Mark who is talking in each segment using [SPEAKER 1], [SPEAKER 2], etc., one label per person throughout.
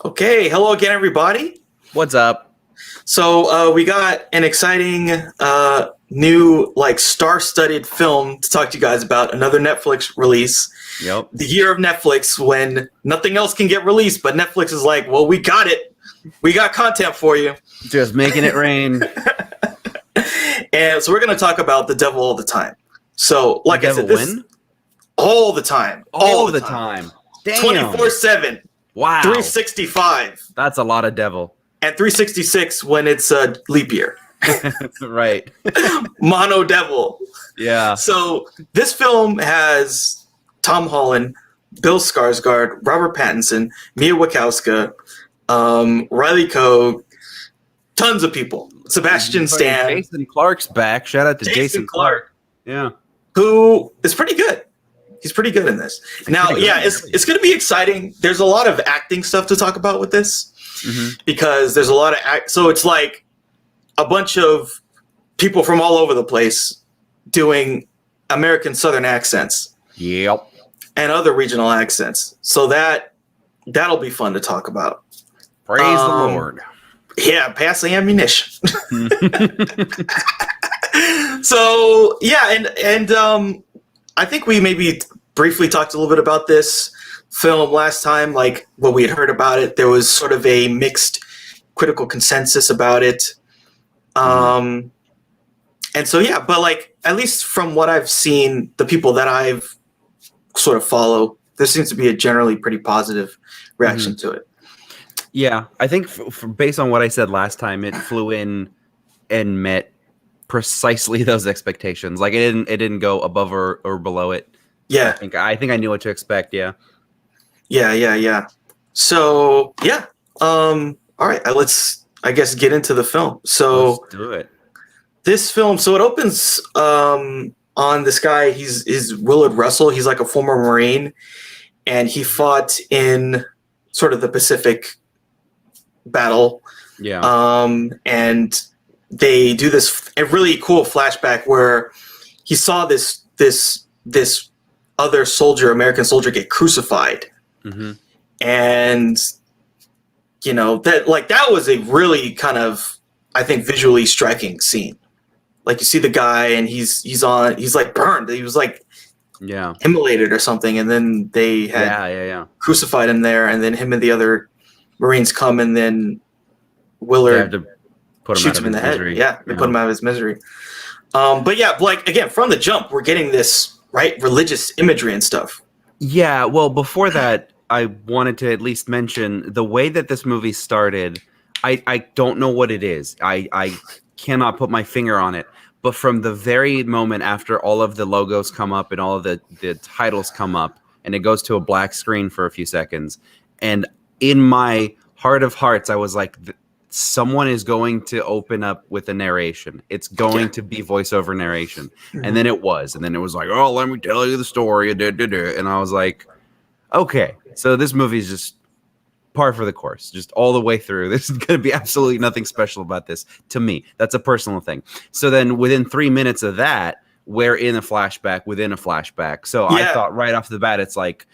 [SPEAKER 1] Okay, hello again, everybody.
[SPEAKER 2] What's up?
[SPEAKER 1] So we got an exciting new, star-studded film to talk to you guys about. Another Netflix release.
[SPEAKER 2] Yep.
[SPEAKER 1] The year of Netflix, when nothing else can get released, but Netflix is like, well, we got it. We got content for you.
[SPEAKER 2] Just making it rain.
[SPEAKER 1] And so we're going to talk about The Devil All the Time. So, like I said, this all the time.
[SPEAKER 2] All the time. Damn.
[SPEAKER 1] 24/7.
[SPEAKER 2] Wow.
[SPEAKER 1] 365.
[SPEAKER 2] That's a lot of devil.
[SPEAKER 1] And 366 when it's a leap year.
[SPEAKER 2] Right.
[SPEAKER 1] Mono Devil.
[SPEAKER 2] Yeah.
[SPEAKER 1] So this film has Tom Holland, Bill Skarsgård, Robert Pattinson, Mia Wasikowska, Riley Coe, tons of people. Sebastian Stan.
[SPEAKER 2] Jason Clarke's back. Shout out to Jason Clarke. Yeah.
[SPEAKER 1] Who is pretty good. He's pretty good in this. Now, yeah, it's going to be exciting. There's a lot of acting stuff to talk about with this because there's a lot of so it's like a bunch of people from all over the place doing American Southern accents.
[SPEAKER 2] Yep.
[SPEAKER 1] And other regional accents. So that'll be fun to talk about.
[SPEAKER 2] Praise the Lord.
[SPEAKER 1] Yeah, pass the ammunition. So yeah, and I think we maybe briefly talked a little bit about this film last time, like what we had heard about it. There was sort of a mixed critical consensus about it. And so, yeah, but like, at least from what I've seen, the people that I've sort of follow, there seems to be a generally pretty positive reaction to it.
[SPEAKER 2] Yeah, I think based on what I said last time, it flew in and met precisely those expectations. Like it didn't go above or below it.
[SPEAKER 1] Yeah.
[SPEAKER 2] I think I knew what to expect. Yeah.
[SPEAKER 1] Yeah. So yeah. All right. Let's, I guess, get into the film. So
[SPEAKER 2] let's do it.
[SPEAKER 1] This film. So it opens on this guy. He's Willard Russell. He's like a former Marine, and he fought in sort of the Pacific battle. Yeah. And they do this a really cool flashback where he saw this other soldier, American soldier, get crucified. And that was a really kind of, I think, visually striking scene. Like you see the guy and he's like burned. He was like immolated or something, and then they had crucified him there, and then him and the other Marines come, and then Willard shoots him in the head. Yeah, they put him out of his misery. But yeah, like again, from the jump, we're getting this religious imagery and stuff.
[SPEAKER 2] Yeah, well, before that, I wanted to at least mention the way that this movie started. I don't know what it is. I cannot put my finger on it. But from the very moment after all of the logos come up and all of the titles come up, and it goes to a black screen for a few seconds, and in my heart of hearts, I was like, someone is going to open up with a narration. It's going to be voiceover narration. And then it was. And then it was like, oh, let me tell you the story. And I was like, okay, so this movie is just par for the course, just all the way through. This is going to be absolutely nothing special about this to me. That's a personal thing. So then within 3 minutes of that, we're in a flashback within a flashback. So I thought right off the bat, it's like,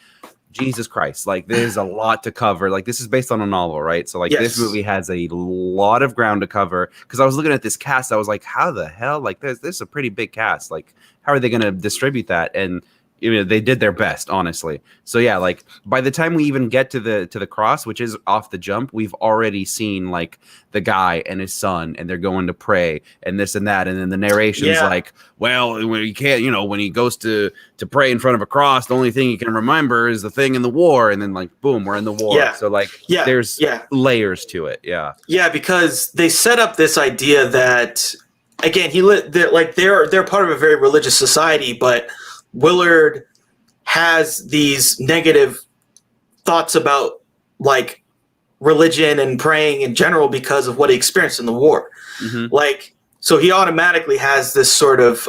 [SPEAKER 2] Jesus Christ, like there's a lot to cover. Like this is based on a novel, right? So like this movie has a lot of ground to cover. Because I was looking at this cast, I was like, how the hell? Like this is a pretty big cast. Like how are they going to distribute that? And they did their best, honestly. So yeah, like by the time we even get to the cross, which is off the jump, we've already seen like the guy and his son, and they're going to pray and this and that, and then the narration's like, well, when he can't, when he goes to pray in front of a cross, the only thing he can remember is the thing in the war, and then like boom, we're in the war. Yeah. So like there's layers to it. Yeah, because they set up this idea that again, they're part of a very religious society, but Willard has these negative thoughts about like religion and praying in general because of what he experienced in the war. Like, so he automatically has this sort of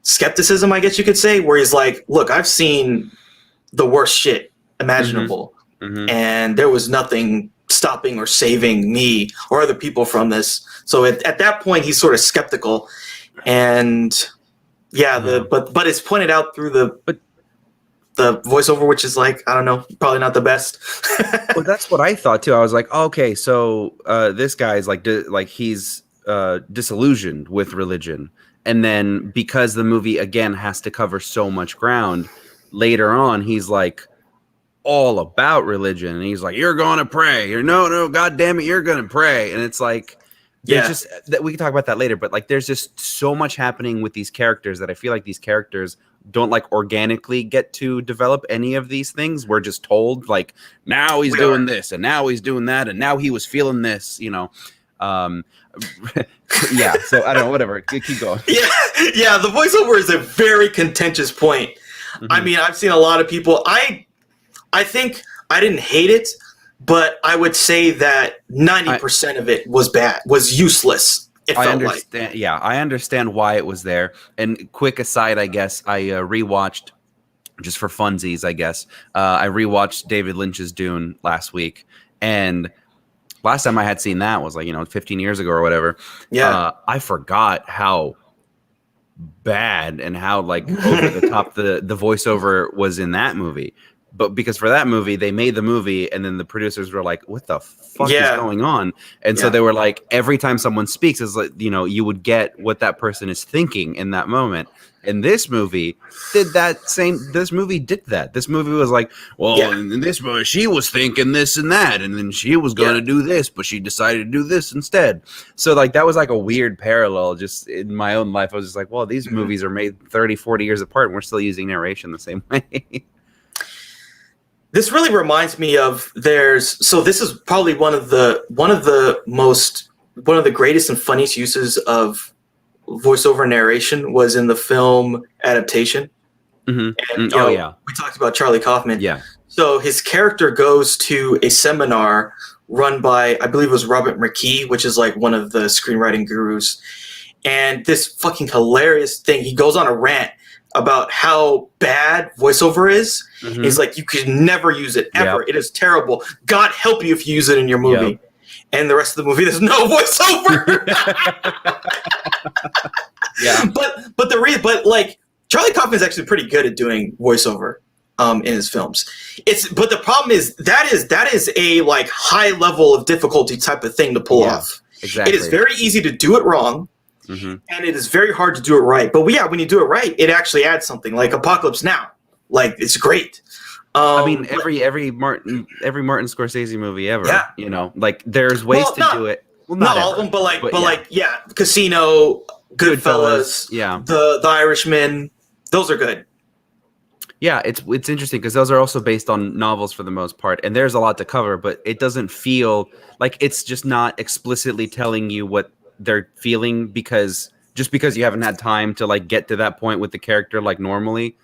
[SPEAKER 2] skepticism, I guess you could say, where he's like, look, I've seen the worst shit imaginable, and there was nothing stopping or saving me or other people from this. So at that point, he's sort of skeptical, and but it's pointed out through the
[SPEAKER 1] the voiceover, which is like, I don't know, probably not the best.
[SPEAKER 2] Well, that's what I thought too. I was like, oh, okay, so this guy's like he's disillusioned with religion, and then because the movie again has to cover so much ground, later on he's like all about religion, and he's like, "You're going to pray," or "No, God damn it, you're going to pray," and it's like. There's just that we can talk about that later, but like there's just so much happening with these characters that I feel like these characters don't like organically get to develop any of these things. We're just told like now he's doing this and now he's doing that and now he was feeling this, you know. Yeah, so I don't know, whatever. Keep going.
[SPEAKER 1] Yeah, the voiceover is a very contentious point. Mm-hmm. I mean, I've seen a lot of people. I think I didn't hate it. But I would say that 90% of it was bad, was useless. I
[SPEAKER 2] understand. Yeah, I understand why it was there. And quick aside, I guess I rewatched just for funsies. I guess I rewatched David Lynch's Dune last week, and last time I had seen that was like 15 years ago or whatever.
[SPEAKER 1] Yeah,
[SPEAKER 2] I forgot how bad and how like over the top the voiceover was in that movie. But because for that movie, they made the movie and then the producers were like, what the fuck is going on? And so they were like, every time someone speaks, it's like, you would get what that person is thinking in that moment. And this movie did that. This movie did that. This movie was like, well, in this movie, she was thinking this and that. And then she was going to do this, but she decided to do this instead. So like, that was like a weird parallel just in my own life. I was just like, well, these movies are made 30, 40 years apart and we're still using narration the same way.
[SPEAKER 1] This really reminds me of so this is probably one of the greatest and funniest uses of voiceover narration was in the film adaptation.
[SPEAKER 2] Mm-hmm.
[SPEAKER 1] And, we talked about Charlie Kaufman.
[SPEAKER 2] Yeah.
[SPEAKER 1] So his character goes to a seminar run by, I believe it was Robert McKee, which is like one of the screenwriting gurus. And this fucking hilarious thing, he goes on a rant about how bad voiceover is. Mm-hmm. He's like, you could never use it ever. Yep. It is terrible. God help you if you use it in your movie. Yep. And the rest of the movie, there's no voiceover.
[SPEAKER 2] Yeah.
[SPEAKER 1] But like Charlie Kaufman is actually pretty good at doing voiceover in his films. But the problem is that is a like high level of difficulty type of thing to pull off.
[SPEAKER 2] Exactly.
[SPEAKER 1] It is very easy to do it wrong. Mm-hmm. And it is very hard to do it right. But when you do it right, it actually adds something. Like Apocalypse Now, like it's great.
[SPEAKER 2] I mean, every Martin Scorsese movie ever. Yeah. Like there's ways to do it. Well,
[SPEAKER 1] not all of them, but Casino, Goodfellas, the Irishman, those are good.
[SPEAKER 2] Yeah, it's interesting because those are also based on novels for the most part, and there's a lot to cover, but it doesn't feel like it's just not explicitly telling you what they're feeling because you haven't had time to like get to that point with the character like normally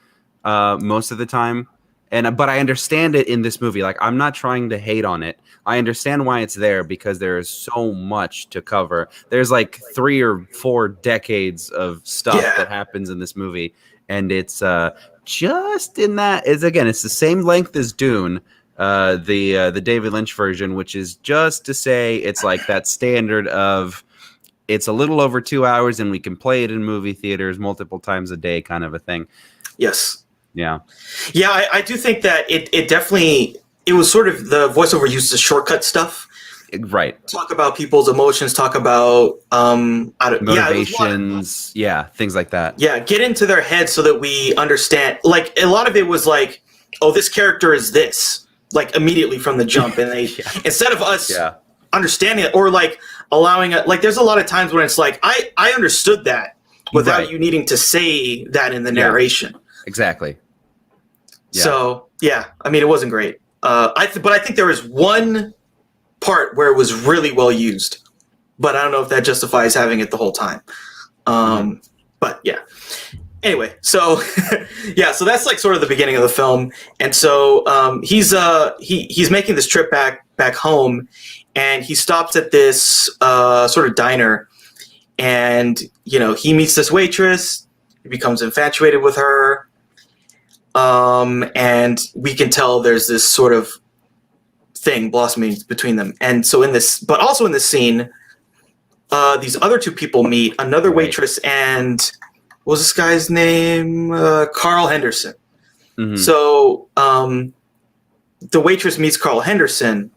[SPEAKER 2] most of the time. But I understand it in this movie. Like I'm not trying to hate on it. I understand why it's there because there is so much to cover. There's like 3 or 4 decades of stuff that happens in this movie, and it's just in that it's the same length as Dune. The David Lynch version, which is just to say it's like that standard of it's a little over 2 hours and we can play it in movie theaters multiple times a day kind of a thing.
[SPEAKER 1] Yes.
[SPEAKER 2] Yeah.
[SPEAKER 1] Yeah, I do think that it definitely, it was sort of the voiceover used to shortcut stuff.
[SPEAKER 2] Right.
[SPEAKER 1] Talk about people's emotions, talk about
[SPEAKER 2] motivations, things like that.
[SPEAKER 1] Yeah, get into their head so that we understand. Like a lot of it was like, oh, this character is this, like immediately from the jump. And they instead of us understanding it or like allowing it, like there's a lot of times when it's like, I understood that without you needing to say that in the narration.
[SPEAKER 2] Exactly. Yeah.
[SPEAKER 1] So I mean, it wasn't great. But I think there was one part where it was really well used, but I don't know if that justifies having it the whole time. But yeah. Anyway, so so that's like sort of the beginning of the film, and so he's making this trip back home, and he stops at this sort of diner, and he meets this waitress. He becomes infatuated with her. And we can tell there's this sort of thing blossoming between them. And so but also in this scene, these other two people meet, another waitress and what was this guy's name? Carl Henderson.
[SPEAKER 2] Mhm.
[SPEAKER 1] So the waitress meets Carl Henderson,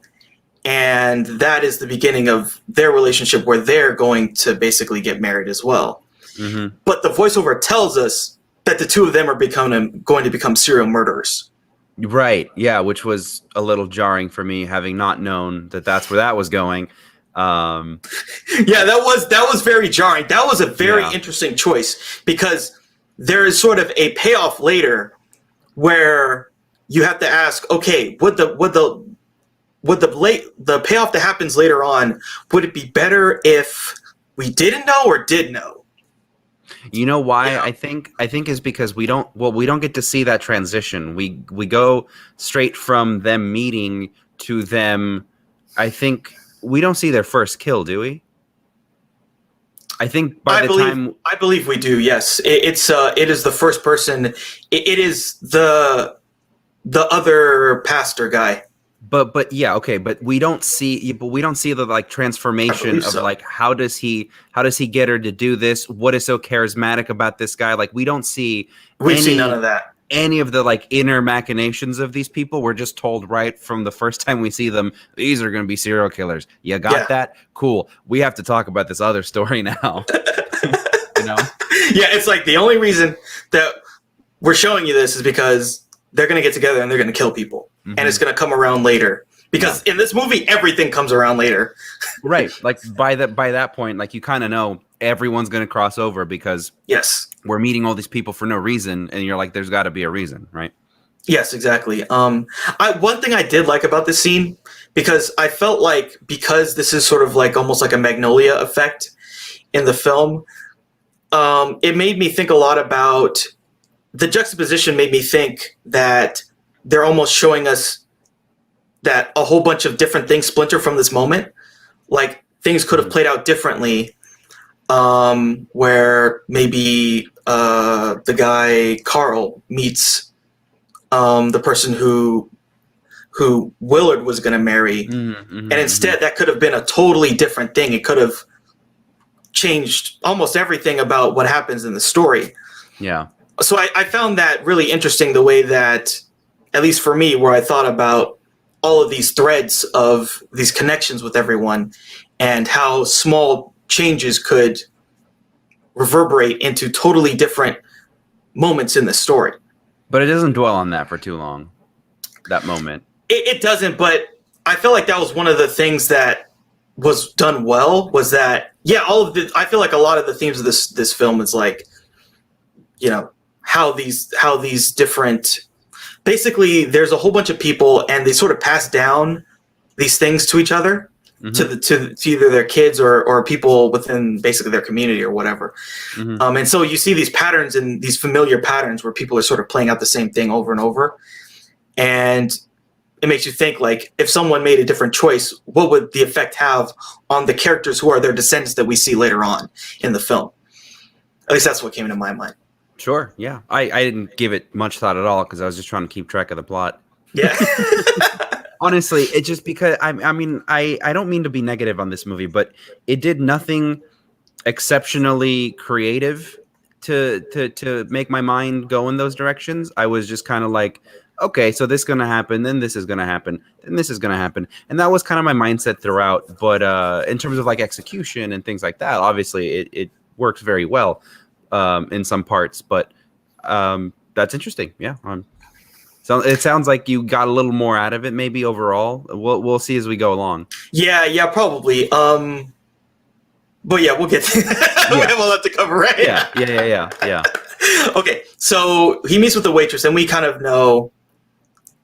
[SPEAKER 1] and that is the beginning of their relationship where they're going to basically get married as well.
[SPEAKER 2] Mhm.
[SPEAKER 1] But the voiceover tells us that the two of them are going to become serial murderers.
[SPEAKER 2] Right. Yeah, which was a little jarring for me, having not known that that's where that was going.
[SPEAKER 1] Yeah, that was very jarring. That was a very interesting choice because there is sort of a payoff later where you have to ask, okay, would the payoff that happens later on, would it be better if we didn't know or did know?
[SPEAKER 2] You know why?
[SPEAKER 1] Yeah.
[SPEAKER 2] I think is because we don't get to see that transition. We go straight from them meeting to them. I think we don't see their first kill, do we? I think I
[SPEAKER 1] believe we do. Yes, it is the first person. It is the other pastor guy.
[SPEAKER 2] But yeah, okay, but we don't see the like transformation of like how does he get her to do this? What is so charismatic about this guy? Like we've seen
[SPEAKER 1] none of that.
[SPEAKER 2] Any of the like inner machinations of these people. We're just told right from the first time we see them, these are going to be serial killers. You got that? Cool. We have to talk about this other story now. You know?
[SPEAKER 1] Yeah, it's like the only reason that we're showing you this is because they're going to get together and they're going to kill people. Mm-hmm. And it's going to come around later. Because in this movie, everything comes around later.
[SPEAKER 2] Right. Like by that point, like you kind of know everyone's going to cross over because we're meeting all these people for no reason. And you're like, there's got to be a reason, right?
[SPEAKER 1] Yes, exactly. One thing I did like about this scene, because I felt like because this is sort of like almost like a Magnolia effect in the film, it made me think a lot about the juxtaposition made me think that they're almost showing us that a whole bunch of different things splinter from this moment. Like things could have played out differently, where maybe the guy Carl meets the person who Willard was going to marry, and instead that could have been a totally different thing. It could have changed almost everything about what happens in the story.
[SPEAKER 2] Yeah.
[SPEAKER 1] So I found that really interesting, the way that, at least for me, where I thought about all of these threads of these connections with everyone and how small changes could reverberate into totally different moments in the story.
[SPEAKER 2] But it doesn't dwell on that for too long, that moment.
[SPEAKER 1] It doesn't, but I feel like that was one of the things that was done well, was that, I feel like a lot of the themes of this film is like, you know, how these different, basically there's a whole bunch of people and they sort of pass down these things to each other, to either their kids or people within basically their community or whatever. And so you see these patterns and these familiar patterns where people are sort of playing out the same thing over and over. And it makes you think, like, if someone made a different choice, what would the effect have on the characters who are their descendants that we see later on in the film? At least that's what came into my mind.
[SPEAKER 2] Sure. Yeah. I didn't give it much thought at all because I was just trying to keep track of the plot.
[SPEAKER 1] Yeah.
[SPEAKER 2] Honestly, it's just because I don't mean to be negative on this movie, but it did nothing exceptionally creative to make my mind go in those directions. I was just kind of like, okay, so this is going to happen, then this is going to happen, then this is going to happen. And that was kind of my mindset throughout. But in terms of like execution and things like that, obviously it works very well in some parts. But that's interesting. Yeah. So it sounds like you got a little more out of it, maybe overall. We'll see as we go along.
[SPEAKER 1] Yeah, probably. But yeah, we'll get to that. We have a lot to cover, right?
[SPEAKER 2] Yeah.
[SPEAKER 1] Okay, so he meets with the waitress, and we kind of know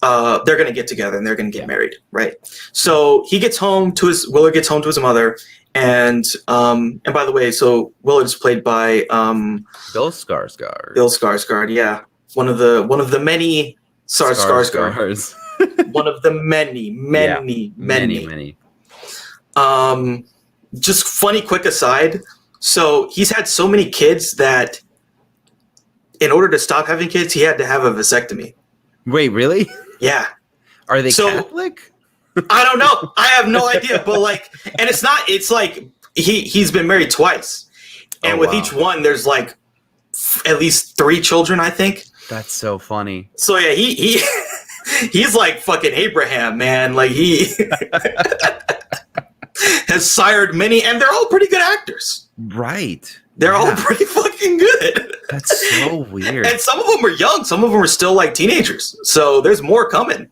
[SPEAKER 1] they're going to get together and they're going to get married, right? So Willard gets home to his mother, and by the way, so Willard is played by
[SPEAKER 2] Bill Skarsgård.
[SPEAKER 1] Bill Skarsgård, yeah, one of the many Skarsgård. One of the many. Just funny quick aside. So he's had so many kids that in order to stop having kids, he had to have a vasectomy.
[SPEAKER 2] Wait, really?
[SPEAKER 1] Yeah.
[SPEAKER 2] Are they Catholic?
[SPEAKER 1] I don't know. I have no idea. But like, and it's like he's been married twice. And with each one, there's like at least 3 children, I think.
[SPEAKER 2] That's so funny.
[SPEAKER 1] So yeah, he he's like fucking Abraham, man. Like he has sired many, and they're all pretty good actors.
[SPEAKER 2] Right.
[SPEAKER 1] They're all pretty fucking good.
[SPEAKER 2] That's so weird.
[SPEAKER 1] And some of them are young. Some of them are still like teenagers. So there's more coming.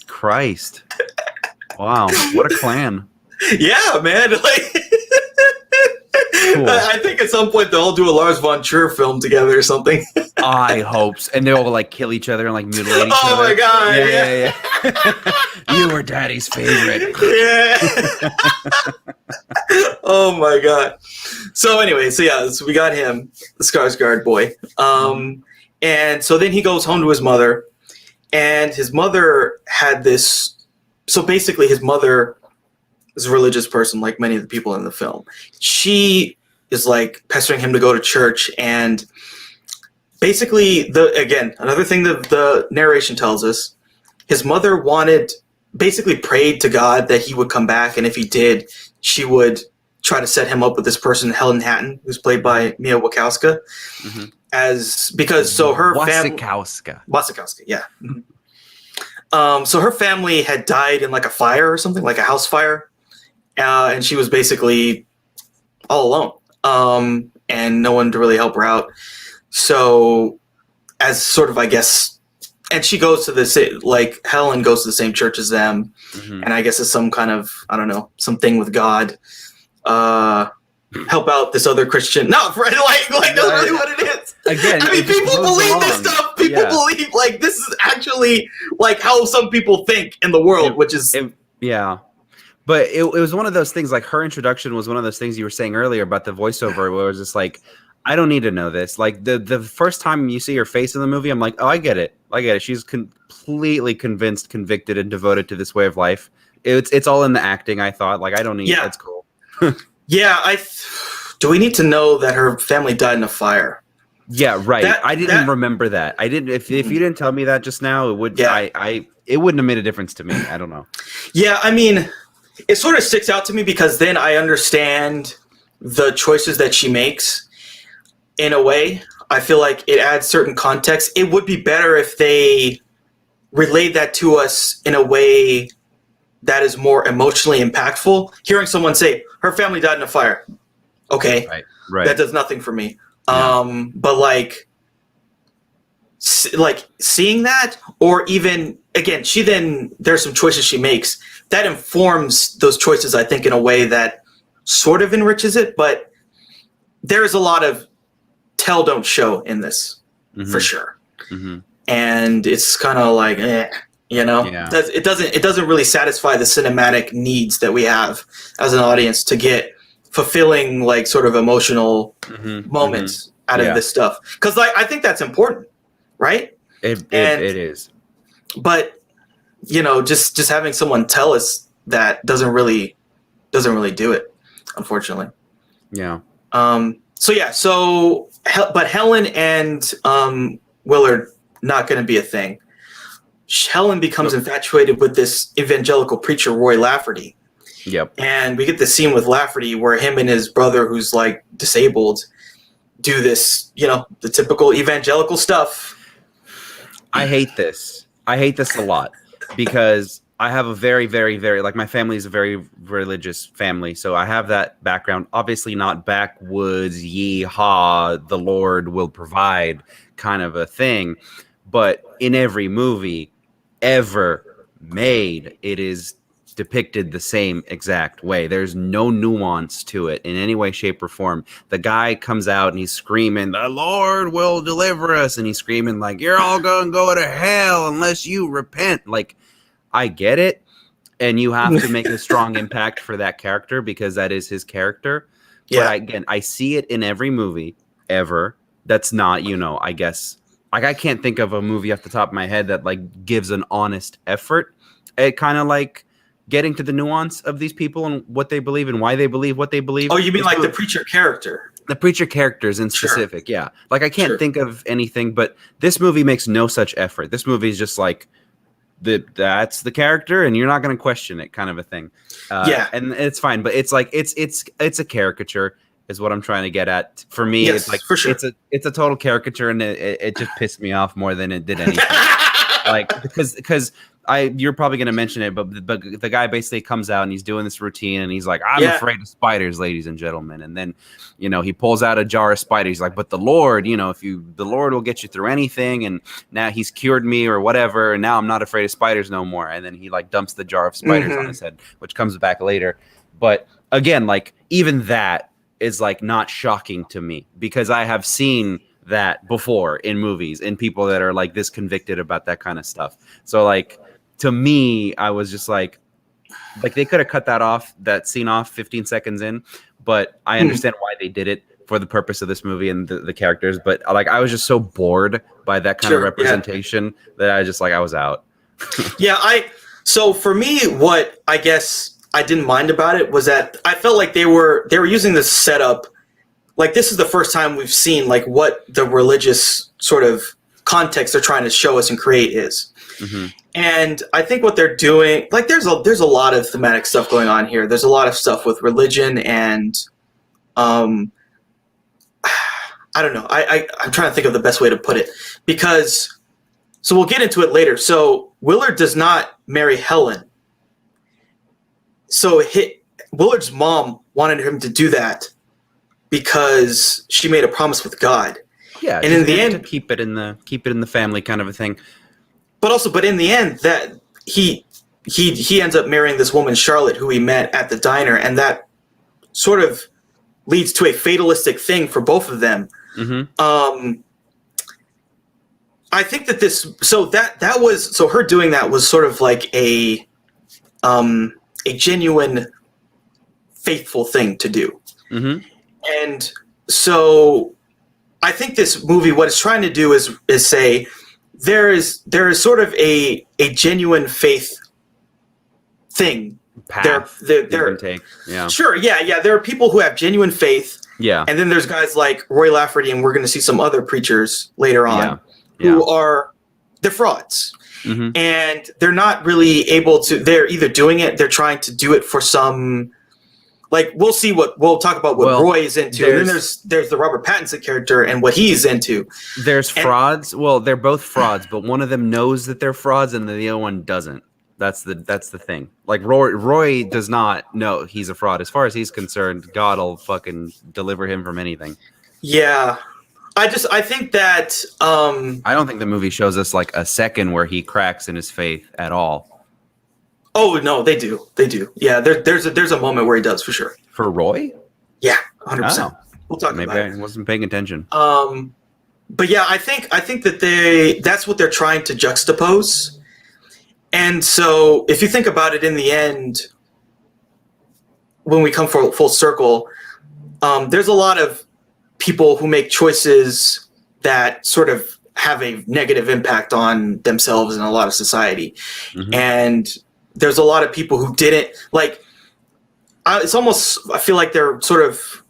[SPEAKER 2] Christ. Wow. What a clan.
[SPEAKER 1] Yeah, man. Like,
[SPEAKER 2] Cool.
[SPEAKER 1] I think at some point they'll all do a Lars von Trier film together or something.
[SPEAKER 2] I hope so. And they'll like kill each other and like mutilate each other.
[SPEAKER 1] Oh my god.
[SPEAKER 2] Yeah. You were daddy's favorite.
[SPEAKER 1] Yeah. Oh my god. So anyway, so we got him, the Skarsgård boy. And so then he goes home to his mother, and his mother had this. So basically, his mother is a religious person, like many of the people in the film. She is like pestering him to go to church, and basically, another thing that the narration tells us, his mother basically prayed to God that he would come back, and if he did, she would try to set him up with this person, Helen Hatton, who's played by Mia Wasikowska, so her family, Wasikowska, yeah. So her family had died in like a fire or something, like a house fire, and she was basically all alone, and no one to really help her out. So, as sort of, I guess, and she goes to Helen goes to the same church as them, and I guess it's some kind of, I don't know, something with God. Help out this other Christian. No, right? Like that's really what it is.
[SPEAKER 2] Again,
[SPEAKER 1] I mean, people believe this stuff. People believe like this is actually like how some people think in the world, which is
[SPEAKER 2] yeah. But it was one of those things. Like her introduction was one of those things you were saying earlier about the voiceover, where it was just like, I don't need to know this. Like the first time you see her face in the movie, I'm like, oh, I get it. She's completely convinced, convicted, and devoted to this way of life. It's all in the acting. I thought, like, I don't need. That's cool.
[SPEAKER 1] Yeah, do we need to know that her family died in a fire?
[SPEAKER 2] Yeah, right. I didn't remember that. I didn't. If you didn't tell me that just now, it would. Yeah. It wouldn't have made a difference to me. I don't know. Yeah,
[SPEAKER 1] I mean, it sort of sticks out to me because then I understand the choices that she makes. In a way, I feel like it adds certain context. It would be better if they relayed that to us in a way that is more emotionally impactful. Hearing someone say her family died in a fire, okay,
[SPEAKER 2] right.
[SPEAKER 1] That does nothing for me. Yeah. But like seeing that, or even again, there's some choices she makes that informs those choices. I think in a way that sort of enriches it, but there is a lot of tell don't show in this for sure, and it's kind of like. It doesn't really satisfy the cinematic needs that we have as an audience to get fulfilling, like, sort of emotional moments out of this stuff, because I think that's important, right?
[SPEAKER 2] It is,
[SPEAKER 1] but just having someone tell us that doesn't really do it, unfortunately.
[SPEAKER 2] Yeah.
[SPEAKER 1] But Helen and Willard not going to be a thing. Helen becomes infatuated with this evangelical preacher, Roy Lafferty.
[SPEAKER 2] Yep.
[SPEAKER 1] And we get the scene with Lafferty where him and his brother, who's like disabled, do this, the typical evangelical stuff.
[SPEAKER 2] I hate this a lot because I have a very, very, very, like, my family is a very religious family. So I have that background, obviously not backwoods, yee-haw, the Lord will provide kind of a thing. But in every movie ever made, it is depicted the same exact way. There's no nuance to it in any way, shape, or form. The guy comes out and he's screaming, "The Lord will deliver us," and he's screaming like, "You're all gonna go to hell unless you repent." Like, I get it, and you have to make a strong impact for that character because that is his character. Yeah. But I see it in every movie ever. That's not, I guess. Like, I can't think of a movie off the top of my head that like gives an honest effort at kind of like getting to the nuance of these people and what they believe and why they believe what they believe.
[SPEAKER 1] Oh, you mean like the preacher character?
[SPEAKER 2] The preacher characters in specific, yeah. Like, I can't think of anything, but this movie makes no such effort. This movie is just like, that's the character and you're not going to question it kind of a thing. And it's fine, but it's like, it's a caricature. is what I'm trying to get at. For me,
[SPEAKER 1] Yes,
[SPEAKER 2] it's like
[SPEAKER 1] for sure.
[SPEAKER 2] it's a total caricature, and it just pissed me off more than it did anything. Like because you're probably going to mention it, but the guy basically comes out and he's doing this routine and he's like, I'm afraid of spiders, ladies and gentlemen. And then, he pulls out a jar of spiders. He's like, but the Lord, the Lord will get you through anything. And now he's cured me or whatever. And now I'm not afraid of spiders no more. And then he like dumps the jar of spiders on his head, which comes back later. But again, like even that is like not shocking to me because I have seen that before in movies and people that are like this convicted about that kind of stuff. So like to me, I was just like they could have cut that scene off 15 seconds in, but I understand why they did it for the purpose of this movie and the characters. But like I was just so bored by that kind of representation that I was out.
[SPEAKER 1] So for me, what I guess I didn't mind about it was that I felt like they were using this setup. Like this is the first time we've seen like what the religious sort of context they're trying to show us and create is. Mm-hmm. And I think what they're doing, like there's a lot of thematic stuff going on here. There's a lot of stuff with religion and I don't know. I'm trying to think of the best way to put it because so we'll get into it later. So Willard does not marry Helen. So Willard's mom wanted him to do that because she made a promise with God.
[SPEAKER 2] Yeah,
[SPEAKER 1] and in the end,
[SPEAKER 2] to keep it in the family kind of a thing.
[SPEAKER 1] But in the end, that he ends up marrying this woman Charlotte, who he met at the diner, and that sort of leads to a fatalistic thing for both of them. Mm-hmm. I think that her doing that was sort of like a genuine, faithful thing to do. Mm-hmm. And so I think this movie, what it's trying to do is say there is sort of a genuine faith thing.
[SPEAKER 2] Path.
[SPEAKER 1] Yeah. Sure. Yeah. There are people who have genuine faith.
[SPEAKER 2] Yeah.
[SPEAKER 1] And then there's guys like Roy Lafferty, and we're going to see some other preachers later on who are the frauds. Mm-hmm. And they're not really able to, they're either doing it, they're trying to do it for some, like we'll talk about what Roy is into. And then there's the Robert Pattinson character and what he's into.
[SPEAKER 2] There's frauds. Well, they're both frauds, but one of them knows that they're frauds and the other one doesn't. That's the thing. Like Roy does not know he's a fraud. As far as he's concerned, God will fucking deliver him from anything.
[SPEAKER 1] Yeah. I think that
[SPEAKER 2] I don't think the movie shows us like a second where he cracks in his faith at all.
[SPEAKER 1] Oh no, they do. Yeah, there's a moment where he does for sure.
[SPEAKER 2] For Roy?
[SPEAKER 1] Yeah, 100%. We'll talk
[SPEAKER 2] about it. Maybe I wasn't paying attention.
[SPEAKER 1] But yeah, I think that that's what they're trying to juxtapose. And so if you think about it in the end, when we come full circle, there's a lot of people who make choices that sort of have a negative impact on themselves and a lot of society. Mm-hmm. And there's a lot of people who didn't like, it's almost, I feel like they're sort of,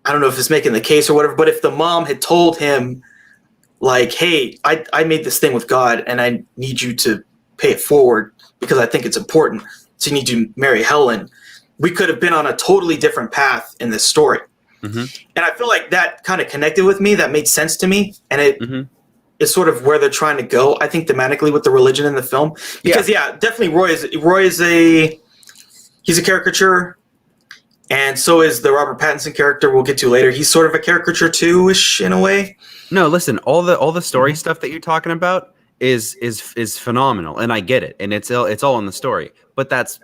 [SPEAKER 1] I don't know if it's making the case or whatever, but if the mom had told him like, hey, I made this thing with God and I need you to pay it forward because I think it's important. So you need to marry Helen. We could have been on a totally different path in this story. Mm-hmm. And I feel like that kind of connected with me. That made sense to me. And it is sort of where they're trying to go, I think, thematically with the religion in the film. Because, definitely Roy is he's a caricature. And so is the Robert Pattinson character we'll get to later. He's sort of a caricature too-ish in a way.
[SPEAKER 2] No, listen, all the story stuff that you're talking about is phenomenal. And I get it. And it's all in the story. But that's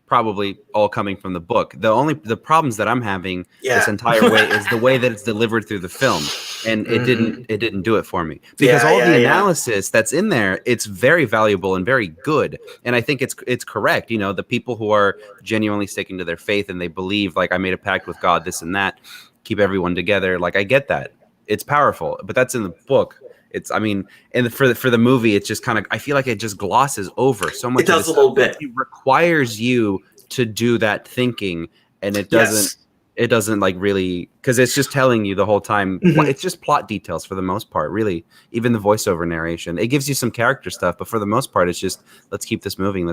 [SPEAKER 2] probably all coming from the book. The problems that I'm having this entire way is the way that it's delivered through the film, and it didn't do it for me because the analysis that's in there, it's very valuable and very good, and I think it's correct. The people who are genuinely sticking to their faith and they believe like I made a pact with God, this and that, keep everyone together. Like I get that, it's powerful, but that's in the book. It's, and for the movie, it's just kind of, I feel like it just glosses over so much.
[SPEAKER 1] It does a little bit.
[SPEAKER 2] It requires you to do that thinking, and it doesn't like really, because it's just telling you the whole time. Mm-hmm. It's just plot details for the most part, really. Even the voiceover narration, it gives you some character stuff, but for the most part, it's just let's keep this moving.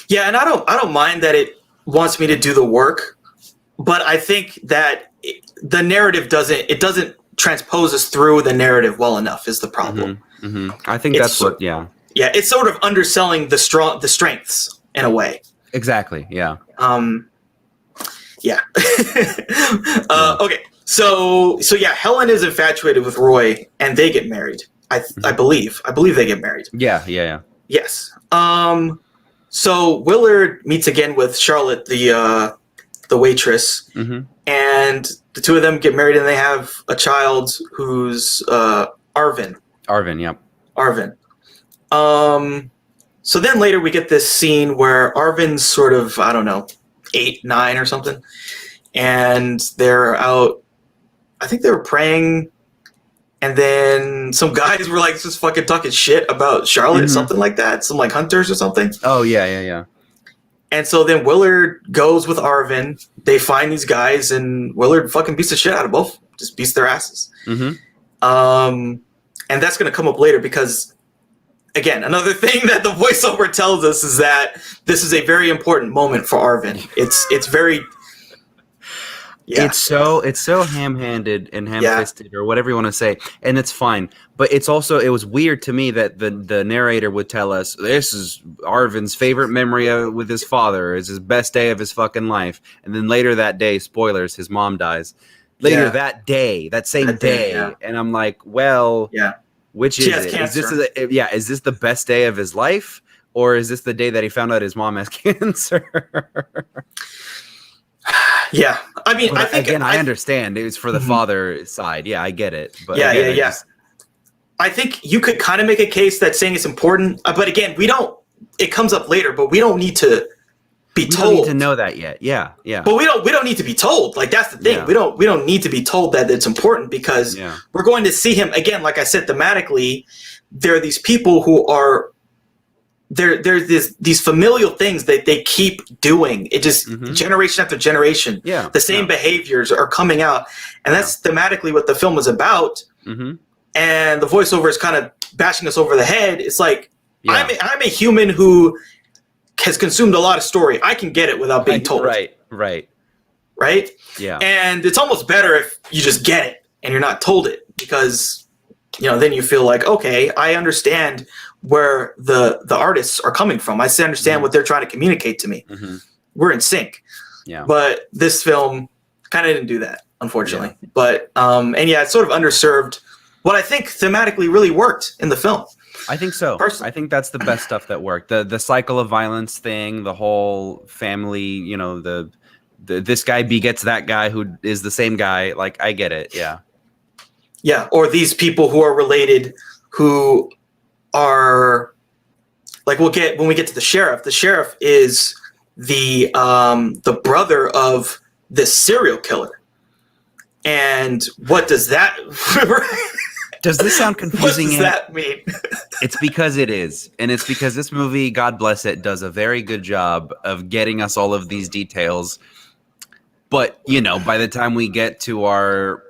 [SPEAKER 2] Yeah, and I don't mind that it wants me to do the work
[SPEAKER 1] but I think that the narrative doesn't transpose us through the narrative well enough is the problem.
[SPEAKER 2] I think that's what. Yeah.
[SPEAKER 1] Yeah, it's sort of underselling the strengths in a way.
[SPEAKER 2] Exactly. Yeah.
[SPEAKER 1] Yeah. Okay. So yeah, Helen is infatuated with Roy, and they get married. I believe they get married.
[SPEAKER 2] Yeah.
[SPEAKER 1] Yes. So Willard meets again with Charlotte, the waitress, and the two of them get married, and they have a child who's Arvin.
[SPEAKER 2] Yep.
[SPEAKER 1] Arvin. So then later we get this scene where Arvin's sort of, I don't know, 8, 9 or something, and they're out. I think they were praying, and then some guys were like just fucking talking shit about Charlotte, something like that. Some like hunters or something.
[SPEAKER 2] Oh yeah.
[SPEAKER 1] And so then Willard goes with Arvin. They find these guys, and Willard fucking beats the shit out of both. Just beats their asses. And that's going to come up later because, again, another thing that the voiceover tells us is that this is a very important moment for Arvin. It's very... Yeah.
[SPEAKER 2] It's so ham-handed and ham-fisted or whatever you want to say, and it's fine. But it was weird to me that the narrator would tell us this is Arvin's favorite memory with his father, is his best day of his fucking life, and then later that day, spoilers, his mom dies. Later that same day, and I'm like, well, which is it? Cancer. Is this the best day of his life, or is this the day that he found out his mom has cancer?
[SPEAKER 1] Yeah, I mean,
[SPEAKER 2] but I think I understand it was for the father side. Yeah, I get it. But
[SPEAKER 1] I think you could kind of make a case that saying it's important, but again, we don't. It comes up later, but we don't need to be told.
[SPEAKER 2] We don't need to know that yet. Yeah.
[SPEAKER 1] But we don't need to be told. Like that's the thing. Yeah. We don't need to be told that it's important because we're going to see him again. Like I said, thematically, there are these people who are. There's these familial things that they keep doing. It just generation after generation. Yeah, the same behaviors are coming out, and that's thematically what the film is about. And the voiceover is kind of bashing us over the head. It's like I'm a human who has consumed a lot of story. I can get it without being told.
[SPEAKER 2] Right. Yeah. And
[SPEAKER 1] it's almost better if you just get it and you're not told it because then you feel like, okay, I understand where the artists are coming from. I understand what they're trying to communicate to me. We're in sync. Yeah. But this film kind of didn't do that, unfortunately. Yeah. But it's sort of underserved what I think thematically really worked in the film.
[SPEAKER 2] I think so. Personally. I think that's the best stuff that worked. The cycle of violence thing, the whole family, this guy begets that guy who is the same guy. Like, I get it. Yeah.
[SPEAKER 1] Yeah. Or these people who are related who are like when we get to the sheriff. The sheriff is the brother of this serial killer. And what does that
[SPEAKER 2] Does this sound confusing?
[SPEAKER 1] What does that mean?
[SPEAKER 2] It's because it is. And it's because this movie, God bless it, does a very good job of getting us all of these details. But, by the time we get to our,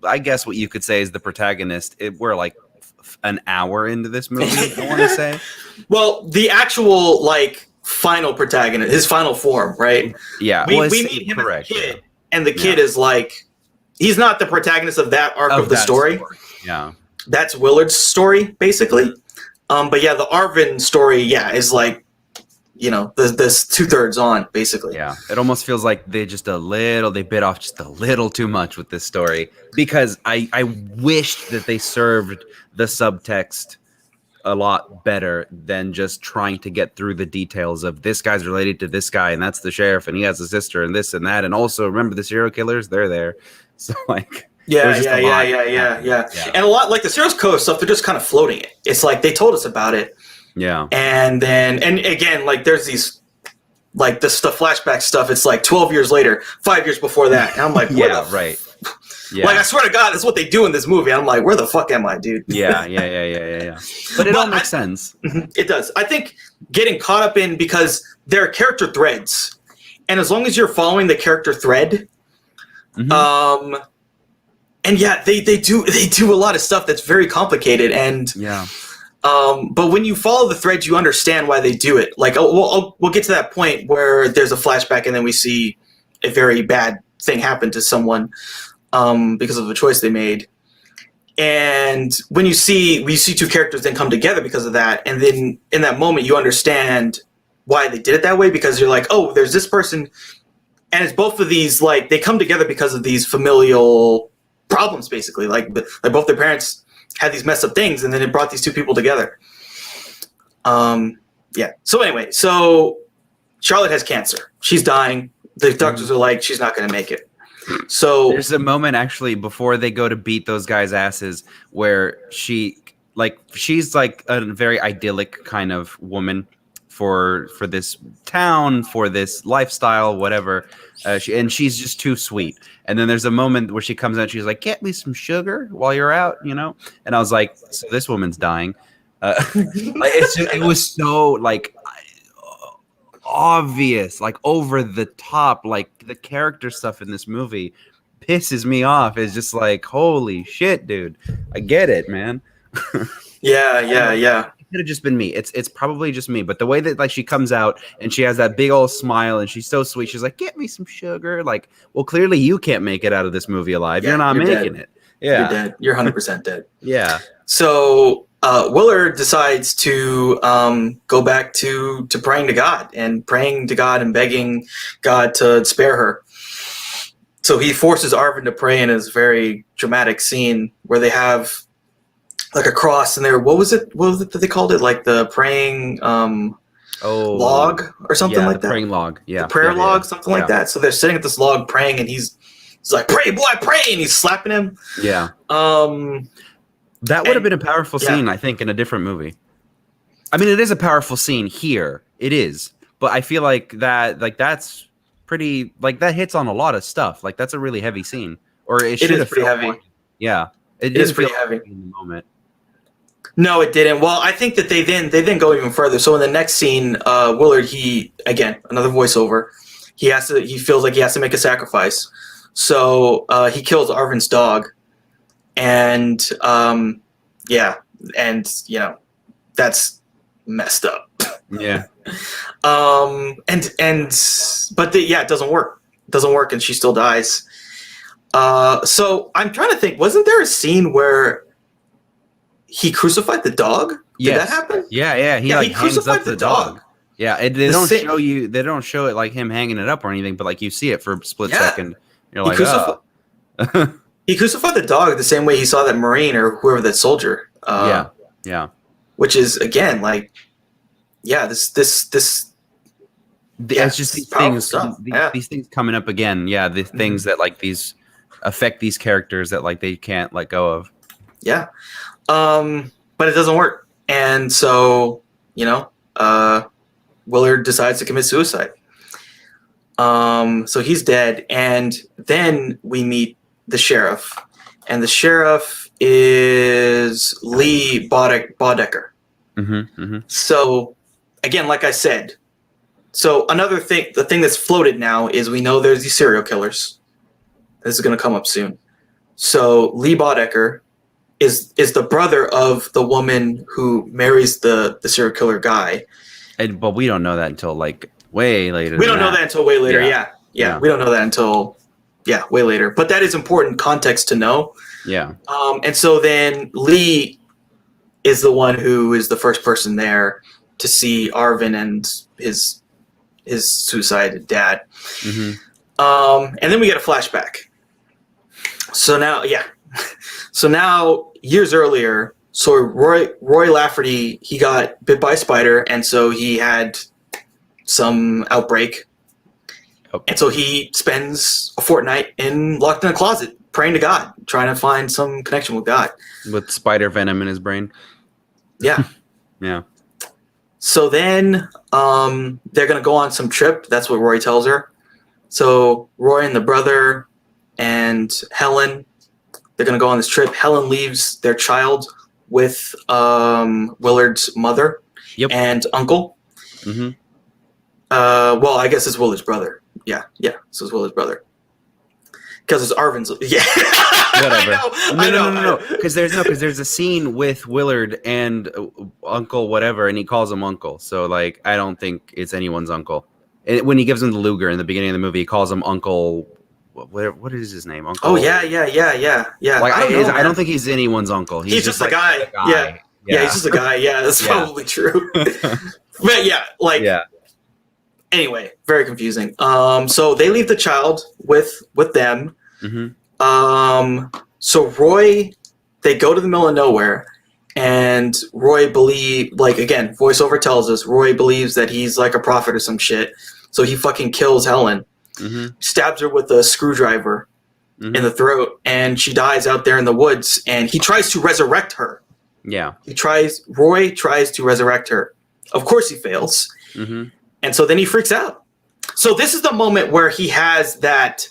[SPEAKER 2] I guess what you could say is the protagonist, we're like an hour into this movie, I want to say.
[SPEAKER 1] Well, the actual, final protagonist, his final form, right?
[SPEAKER 2] Yeah.
[SPEAKER 1] We meet him as a kid, and the kid is he's not the protagonist of that arc of the story.
[SPEAKER 2] Yeah.
[SPEAKER 1] That's Willard's story, basically. But yeah, the Arvin story, is this 2/3 on, basically.
[SPEAKER 2] Yeah. It almost feels like they bit off just a little too much with this story because I wished that they served the subtext a lot better than just trying to get through the details of this guy's related to this guy and that's the sheriff and he has a sister and this and that. And also remember the serial killers, they're there. So
[SPEAKER 1] Yeah. And a lot like the serial killer stuff, they're just kind of floating it. It's like they told us about it.
[SPEAKER 2] Yeah.
[SPEAKER 1] And again, there's these the flashback stuff. It's 12 years later, 5 years before that. And I'm like,
[SPEAKER 2] right. Yeah.
[SPEAKER 1] I swear to God, that's what they do in this movie. I'm like, where the fuck am I, dude?
[SPEAKER 2] Yeah. But it all makes sense.
[SPEAKER 1] It does. I think getting caught up in because there are character threads. And as long as you're following the character thread, and they do a lot of stuff that's very complicated and but when you follow the threads, you understand why they do it. We'll get to that point where there's a flashback and then we see a very bad thing happened to someone because of a choice they made. And when we see two characters then come together because of that, and then in that moment you understand why they did it that way, because you're like, oh, there's this person, and it's both of these, like, they come together because of these familial problems, basically. Like both their parents had these messed up things, and then it brought these two people together. Yeah. So anyway, so Charlotte has cancer. She's dying. The doctors are like, she's not going to make it. So
[SPEAKER 2] there's a moment actually before they go to beat those guys' asses where she's like a very idyllic kind of woman for this town, for this lifestyle, whatever. And she's just too sweet. And then there's a moment where she comes out, she's like, "Get me some sugar while you're out," you know? And I was like, so this woman's dying. It was so like obvious, like over the top, like the character stuff in this movie pisses me off. It's just like, holy shit, dude. I get it, man.
[SPEAKER 1] Yeah.
[SPEAKER 2] It could have just been me. It's probably just me, but the way that like she comes out and she has that big old smile and she's so sweet, she's like, "Get me some sugar." Like, well, clearly you can't make it out of this movie alive. You're not making it. Yeah,
[SPEAKER 1] you're dead. You're 100% dead.
[SPEAKER 2] Yeah.
[SPEAKER 1] So Willard decides to go back to praying to God and begging God to spare her. So he forces Arvin to pray in his very dramatic scene where they have like a cross in there. What was it that they called it? Like the praying log or something like that?
[SPEAKER 2] Praying log. Yeah.
[SPEAKER 1] The prayer log, something like that. So they're sitting at this log praying, and he's like, "Pray, boy, pray," and he's slapping him.
[SPEAKER 2] Yeah. That would have been a powerful scene, I think, in a different movie. I mean, it is a powerful scene here. It is. But I feel like that's pretty, like, that hits on a lot of stuff. Like, that's a really heavy scene. Or it should have
[SPEAKER 1] pretty heavy.
[SPEAKER 2] More. Yeah.
[SPEAKER 1] It is pretty heavy.
[SPEAKER 2] In the moment.
[SPEAKER 1] No, it didn't. Well, I think that they then go even further. So in the next scene, Willard, another voiceover, he feels like he has to make a sacrifice. So he kills Arvin's dog. And that's messed up.
[SPEAKER 2] Yeah.
[SPEAKER 1] It doesn't work. It doesn't work, and she still dies. So I'm trying to think, wasn't there a scene where he crucified the dog? Did that happen?
[SPEAKER 2] Yeah. He hangs up the dog. Yeah, they don't show it like him hanging it up or anything, but like you see it for a split second. You're like, oh.
[SPEAKER 1] He crucified the dog the same way he saw that Marine or whoever that soldier.
[SPEAKER 2] Yeah.
[SPEAKER 1] Which is, again, like, this.
[SPEAKER 2] It's just these things. These things coming up again. Yeah, the things that like these affect these characters that like they can't let go of.
[SPEAKER 1] Yeah, but it doesn't work, and so Willard decides to commit suicide. So he's dead, and then we meet the sheriff, and the sheriff is Lee Bodecker. So again, like I said, so another thing, the thing that's floated now is we know there's these serial killers. This is going to come up soon. So Lee Bodecker is the brother of the woman who marries the serial killer guy.
[SPEAKER 2] But we don't know that until like way later.
[SPEAKER 1] We don't know that until way later. Yeah. We don't know that until way later. But that is important context to know.
[SPEAKER 2] Yeah.
[SPEAKER 1] And so then Lee is the one who is the first person there to see Arvin and his suicided dad. And then we get a flashback. So now, years earlier, so Roy Lafferty, he got bit by a spider, and so he had some outbreak. And so he spends a fortnight locked in a closet, praying to God, trying to find some connection with God.
[SPEAKER 2] With spider venom in his brain.
[SPEAKER 1] Yeah.
[SPEAKER 2] Yeah.
[SPEAKER 1] So then they're going to go on some trip. That's what Roy tells her. So Roy and the brother and Helen, they're going to go on this trip. Helen leaves their child with Willard's mother and uncle. Well, I guess it's Willard's brother. Yeah. So it's Willard's brother. Because it's Arvin's. Yeah.
[SPEAKER 2] Whatever. No. Because there's a scene with Willard and Uncle whatever, and he calls him Uncle. So like, I don't think it's anyone's uncle. when he gives him the Luger in the beginning of the movie, he calls him Uncle. What is his name? Uncle.
[SPEAKER 1] Oh yeah.
[SPEAKER 2] Like
[SPEAKER 1] I
[SPEAKER 2] don't think he's anyone's uncle.
[SPEAKER 1] He's just a
[SPEAKER 2] like
[SPEAKER 1] guy.
[SPEAKER 2] a guy.
[SPEAKER 1] Yeah, he's just a guy. Yeah, that's probably true. But yeah, like anyway, very confusing. So they leave the child with them.
[SPEAKER 2] Mm-hmm.
[SPEAKER 1] So Roy, they go to the middle of nowhere, and Roy again, voiceover tells us Roy believes that he's like a prophet or some shit. So he fucking kills Helen, stabs her with a screwdriver in the throat, and she dies out there in the woods. And he tries to resurrect her.
[SPEAKER 2] Yeah.
[SPEAKER 1] Roy tries to resurrect her. Of course he fails.
[SPEAKER 2] Mm-hmm.
[SPEAKER 1] And so then he freaks out. So this is the moment where he has that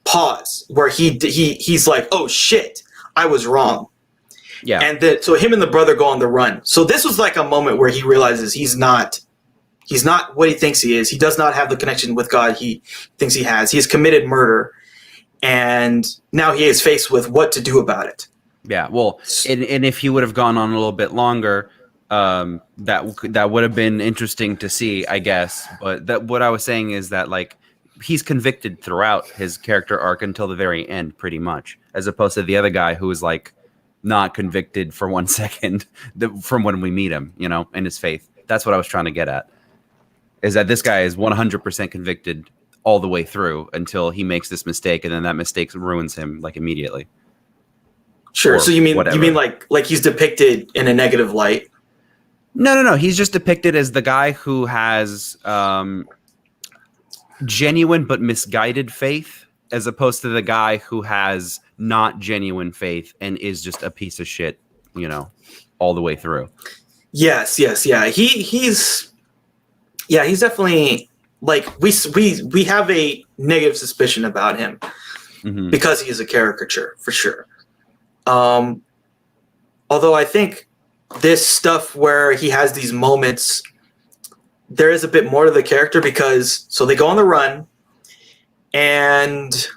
[SPEAKER 1] pause where he's like, oh shit, I was wrong.
[SPEAKER 2] Yeah.
[SPEAKER 1] And so him and the brother go on the run. So this was like a moment where he realizes he's not what he thinks he is. He does not have the connection with God he thinks he has. He has committed murder. And now he is faced with what to do about it.
[SPEAKER 2] Yeah, well, and if he would have gone on a little bit longer, that would have been interesting to see, I guess. But what I was saying is that like he's convicted throughout his character arc until the very end, pretty much, as opposed to the other guy who was like not convicted for 1 second from when we meet him, you know, in his faith. That's what I was trying to get at. Is that this guy is 100% convicted all the way through until he makes this mistake, and then that mistake ruins him like immediately.
[SPEAKER 1] Sure. So you mean like he's depicted in a negative light?
[SPEAKER 2] No. He's just depicted as the guy who has genuine but misguided faith, as opposed to the guy who has not genuine faith and is just a piece of shit, you know, all the way through.
[SPEAKER 1] Yes, yeah. He's definitely like we have a negative suspicion about him because he is a caricature for sure. Although I think this stuff where he has these moments, there is a bit more to the character because so they go on the run, and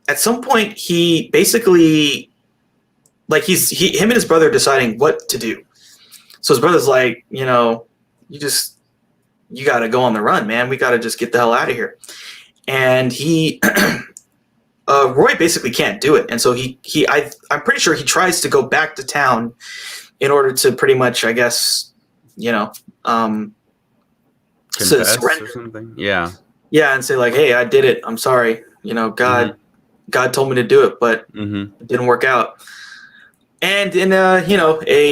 [SPEAKER 1] at some point he basically like him and his brother deciding what to do. So his brother's like, you know, you got to go on the run, man. We got to just get the hell out of here. And Roy basically can't do it, and so I'm pretty sure he tries to go back to town in order to pretty much, I guess, you know,
[SPEAKER 2] confess or something. Yeah,
[SPEAKER 1] and say like, hey, I did it. I'm sorry. You know, God told me to do it, but it didn't work out. And in a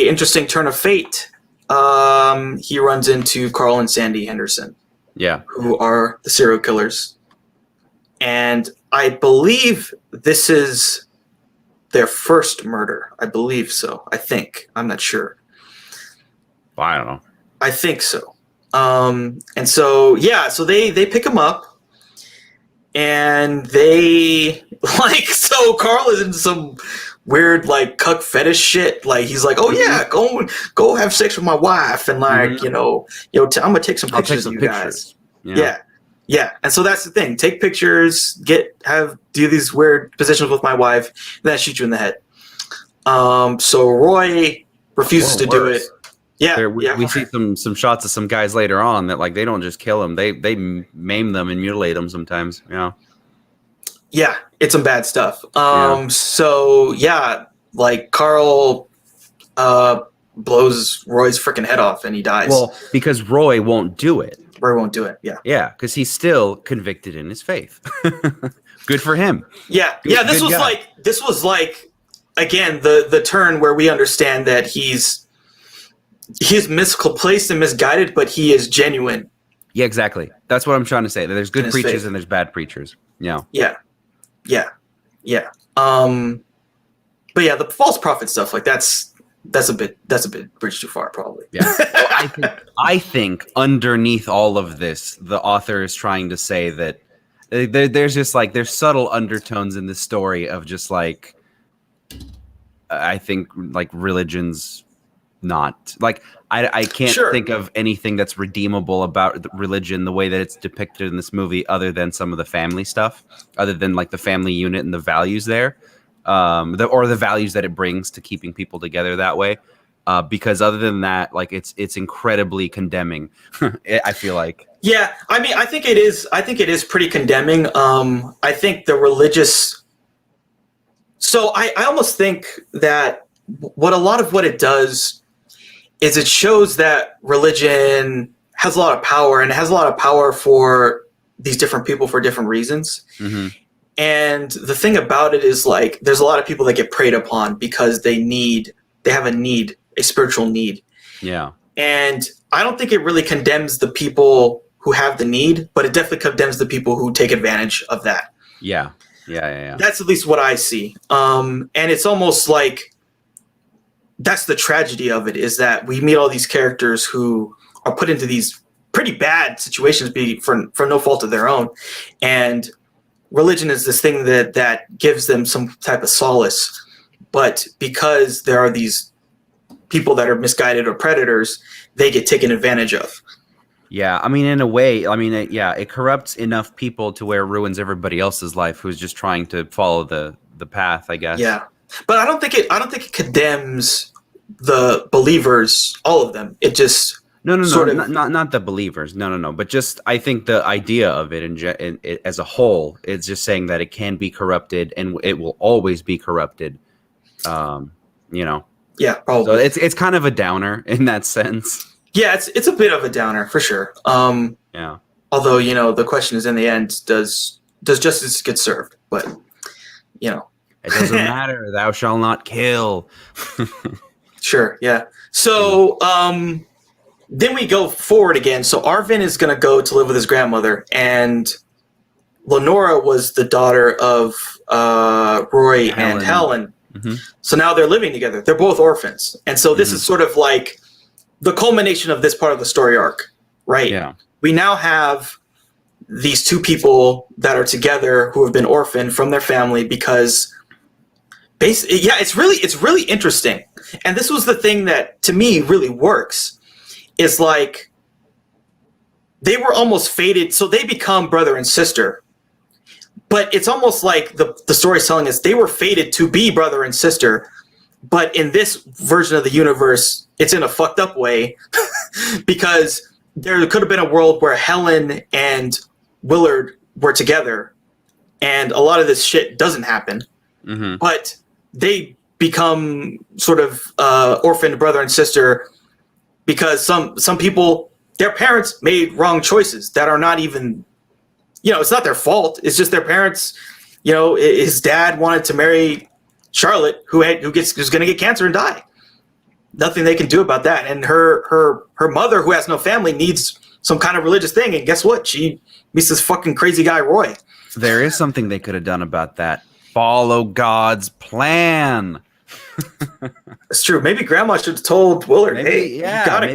[SPEAKER 1] interesting turn of fate, he runs into Carl and Sandy Henderson.
[SPEAKER 2] Yeah,
[SPEAKER 1] who are the serial killers. And I believe this is their first murder. I believe so. I think. I'm not sure.
[SPEAKER 2] I don't know.
[SPEAKER 1] I think so. And so, yeah, so they pick him up, and they so Carl is in some weird cuck fetish shit. Like he's like, oh yeah, go have sex with my wife, and I'm gonna take some pictures of you guys. Yeah. And so that's the thing. Take pictures, do these weird positions with my wife, then I shoot you in the head. So Roy refuses to do it. Yeah.
[SPEAKER 2] We see some shots of some guys later on that they don't just kill them. They maim them and mutilate them sometimes. Yeah.
[SPEAKER 1] Yeah. It's some bad stuff. So yeah, Carl blows Roy's freaking head off and he dies. Well,
[SPEAKER 2] because Roy won't do it.
[SPEAKER 1] Roy won't do it. Yeah.
[SPEAKER 2] Yeah, because he's still convicted in his faith. Good for him.
[SPEAKER 1] Yeah. This was again the turn where we understand that he's misplaced and misguided, but he is genuine.
[SPEAKER 2] Yeah, exactly. That's what I'm trying to say. There's good preachers and there's bad preachers. Yeah.
[SPEAKER 1] Yeah. But yeah, the false prophet stuff that's a bit bridge too far, probably.
[SPEAKER 2] Yeah. Well, I think underneath all of this, the author is trying to say that there's just there's subtle undertones in the story of just I think religion's not I can't think of anything that's redeemable about religion the way that it's depicted in this movie, other than some of the family stuff, other than the family unit and the values there. Or the values that it brings to keeping people together that way. because other than that, like it's incredibly condemning. I feel like.
[SPEAKER 1] Yeah, I mean, I think it is. I think it is pretty condemning. I think the religious. So I almost think that a lot of what it does is it shows that religion has a lot of power, and it has a lot of power for these different people for different reasons.
[SPEAKER 2] Mm-hmm.
[SPEAKER 1] And the thing about it is, like, there's a lot of people that get preyed upon because they have a spiritual need.
[SPEAKER 2] Yeah.
[SPEAKER 1] And I don't think it really condemns the people who have the need, but it definitely condemns the people who take advantage of that.
[SPEAKER 2] Yeah. Yeah.
[SPEAKER 1] That's at least what I see. And it's almost like that's the tragedy of it, is that we meet all these characters who are put into these pretty bad situations for no fault of their own. And religion is this thing that gives them some type of solace. But because there are these people that are misguided or predators, they get taken advantage of.
[SPEAKER 2] Yeah, I mean, in a way, I mean, it corrupts enough people to where it ruins everybody else's life who's just trying to follow the path, I guess.
[SPEAKER 1] Yeah, but I don't think it condemns the believers, all of them. It just
[SPEAKER 2] not the believers, no. But just I think the idea of it as a whole is just saying that it can be corrupted and it will always be corrupted. You know.
[SPEAKER 1] Yeah, probably.
[SPEAKER 2] So it's kind of a downer in that sense.
[SPEAKER 1] Yeah, it's a bit of a downer for sure.
[SPEAKER 2] Yeah.
[SPEAKER 1] Although, the question is, in the end, does justice get served? But it
[SPEAKER 2] doesn't matter. Thou shalt not kill.
[SPEAKER 1] Sure. Yeah. So then we go forward again. So Arvin is going to go to live with his grandmother, and Lenora was the daughter of Roy and Helen.
[SPEAKER 2] Mm-hmm.
[SPEAKER 1] So now they're living together. They're both orphans, and so this is sort of like the culmination of this part of the story arc, right?
[SPEAKER 2] Yeah.
[SPEAKER 1] We now have these two people that are together who have been orphaned from their family because it's really interesting. And this was the thing that to me really works, is like they were almost fated. So they become brother and sister, but it's almost like the story is telling us they were fated to be brother and sister. But in this version of the universe, it's in a fucked up way because there could have been a world where Helen and Willard were together and a lot of this shit doesn't happen.
[SPEAKER 2] Mm-hmm.
[SPEAKER 1] But they become sort of orphaned brother and sister because some people, their parents made wrong choices that are not even, it's not their fault. It's just their parents, his dad wanted to marry Charlotte, who's going to get cancer and die. Nothing they can do about that. And her mother, who has no family, needs some kind of religious thing. And guess what? She meets this fucking crazy guy, Roy.
[SPEAKER 2] There is something they could have done about that. Follow God's plan.
[SPEAKER 1] It's true. Maybe Grandma should have told Willard,
[SPEAKER 2] maybe,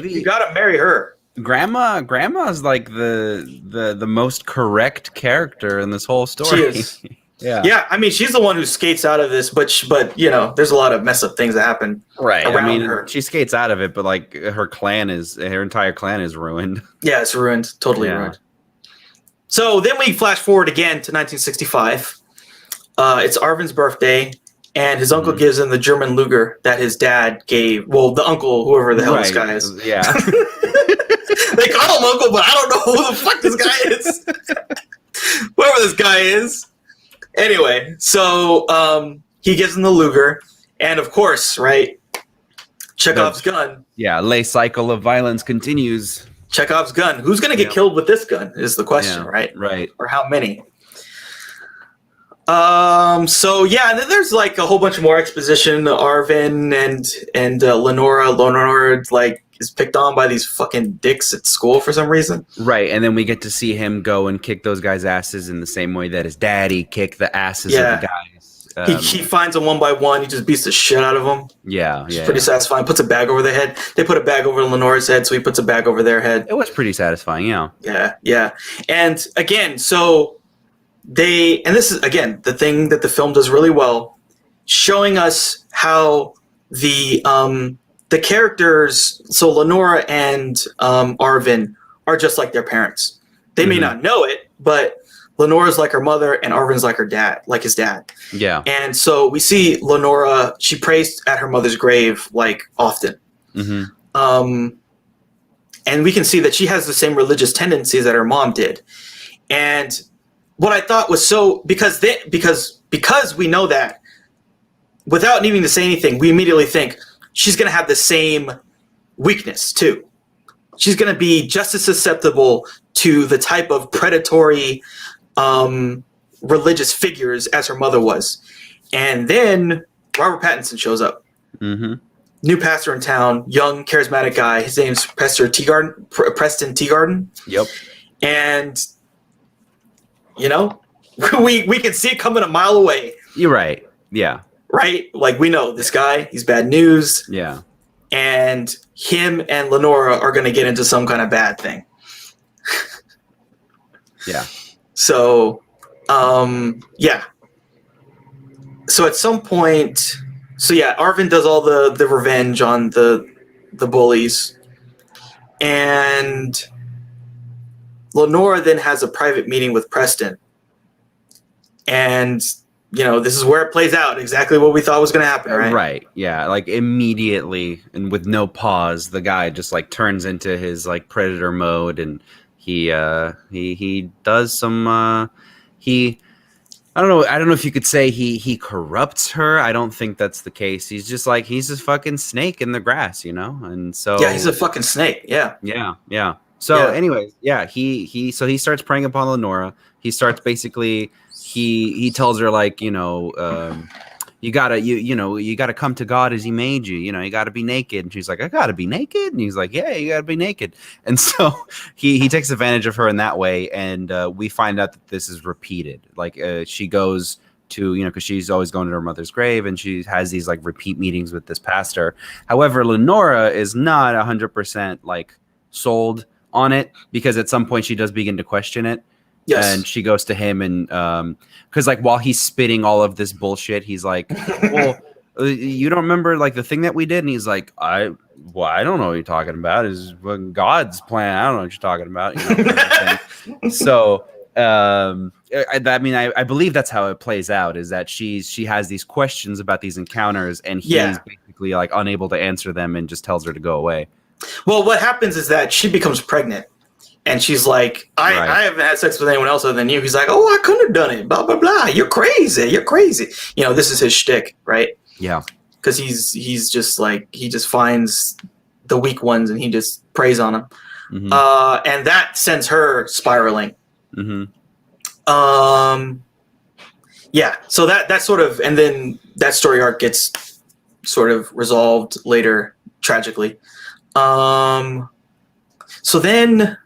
[SPEAKER 1] you gotta marry her.
[SPEAKER 2] Grandma's like the most correct character in this whole story.
[SPEAKER 1] She is.
[SPEAKER 2] Yeah.
[SPEAKER 1] I mean, she's the one who skates out of this, but there's a lot of mess up things that happen.
[SPEAKER 2] Right.
[SPEAKER 1] Around her.
[SPEAKER 2] She skates out of it, but like her entire clan is ruined.
[SPEAKER 1] Yeah, it's ruined. Totally ruined. So then we flash forward again to 1965. It's Arvin's birthday, and his uncle gives him the German Luger that his dad gave. Well, the uncle, whoever the hell this guy is.
[SPEAKER 2] Yeah.
[SPEAKER 1] They call him uncle, but I don't know who the fuck this guy is. Whoever this guy is. Anyway, so he gives him the Luger, and of course, right, Chekhov's gun.
[SPEAKER 2] Yeah, lay cycle of violence continues.
[SPEAKER 1] Chekhov's gun. Who's going to get killed with this gun is the question, right?
[SPEAKER 2] Right.
[SPEAKER 1] Or how many? So yeah, and then there's like a whole bunch of more exposition. Arvin and Lenora like is picked on by these fucking dicks at school for some reason.
[SPEAKER 2] Right, and then we get to see him go and kick those guys' asses in the same way that his daddy kicked the asses of the guys.
[SPEAKER 1] He finds them one by one. He just beats the shit out of them.
[SPEAKER 2] Yeah,
[SPEAKER 1] It's pretty satisfying. Puts a bag over their head. They put a bag over Lenora's head, so he puts a bag over their head.
[SPEAKER 2] It was pretty satisfying, yeah.
[SPEAKER 1] Yeah. And again, so this is again the thing that the film does really well, showing us how the characters, so Lenora and Arvin, are just like their parents. They may not know it, but Lenora's like her mother and Arvin's like her dad, like his dad.
[SPEAKER 2] Yeah.
[SPEAKER 1] And so we see Lenora, she prays at her mother's grave like often.
[SPEAKER 2] Mm-hmm.
[SPEAKER 1] And we can see that she has the same religious tendencies that her mom did. And what I thought was because we know that, without needing to say anything, we immediately think she's going to have the same weakness too. She's going to be just as susceptible to the type of predatory religious figures as her mother was. And then Robert Pattinson shows up.
[SPEAKER 2] Mm-hmm.
[SPEAKER 1] New pastor in town, young, charismatic guy. His name's Preston Teagarden.
[SPEAKER 2] Yep.
[SPEAKER 1] And, we can see it coming a mile away.
[SPEAKER 2] You're right. Yeah.
[SPEAKER 1] Right? Like, we know this guy, he's bad news.
[SPEAKER 2] Yeah.
[SPEAKER 1] And him and Lenora are going to get into some kind of bad thing.
[SPEAKER 2] Yeah.
[SPEAKER 1] So, yeah. So at some point, Arvin does all the revenge on the bullies. And Lenora then has a private meeting with Preston. And, this is where it plays out. Exactly what we thought was going to happen, right?
[SPEAKER 2] Right. Yeah. Like immediately and with no pause, the guy just like turns into his like predator mode, and he does some I don't know if you could say he corrupts her. I don't think that's the case. He's just a fucking snake in the grass, And so
[SPEAKER 1] yeah, he's a fucking snake. Yeah.
[SPEAKER 2] Yeah. So anyways, he starts preying upon Lenora. He starts basically he tells her like, you gotta come to God as he made you. You gotta be naked. And she's like, I gotta be naked. And he's like, yeah, you gotta be naked. And so he takes advantage of her in that way. And we find out that this is repeated. Like she goes to, because she's always going to her mother's grave, and she has these like repeat meetings with this pastor. However, Lenora is not 100% like sold on it, because at some point she does begin to question it. Yes. And she goes to him, and because like while he's spitting all of this bullshit, he's like, well, you don't remember like the thing that we did? And he's like, I don't know what you're talking about. Is God's plan. I don't know what you're talking about. Kind of so I believe that's how it plays out, is that she has these questions about these encounters, and he's basically like unable to answer them and just tells her to go away.
[SPEAKER 1] Well, what happens is that she becomes pregnant. And she's like, I haven't had sex with anyone else other than you. He's like, oh, I couldn't have done it. Blah, blah, blah. You're crazy. This is his shtick, right?
[SPEAKER 2] Yeah.
[SPEAKER 1] Because he's just like, he just finds the weak ones and he just preys on them. Mm-hmm. And that sends her spiraling.
[SPEAKER 2] Mm-hmm.
[SPEAKER 1] Yeah. So that sort of, and then that story arc gets sort of resolved later, tragically. So then...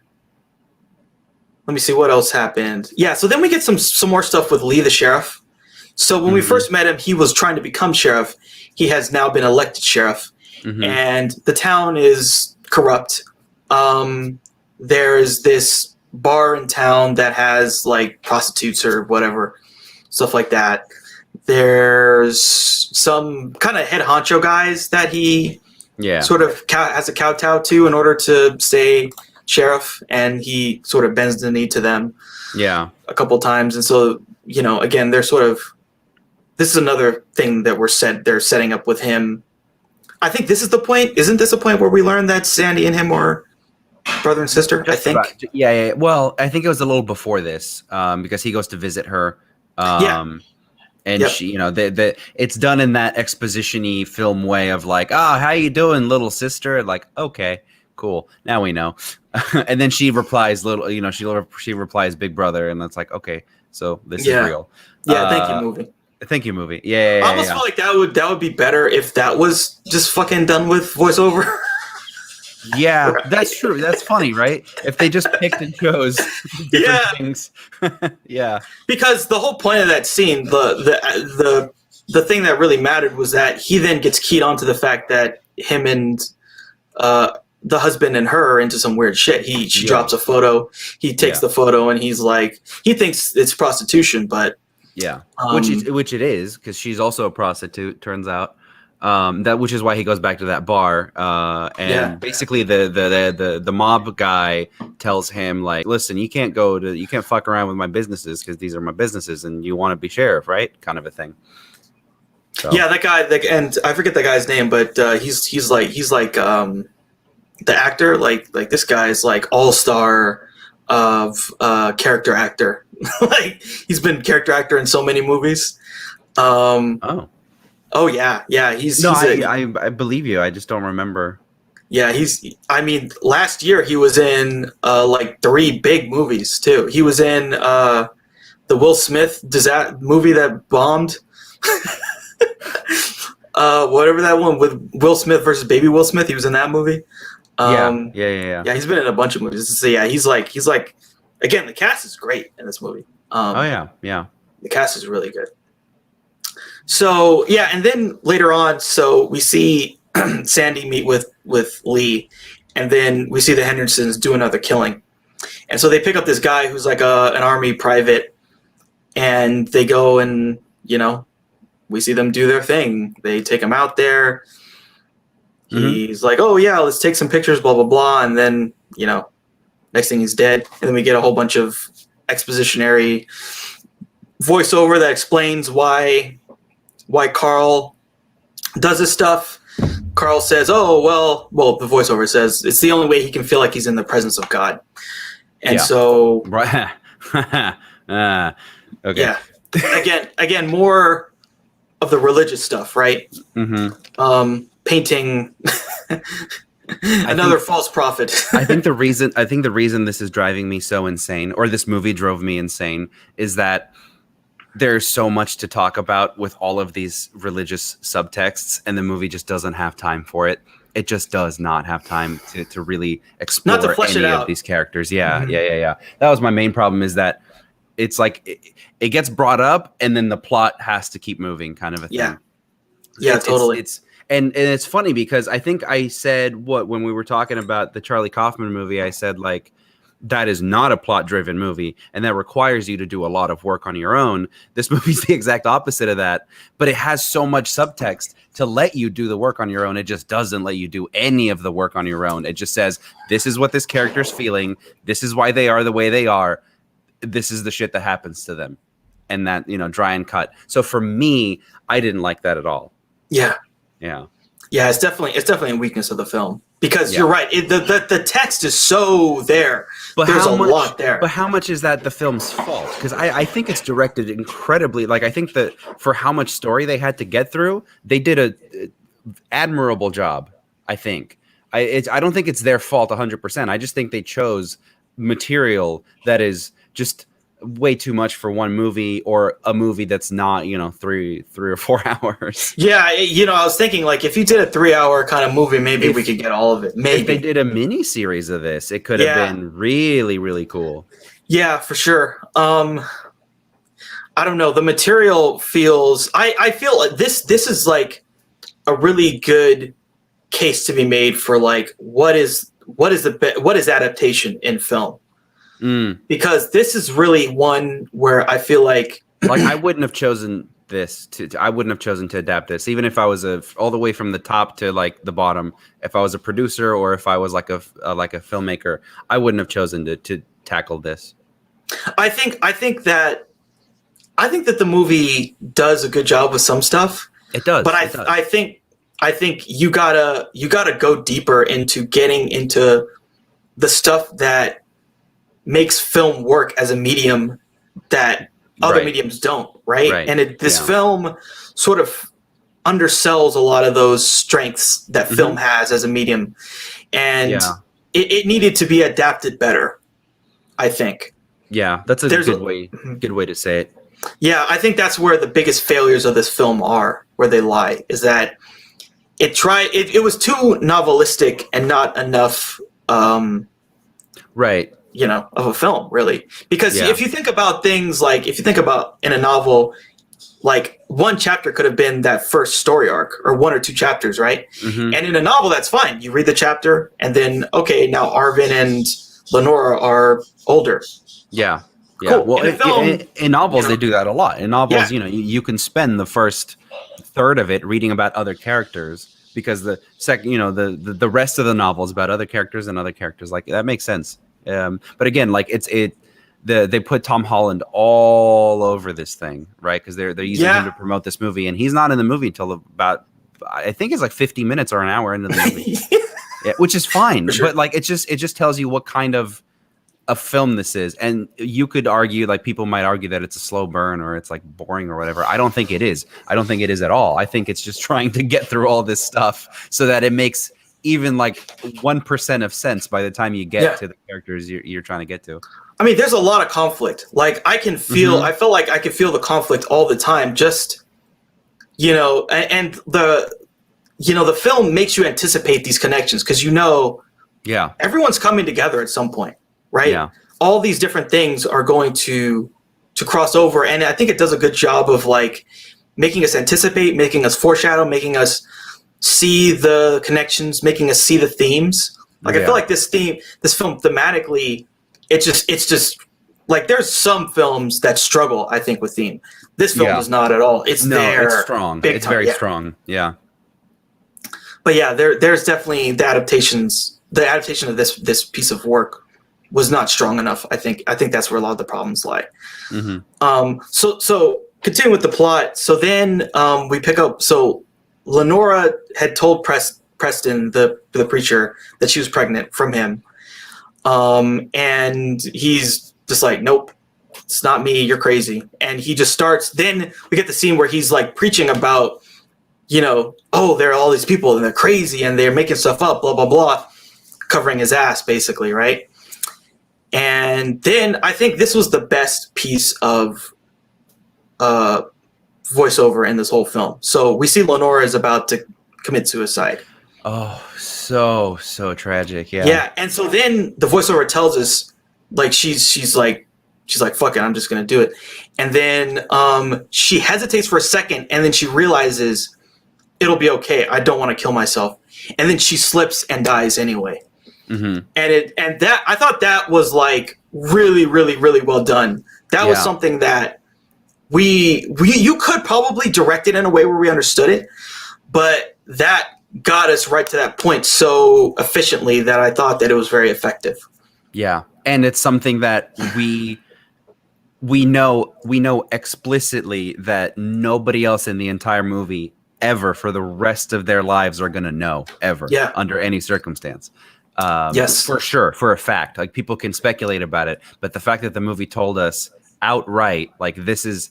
[SPEAKER 1] Let me see what else happened. Yeah, so then we get some more stuff with Lee the sheriff. So when we first met him, he was trying to become sheriff. He has now been elected sheriff. Mm-hmm. And the town is corrupt. There's this bar in town that has like prostitutes or whatever, stuff like that. There's some kind of head honcho guys that he sort of has a kowtow to in order to stay sheriff, and he sort of bends the knee to them a couple times. And so, again, they're sort of, this is another thing that they're setting up with him. I think this is the point. Isn't this a point where we learn that Sandy and him are brother and sister? I think.
[SPEAKER 2] Yeah. Well, I think it was a little before this, because he goes to visit her. And she, it's done in that exposition-y film way of like, how you doing, little sister? Like, okay, cool. Now we know. And then she replies she replies big brother, and it's like, okay, so this is real.
[SPEAKER 1] Yeah, thank you movie.
[SPEAKER 2] Yeah.
[SPEAKER 1] I almost feel like that would be better if that was just fucking done with voiceover.
[SPEAKER 2] Yeah, right? That's true. That's funny, right? If they just picked and chose different things. Yeah. Because
[SPEAKER 1] the whole point of that scene, the thing that really mattered was that he then gets keyed onto the fact that him and the husband and her are into some weird shit. She drops a photo. He takes the photo, and he's like, he thinks it's prostitution, but
[SPEAKER 2] which it is, because she's also a prostitute, turns out. Which is why he goes back to that bar. And basically the mob guy tells him like, listen, you can't fuck around with my businesses, because these are my businesses, and you want to be sheriff, right? Kind of a thing. So.
[SPEAKER 1] Yeah, that guy, and I forget that guy's name, but he's like the actor, like this guy is like all-star of character actor. Like he's been character actor in so many movies.
[SPEAKER 2] Oh.
[SPEAKER 1] Oh yeah, he's
[SPEAKER 2] I believe you. I just don't remember.
[SPEAKER 1] Yeah, I mean, last year he was in like 3 big movies too. He was in the Will Smith movie that bombed. Whatever that one with Will Smith versus Baby Will Smith. He was in that movie.
[SPEAKER 2] Yeah.
[SPEAKER 1] Yeah, he's been in a bunch of movies. So yeah, he's like again, the cast is great in this movie.
[SPEAKER 2] Oh yeah.
[SPEAKER 1] The cast is really good. So yeah, and then later on, so we see Sandy meet with Lee, and then we see the Hendersons do another killing, and so they pick up this guy who's like an army private, and they go and we see them do their thing. They take him out there. He's like, oh yeah, let's take some pictures, blah blah blah, and then next thing he's dead, and then we get a whole bunch of expositionary voiceover that explains why Carl does this stuff. Carl says, oh, well, the voiceover says it's the only way he can feel like he's in the presence of God. And so...
[SPEAKER 2] Right. Okay.
[SPEAKER 1] Yeah. Again, more of the religious stuff, right? Mm-hmm. Painting another false prophet.
[SPEAKER 2] I think the reason this is driving me so insane, or this movie drove me insane, is that there's so much to talk about with all of these religious subtexts, and the movie just doesn't have time for it. It just does not have time to really explore any of these characters. Yeah, yeah. That was my main problem, is that it's like it gets brought up, and then the plot has to keep moving, kind of a thing.
[SPEAKER 1] Yeah, totally.
[SPEAKER 2] And it's funny because I think I said when we were talking about the Charlie Kaufman movie, I said like, that is not a plot-driven movie, and that requires you to do a lot of work on your own. This movie's the exact opposite of that, but it has so much subtext to let you do the work on your own. It just doesn't let you do any of the work on your own. It just says, this is what this character's feeling. This is why they are the way they are. This is the shit that happens to them. And that, dry and cut. So for me, I didn't like that at all.
[SPEAKER 1] Yeah.
[SPEAKER 2] Yeah.
[SPEAKER 1] Yeah, it's definitely a weakness of the film. Because you're right, the text is so there. But there's a lot there.
[SPEAKER 2] But how much is that the film's fault? Because I think it's directed incredibly. Like, I think that for how much story they had to get through, they did a admirable job. I think. I don't think it's their fault 100%. I just think they chose material that is just way too much for one movie, or a movie that's not 3 or 4 hours.
[SPEAKER 1] Yeah, I was thinking, like, if you did a 3-hour kind of movie, maybe we could get all of it. Maybe
[SPEAKER 2] if they did a mini series of this, it could have been really, really cool.
[SPEAKER 1] Yeah, for sure. I don't know. The material feels. I feel like this is like a really good case to be made for like what is adaptation in film. Because this is really one where I feel like
[SPEAKER 2] I wouldn't have chosen this I wouldn't have chosen to adapt this, even if I was all the way from the top to like the bottom. If I was a producer, or if I was like a filmmaker, I wouldn't have chosen to tackle this.
[SPEAKER 1] I think that the movie does a good job with some stuff.
[SPEAKER 2] It does.
[SPEAKER 1] But I think you gotta go deeper into getting into the stuff that makes film work as a medium that other mediums don't, right? And this film sort of undersells a lot of those strengths that film has as a medium, and it needed to be adapted better, I think.
[SPEAKER 2] Yeah, that's a good way to say it.
[SPEAKER 1] Yeah, I think that's where the biggest failures of this film are, where they lie, is that it was too novelistic and not enough
[SPEAKER 2] right.
[SPEAKER 1] Of a film, really. Because if you think about things like, if you think about in a novel, like one chapter could have been that first story arc, or 1 or 2 chapters, right? And in a novel, that's fine. You read the chapter, and then, okay, now Arvin and Lenora are older.
[SPEAKER 2] Yeah.
[SPEAKER 1] Cool.
[SPEAKER 2] Well, in novels, they do that a lot. In novels, you can spend the first third of it reading about other characters, because the second, the rest of the novel is about other characters and other characters. Like, that makes sense. But again, like they put Tom Holland all over this thing, right? Because they're using him to promote this movie, and he's not in the movie until about, I think it's like 50 minutes or an hour into the movie, yeah, which is fine. Sure. But like it just tells you what kind of a film this is. And you could argue, like people might argue that it's a slow burn or it's like boring or whatever. I don't think it is. I don't think it is at all. I think it's just trying to get through all this stuff so that it makes even like 1% of sense by the time you get to the characters you're trying to get to.
[SPEAKER 1] I mean, there's a lot of conflict. Like I can feel, I feel like I can feel the conflict all the time. Just, and the film makes you anticipate these connections because everyone's coming together at some point. Right? Yeah. All these different things are going to cross over. And I think it does a good job of like making us anticipate, making us foreshadow, making us see the connections, making us see the themes. Like I feel like this film thematically, it's just like there's some films that struggle, I think, with theme. This film does not at all. It's
[SPEAKER 2] strong. It's very strong. Yeah.
[SPEAKER 1] But yeah, there's definitely the adaptation of this piece of work was not strong enough. I think that's where a lot of the problems lie. So continuing with the plot. So then we pick up. So Lenora had told Preston, the preacher, that she was pregnant from him, and he's just like, nope, it's not me. You're crazy. And he just starts. Then we get the scene where he's like preaching about, oh, there are all these people and they're crazy and they're making stuff up, blah blah blah, covering his ass basically, right? And then I think this was the best piece of voiceover in this whole film. So we see Lenora is about to commit suicide.
[SPEAKER 2] Oh, so tragic. Yeah.
[SPEAKER 1] Yeah. And so then the voiceover tells us, like, she's like, fuck it, I'm just going to do it. And then she hesitates for a second and then she realizes it'll be okay. I don't want to kill myself. And then she slips and dies anyway. And that I thought that was like really, really, really well done. That was something that you could probably direct it in a way where we understood it, but that got us right to that point so efficiently that I thought that it was very effective.
[SPEAKER 2] Yeah, and it's something that we know explicitly that nobody else in the entire movie ever for the rest of their lives are going to know ever under any circumstance. Yes, for sure, for a fact. Like people can speculate about it, but the fact that the movie told us outright, like this is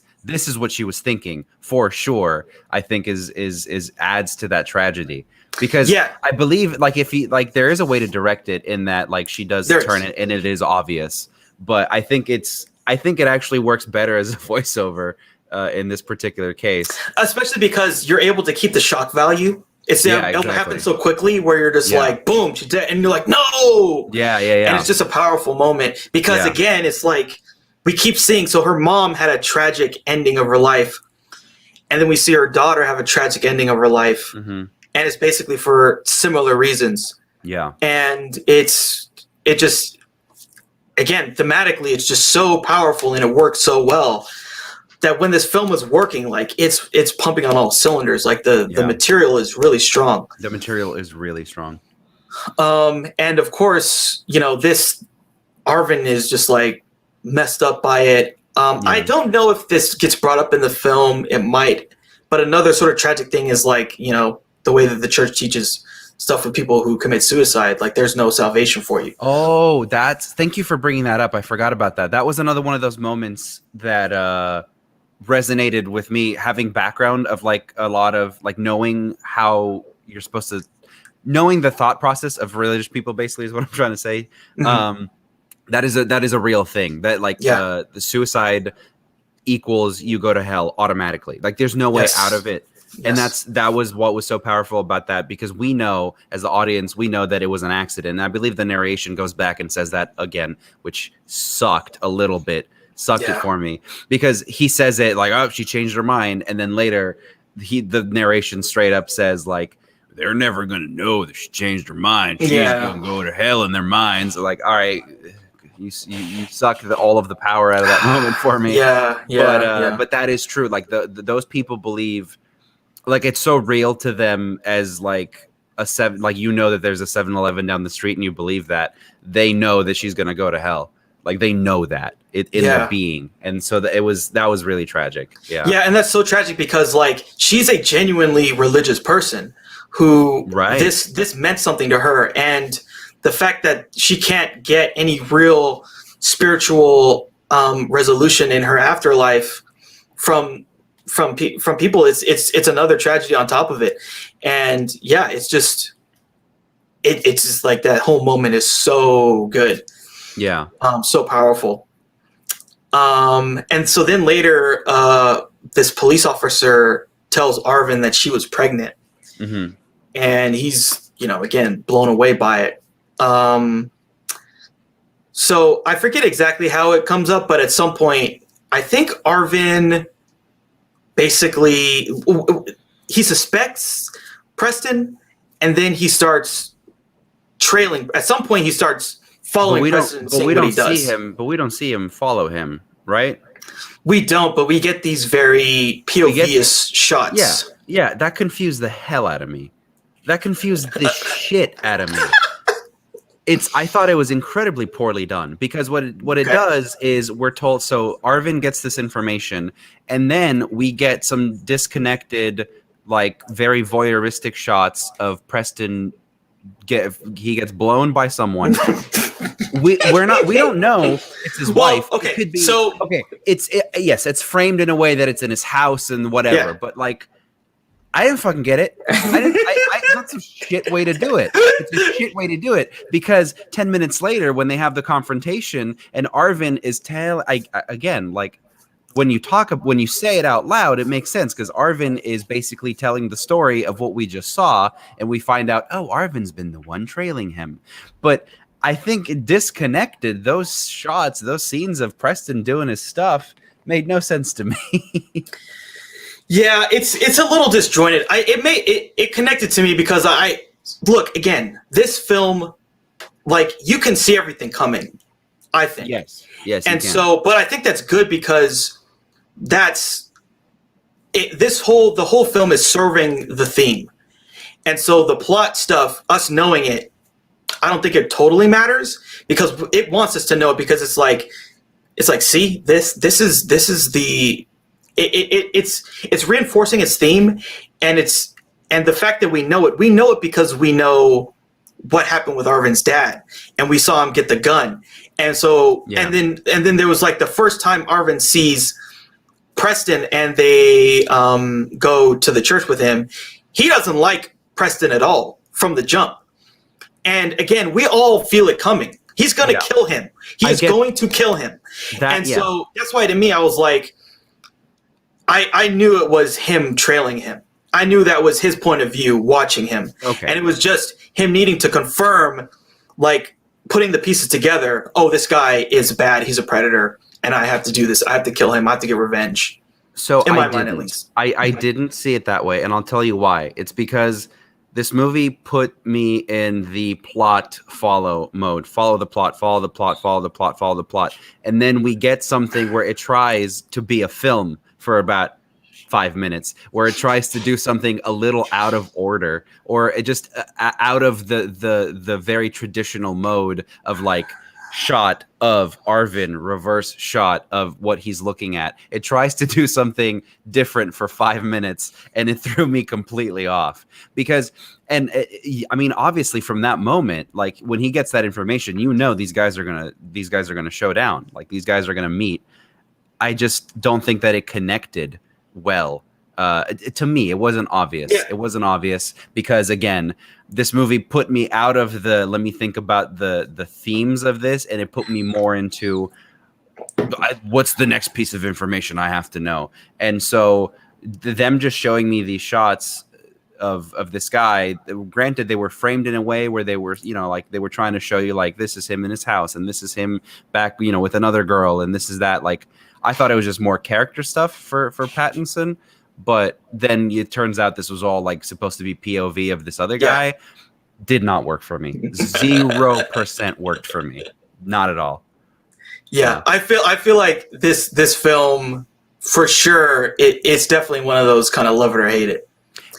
[SPEAKER 2] what she was thinking for sure, I think is adds to that tragedy. Because I believe like if he like there is a way to direct it in that like she does turn it and it is obvious, but I think it actually works better as a voiceover in this particular case, especially
[SPEAKER 1] because you're able to keep the shock value. It happens so quickly where you're just like, boom, she's dead. And you're like, no.
[SPEAKER 2] Yeah.
[SPEAKER 1] And it's just a powerful moment because, again, it's like we keep seeing. So her mom had a tragic ending of her life. And then we see her daughter have a tragic ending of her life. And it's basically for similar reasons.
[SPEAKER 2] Yeah.
[SPEAKER 1] And it just, again, thematically, it's just so powerful and it works so well that when this film was working, like it's pumping on all cylinders. Like the material is really strong.
[SPEAKER 2] The material is really strong.
[SPEAKER 1] And of course, this Arvin is just like messed up by it. I don't know if this gets brought up in the film. It might, but another sort of tragic thing is like, the way that the church teaches stuff with people who commit suicide. Like there's no salvation for you.
[SPEAKER 2] Oh, thank you for bringing that up. I forgot about that. That was another one of those moments that, resonated with me, having background of like a lot of like knowing how you're supposed to, knowing the thought process of religious people basically is what I'm trying to say. That is a real thing that like the suicide equals you go to hell automatically. Like there's no way out of it. And that was what was so powerful about that, because we know as the audience, we know that it was an accident. And I believe the narration goes back and says that again, which sucked a little bit. Sucked it for me because he says it like, oh, she changed her mind, and then later the narration straight up says like, they're never gonna know that she changed her mind. She's gonna go to hell in their minds. Like, all right, you sucked all of the power out of that moment for me. But that is true. Like those people believe, like it's so real to them as like a seven, like that there's a 7-Eleven down the street and you believe that they know that she's gonna go to hell. Like they know that in their being, and so that was really tragic. Yeah,
[SPEAKER 1] and that's so tragic because like she's a genuinely religious person who this meant something to her, and the fact that she can't get any real spiritual resolution in her afterlife from people, it's another tragedy on top of it. And yeah, it's just like that whole moment is so good.
[SPEAKER 2] Yeah.
[SPEAKER 1] So powerful. And so then later, this police officer tells Arvin that she was pregnant, and he's, again, blown away by it. So I forget exactly how it comes up, but at some point, I think Arvin basically, he suspects Preston, and then he starts trailing. At some point, he starts following Preston, seeing what he does.
[SPEAKER 2] But we don't see him follow him, right?
[SPEAKER 1] We don't, but we get these very POV-ish shots.
[SPEAKER 2] Yeah, that confused the hell out of me. That confused the shit out of me. I thought it was incredibly poorly done, because what it does is we're told, so Arvin gets this information, and then we get some disconnected, like very voyeuristic shots of Preston. He gets blown by someone. We don't know it's his wife.
[SPEAKER 1] Okay,
[SPEAKER 2] it could be, it's framed in a way that it's in his house and whatever. But like, I didn't fucking get it. That's a shit way to do it. It's a shit way to do it, because 10 minutes later, when they have the confrontation and Arvin is again, like when you say it out loud, it makes sense, because Arvin is basically telling the story of what we just saw, and we find out, oh, Arvin's been the one trailing him. But I think it disconnected those shots, those scenes of Preston doing his stuff made no sense to me.
[SPEAKER 1] Yeah, it's a little disjointed. It connected to me because look, again, this film, like, you can see everything coming, I think.
[SPEAKER 2] Yes.
[SPEAKER 1] And so, but I think that's good, because that's it. The whole film is serving the theme. And so the plot stuff, us knowing it, I don't think it totally matters, because it wants us to know it, because it's like, see, this is the, it's reinforcing its theme, and the fact that we know it because we know what happened with Arvin's dad, and we saw him get the gun. And so, and then there was like the first time Arvin sees Preston, and they go to the church with him. He doesn't like Preston at all from the jump. And again, we all feel it coming. He's going to kill him. He's going to kill him. So that's why, to me, I was like, I knew it was him trailing him. I knew that was his point of view watching him. Okay. And it was just him needing to confirm, like, putting the pieces together. Oh, this guy is bad. He's a predator. And I have to do this. I have to kill him. I have to get revenge.
[SPEAKER 2] So in my mind, at least. I didn't see it that way. And I'll tell you why. It's because this movie put me in the plot follow mode. Follow the plot, follow the plot, follow the plot, follow the plot. And then we get something where it tries to be a film for about 5 minutes, where it tries to do something a little out of order, or it just out of the very traditional mode of like shot of Arvin, reverse shot of what he's looking at. It tries to do something different for 5 minutes, and it threw me completely off, because, and I mean, obviously from that moment, like when he gets that information, these guys are gonna show down, like these guys are gonna meet. I just don't think that it connected well. To me, it wasn't obvious. Yeah. It wasn't obvious because, again, this movie put me out of let me think about the themes of this, and it put me more into what's the next piece of information I have to know. And so them just showing me these shots of this guy, granted, they were framed in a way where they were, like they were trying to show you, like, this is him in his house, and this is him back, with another girl, and this is that. Like, I thought it was just more character stuff for Pattinson. But then it turns out this was all like supposed to be POV of this other guy. Yeah. Did not work for me. 0% worked for me. Not at all.
[SPEAKER 1] Yeah, I feel like this film, for sure, it's definitely one of those kind of love it or hate it.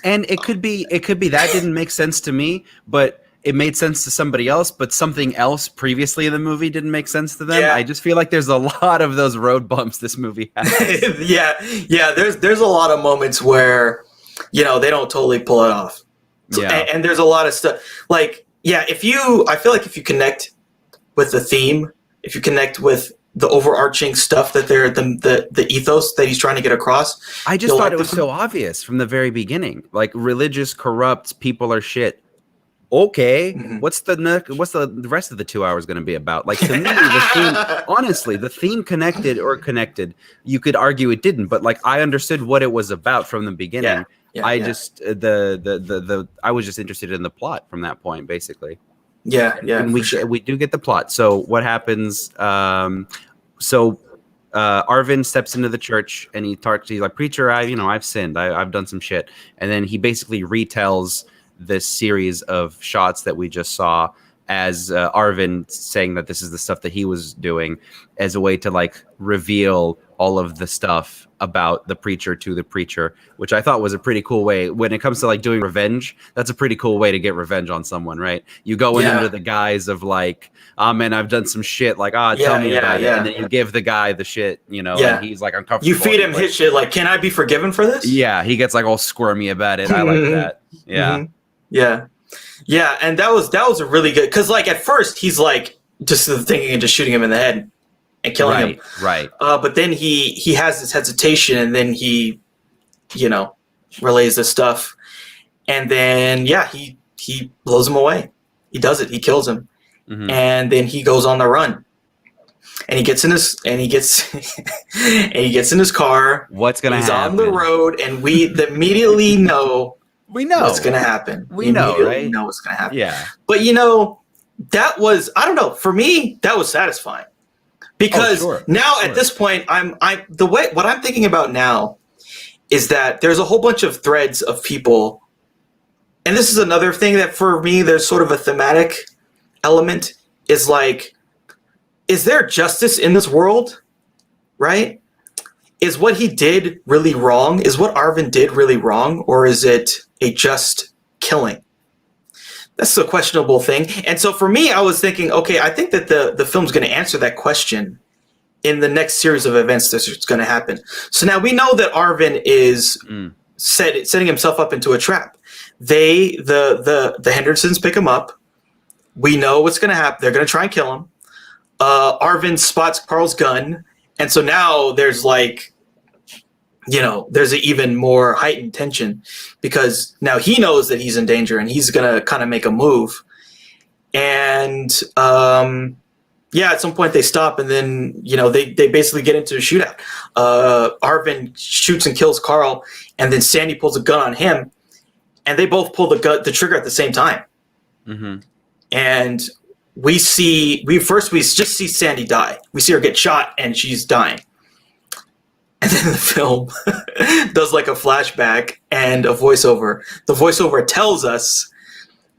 [SPEAKER 2] And it could be that didn't make sense to me, but it made sense to somebody else, but something else previously in the movie didn't make sense to them.
[SPEAKER 1] Yeah.
[SPEAKER 2] I just feel like there's a lot of those road bumps this movie has.
[SPEAKER 1] yeah. There's a lot of moments where, they don't totally pull it off. So, and there's a lot of stuff like, I feel like if you connect with the theme, if you connect with the overarching stuff that the ethos that he's trying to get across,
[SPEAKER 2] I just thought it was so obvious from the very beginning. Like, religious corrupts, people are shit. Okay, what's the rest of the 2 hours going to be about? Like, to me, the theme, honestly, the theme connected. You could argue it didn't, but like, I understood what it was about from the beginning. I was just interested in the plot from that point, basically. And we do get the plot. So what happens? Arvin steps into the church and he's like, preacher, I've sinned. I've done some shit. And then he basically retells this series of shots that we just saw as Arvin saying that this is the stuff that he was doing as a way to like reveal all of the stuff about the preacher to the preacher, which I thought was a pretty cool way. When it comes to like doing revenge, that's a pretty cool way to get revenge on someone, right? You go in under the guise of like, man, I've done some shit, like, tell me about it. And then you give the guy the shit, and he's like uncomfortable.
[SPEAKER 1] You feed him his shit, like, can I be forgiven for this?
[SPEAKER 2] Yeah, he gets like all squirmy about it. I like that. Yeah.
[SPEAKER 1] Yeah, and that was a really good, because like at first he's like just thinking of just shooting him in the head and killing him.
[SPEAKER 2] Right.
[SPEAKER 1] But then he has this hesitation, and then he, relays this stuff, and then he blows him away. He does it. He kills him, and then he goes on the run, and he gets in his car.
[SPEAKER 2] What's gonna happen? He's
[SPEAKER 1] on the road, and we immediately know.
[SPEAKER 2] We know
[SPEAKER 1] what's going to happen.
[SPEAKER 2] We know, right?
[SPEAKER 1] We know what's going to happen.
[SPEAKER 2] Yeah.
[SPEAKER 1] But, that was, I don't know, for me, that was satisfying. Because now at this point, what I'm thinking about now is that there's a whole bunch of threads of people. And this is another thing that for me, there's sort of a thematic element, is like, is there justice in this world? Right? Is what he did really wrong? Is what Arvin did really wrong? Or is it a just killing? That's a questionable thing. And so for me, I was thinking, okay, I think that the film's going to answer that question in the next series of events that's going to happen. So now we know that Arvin is setting himself up into a trap. The Hendersons pick him up. We know what's going to happen. They're going to try and kill him. Arvin spots Carl's gun. And so now there's like, there's an even more heightened tension, because now he knows that he's in danger and he's going to kind of make a move. And, at some point they stop, and then, they basically get into a shootout. Arvin shoots and kills Carl, and then Sandy pulls a gun on him, and they both pull the trigger at the same time. And we just see Sandy die. We see her get shot and she's dying. And then the film does like a flashback and a voiceover. The voiceover tells us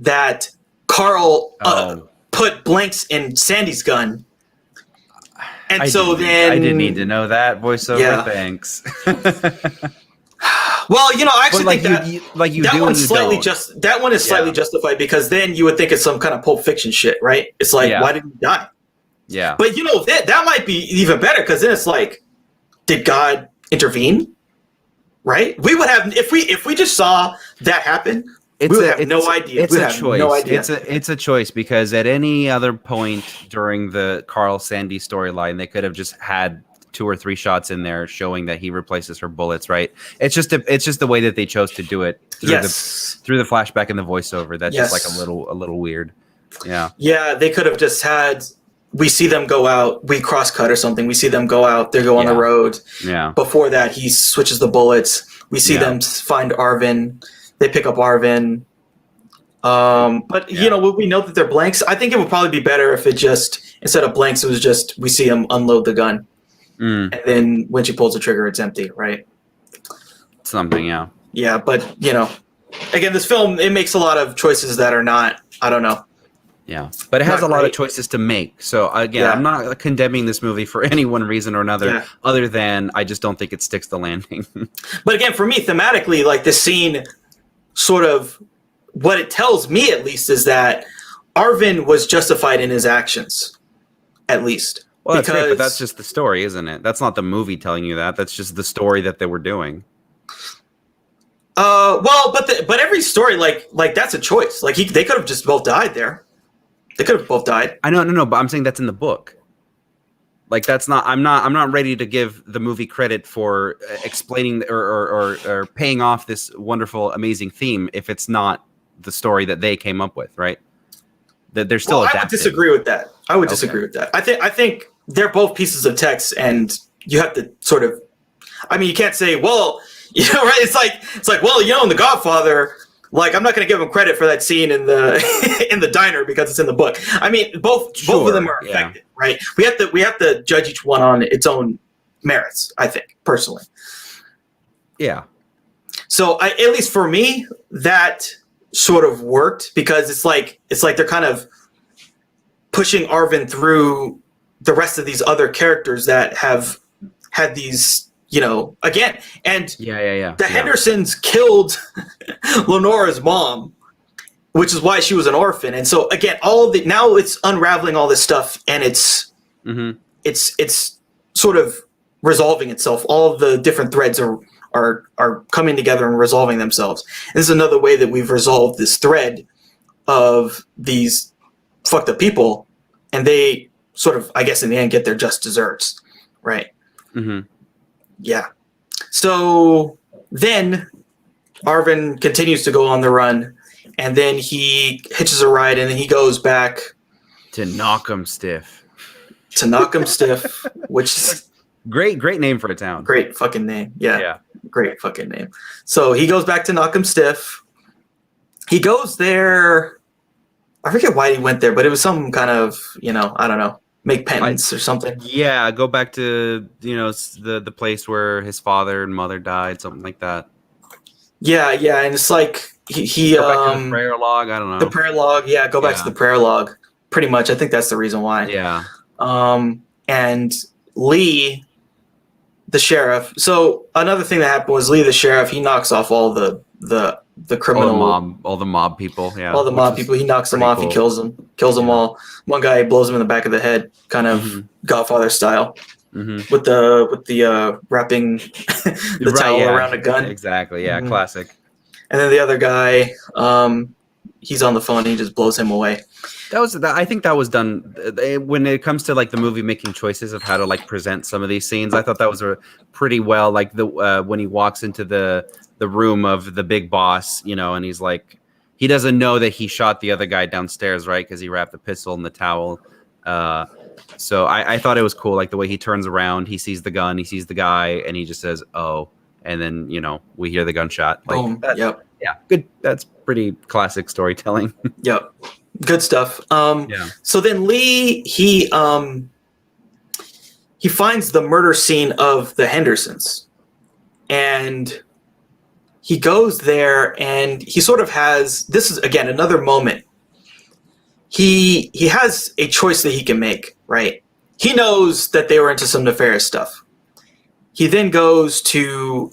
[SPEAKER 1] that Carl put blanks in Sandy's gun. And I
[SPEAKER 2] didn't need to know that voiceover. Yeah. Thanks.
[SPEAKER 1] Well, I actually think that one is slightly justified, because then you would think it's some kind of Pulp Fiction shit, right? It's like, why didn't he die?
[SPEAKER 2] Yeah.
[SPEAKER 1] But that might be even better, because then it's like, did God intervene? Right? We would have, if we just saw that happen, we would have no idea.
[SPEAKER 2] It's a choice. No idea. It's a choice, because at any other point during the Carl Sandy storyline, they could have just had 2 or 3 shots in there showing that he replaces her bullets, right? It's just the way that they chose to do it through the flashback and the voiceover. That's just like a little weird. Yeah. Yeah,
[SPEAKER 1] they could have just had, we see them go out, we cross cut or something. We see them go out, they go on the road.
[SPEAKER 2] Yeah.
[SPEAKER 1] Before that, he switches the bullets. We see them find Arvin. They pick up Arvin. But we know that they're blanks. I think it would probably be better if it just, instead of blanks, it was just, we see him unload the gun. And then when she pulls the trigger, it's empty, right?
[SPEAKER 2] Something, yeah.
[SPEAKER 1] Yeah, but, again, this film, it makes a lot of choices that are not, I don't know.
[SPEAKER 2] Yeah, but it has a lot of choices to make. So, again, I'm not condemning this movie for any one reason or another, other than I just don't think it sticks the landing.
[SPEAKER 1] But again, for me, thematically, like this scene, sort of, what it tells me at least is that Arvin was justified in his actions, at least.
[SPEAKER 2] Well, that's great, but that's just the story, isn't it? That's not the movie telling you that. That's just the story that they were doing.
[SPEAKER 1] Well, but every story, like that's a choice. Like they could have just both died there. They could have both died.
[SPEAKER 2] I know, no, but I'm saying that's in the book. Like that's not. I'm not ready to give the movie credit for explaining or paying off this wonderful, amazing theme if it's not the story that they came up with, right? That they're still adapting.
[SPEAKER 1] I would disagree with that. I think they're both pieces of text, and you have to sort of. I mean, you can't say, well, you know, right? It's like, well, you know, in The Godfather, like I'm not going to give him credit for that scene in the in the diner because it's in the book. I mean, both of them are affected, right? We have to judge each one on its own merits. I think personally.
[SPEAKER 2] Yeah.
[SPEAKER 1] So at least for me, that sort of worked because it's like they're kind of pushing Arvin through the rest of these other characters that have had these, you know, again, and the Hendersons killed Lenora's mom, which is why she was an orphan. And so again, now it's unraveling all this stuff, and it's sort of resolving itself. All of the different threads are coming together and resolving themselves. And this is another way that we've resolved this thread of these fucked up people, and they sort of, I guess, in the end, get their just desserts, right?
[SPEAKER 2] Mm-hmm.
[SPEAKER 1] Yeah. So then Arvin continues to go on the run, and then he hitches a ride, and then he goes back
[SPEAKER 2] to knock 'em stiff.
[SPEAKER 1] To knock 'em stiff, which is
[SPEAKER 2] great name for a town.
[SPEAKER 1] Great fucking name. Yeah. Great fucking name. So he goes back to knock 'em stiff. He goes there. I forget why he went there, but it was some kind of, you know, I don't know, make penance or something.
[SPEAKER 2] Yeah, go back to, you know, the place where his father and mother died, something like that. Yeah, and it's like he go back to the prayer log. I don't know.
[SPEAKER 1] The prayer log. Yeah, go back to the prayer log. Pretty much, I think that's the reason why.
[SPEAKER 2] Yeah.
[SPEAKER 1] And Lee, the sheriff. So another thing that happened was Lee, the sheriff, he knocks off all the criminal,
[SPEAKER 2] all the mob people. Yeah,
[SPEAKER 1] all the mob people. He knocks them off. Cool. He kills them all. One guy blows him in the back of the head, kind of Godfather style, with the wrapping the towel around a gun.
[SPEAKER 2] Exactly. Yeah, classic.
[SPEAKER 1] And then the other guy, he's on the phone. And he just blows him away.
[SPEAKER 2] I think that was done when it comes to like the movie making choices of how to like present some of these scenes. I thought that was a pretty well, like when he walks into the room of the big boss, you know, and he's like, he doesn't know that he shot the other guy downstairs, right? Because he wrapped the pistol in the towel. So I thought it was cool, like the way he turns around, he sees the gun, he sees the guy, and he just says, "Oh," and then, you know, we hear the gunshot. Like,
[SPEAKER 1] boom. Yep.
[SPEAKER 2] Yeah. Good. That's pretty classic storytelling.
[SPEAKER 1] Yep. Good stuff. So then Lee, he finds the murder scene of the Hendersons, and he goes there, and he sort of has, this is again another moment. He has a choice that he can make, right? He knows that they were into some nefarious stuff. He then goes to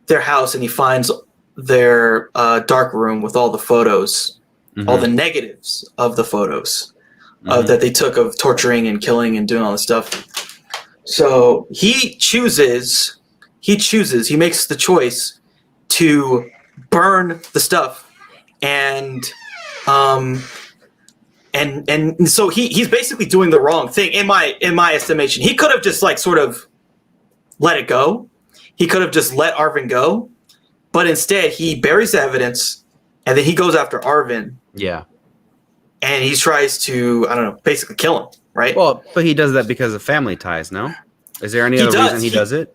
[SPEAKER 1] their house, and he finds their dark room with all the photos, all the negatives of the photos that they took of torturing and killing and doing all this stuff. So he makes the choice to burn the stuff, and so he's basically doing the wrong thing in my estimation. He could have just like sort of let it go. He could have just let Arvin go, but instead he buries the evidence, and then he goes after Arvin.
[SPEAKER 2] Yeah.
[SPEAKER 1] And he tries to, I don't know, basically kill him, right?
[SPEAKER 2] Well, but he does that because of family ties, no? Is there any other reason he does it?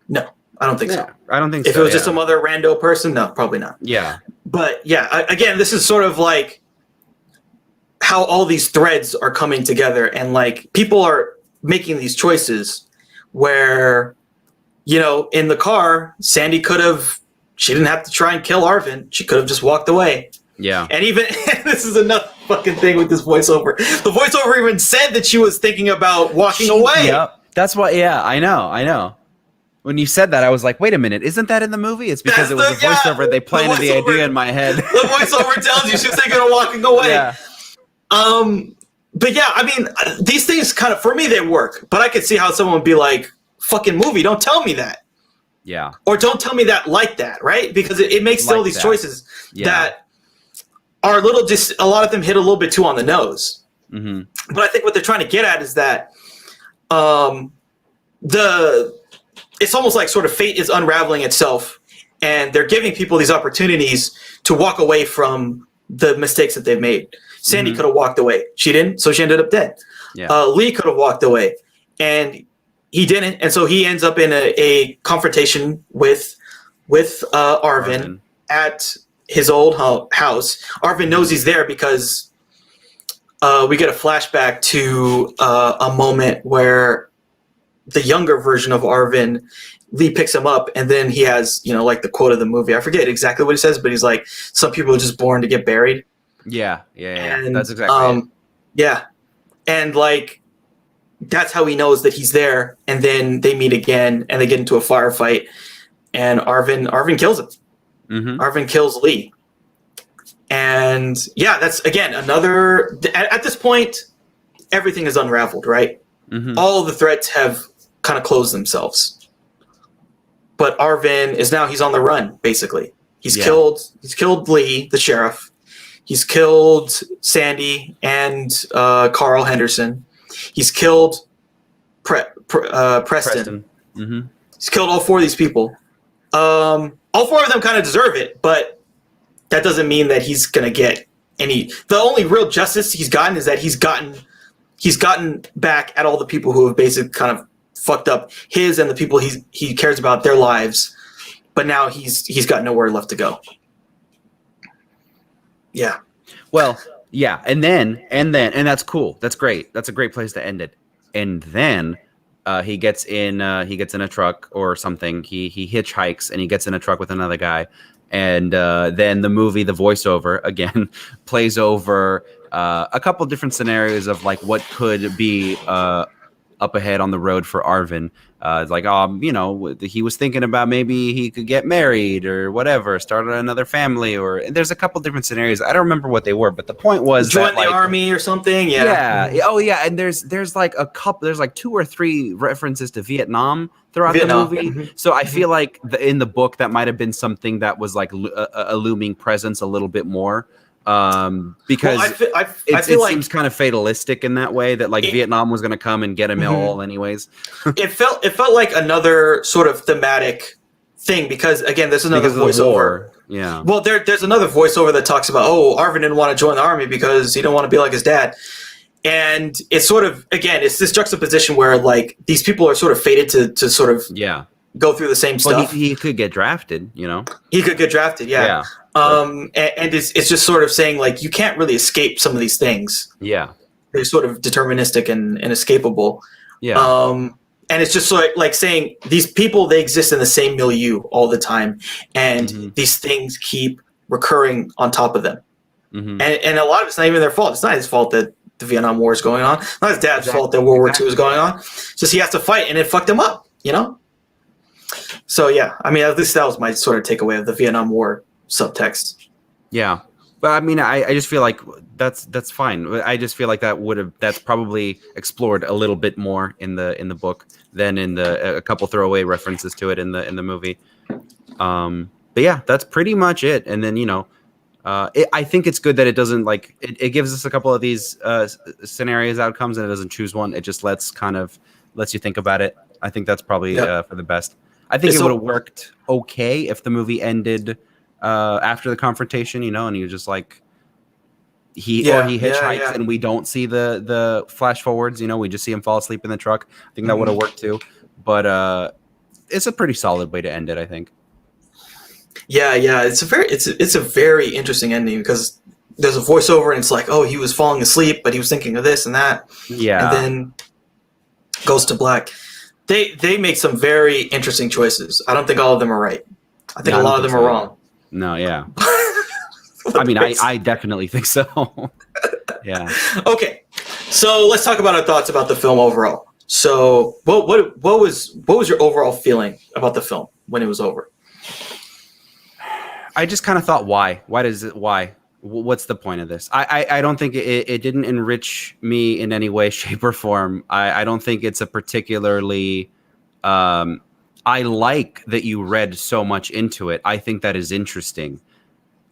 [SPEAKER 1] No, I don't think so.
[SPEAKER 2] I don't think so.
[SPEAKER 1] If it was just some other rando person, no, probably not.
[SPEAKER 2] Yeah.
[SPEAKER 1] But yeah, again, this is sort of like how all these threads are coming together, and like people are making these choices where, you know, in the car, Sandy she didn't have to try and kill Arvin. She could have just walked away.
[SPEAKER 2] Yeah.
[SPEAKER 1] And even, this is another fucking thing with this voiceover. The voiceover even said that she was thinking about walking away.
[SPEAKER 2] Yeah. That's why, yeah, I know. When you said that, I was like, wait a minute, isn't that in the movie? It's because it was a voiceover. They planted the idea in my head.
[SPEAKER 1] The voiceover tells you she's thinking of walking away.
[SPEAKER 2] Yeah.
[SPEAKER 1] But yeah, I mean, these things kind of, for me, they work. But I could see how someone would be like, fucking movie, don't tell me that.
[SPEAKER 2] Yeah.
[SPEAKER 1] Or don't tell me that like that, right? Because it makes still these choices that are a lot of them hit a little bit too on the nose. Mm-hmm. But I think what they're trying to get at is that it's almost like sort of fate is unraveling itself, and they're giving people these opportunities to walk away from the mistakes that they've made. Sandy could have walked away. She didn't, so she ended up dead. Yeah. Lee could have walked away, and he didn't, and so he ends up in a confrontation with Arvin at his old house. Arvin knows he's there because we get a flashback to a moment where the younger version of Arvin, Lee picks him up, and then he has, like the quote of the movie. I forget exactly what he says, but he's like, some people are just born to get buried.
[SPEAKER 2] Yeah.
[SPEAKER 1] And,
[SPEAKER 2] that's exactly it.
[SPEAKER 1] Yeah. And like, that's how he knows that he's there. And then they meet again and they get into a firefight, and Arvin kills him. Mm-hmm. Arvin kills Lee. And yeah, that's again, another, at this point, everything is unraveled, right? Mm-hmm. All the threats have kind of closed themselves. But Arvin he's on the run, basically. He's killed Lee, the sheriff. He's killed Sandy and Carl Henderson. He's killed Preston. Mm-hmm. He's killed all four of these people. All four of them kind of deserve it, but that doesn't mean that he's going to get any. The only real justice he's gotten is that he's gotten back at all the people who have basically kind of fucked up his and the people he cares about, their lives. But now he's got nowhere left to go. Yeah.
[SPEAKER 2] Well, yeah, and that's cool. That's great. That's a great place to end it. And then he gets in a truck or something. He hitchhikes and he gets in a truck with another guy. And then the movie, the voiceover again plays over a couple different scenarios of like what could be up ahead on the road for Arvin. It's like, he was thinking about maybe he could get married or whatever, start another family, or there's a couple different scenarios. I don't remember what they were, but the point was
[SPEAKER 1] join the army or something. Yeah.
[SPEAKER 2] Yeah. Oh yeah. And there's like there's like 2 or 3 references to Vietnam throughout the movie. Mm-hmm. So I feel like in the book that might have been something that was like a looming presence a little bit more. Because I feel like seems kind of fatalistic in that way that like Vietnam was going to come and get him all anyways. it felt like another sort of thematic thing because again, there's another voiceover. Yeah. Well, there's another voiceover that talks about, Arvin didn't want to join the army because he didn't want to be like his dad. And it's sort of, again, it's this juxtaposition where like these people are sort of fated to sort of go through the same stuff. He could get drafted,
[SPEAKER 1] He could get drafted, yeah. And it's just sort of saying like you can't really escape some of these things. Yeah, they're sort of deterministic and inescapable. Yeah. And it's just like saying these people, they exist in the same milieu all the time, and these things keep recurring on top of them. Mm-hmm. And a lot of it's not even their fault. It's not his fault that the Vietnam War is going on. It's not his dad's fault that World War II is going on. It's just he has to fight, and it fucked him up. So yeah, I mean, at least that was my sort of takeaway of the Vietnam War subtext.
[SPEAKER 2] Yeah, but I mean, I just feel like that's fine. I just feel like that's probably explored a little bit more in the book than in a couple throwaway references to it in the movie. But yeah, that's pretty much it. And then I think it's good that it doesn't like it gives us a couple of these scenarios outcomes and it doesn't choose one. It just lets you think about it. I think that's probably for the best. I think it would have worked okay if the movie ended after the confrontation, and you're just like he hitchhikes and we don't see the flash forwards, we just see him fall asleep in the truck. I think that would have worked too, but it's a pretty solid way to end it, I think.
[SPEAKER 1] Yeah, it's a very interesting ending because there's a voiceover and it's like, he was falling asleep, but he was thinking of this and that. Yeah, and then goes to black. They make some very interesting choices. I don't think all of them are right. I think a lot of them are wrong.
[SPEAKER 2] No, yeah. I mean, I definitely think so. Yeah.
[SPEAKER 1] Okay, so let's talk about our thoughts about the film overall. So what was your overall feeling about the film when it was over?
[SPEAKER 2] I just kind of thought, why? Why? What's the point of this? I don't think it didn't enrich me in any way, shape, or form. I don't think it's a particularly. I like that you read so much into it. I think that is interesting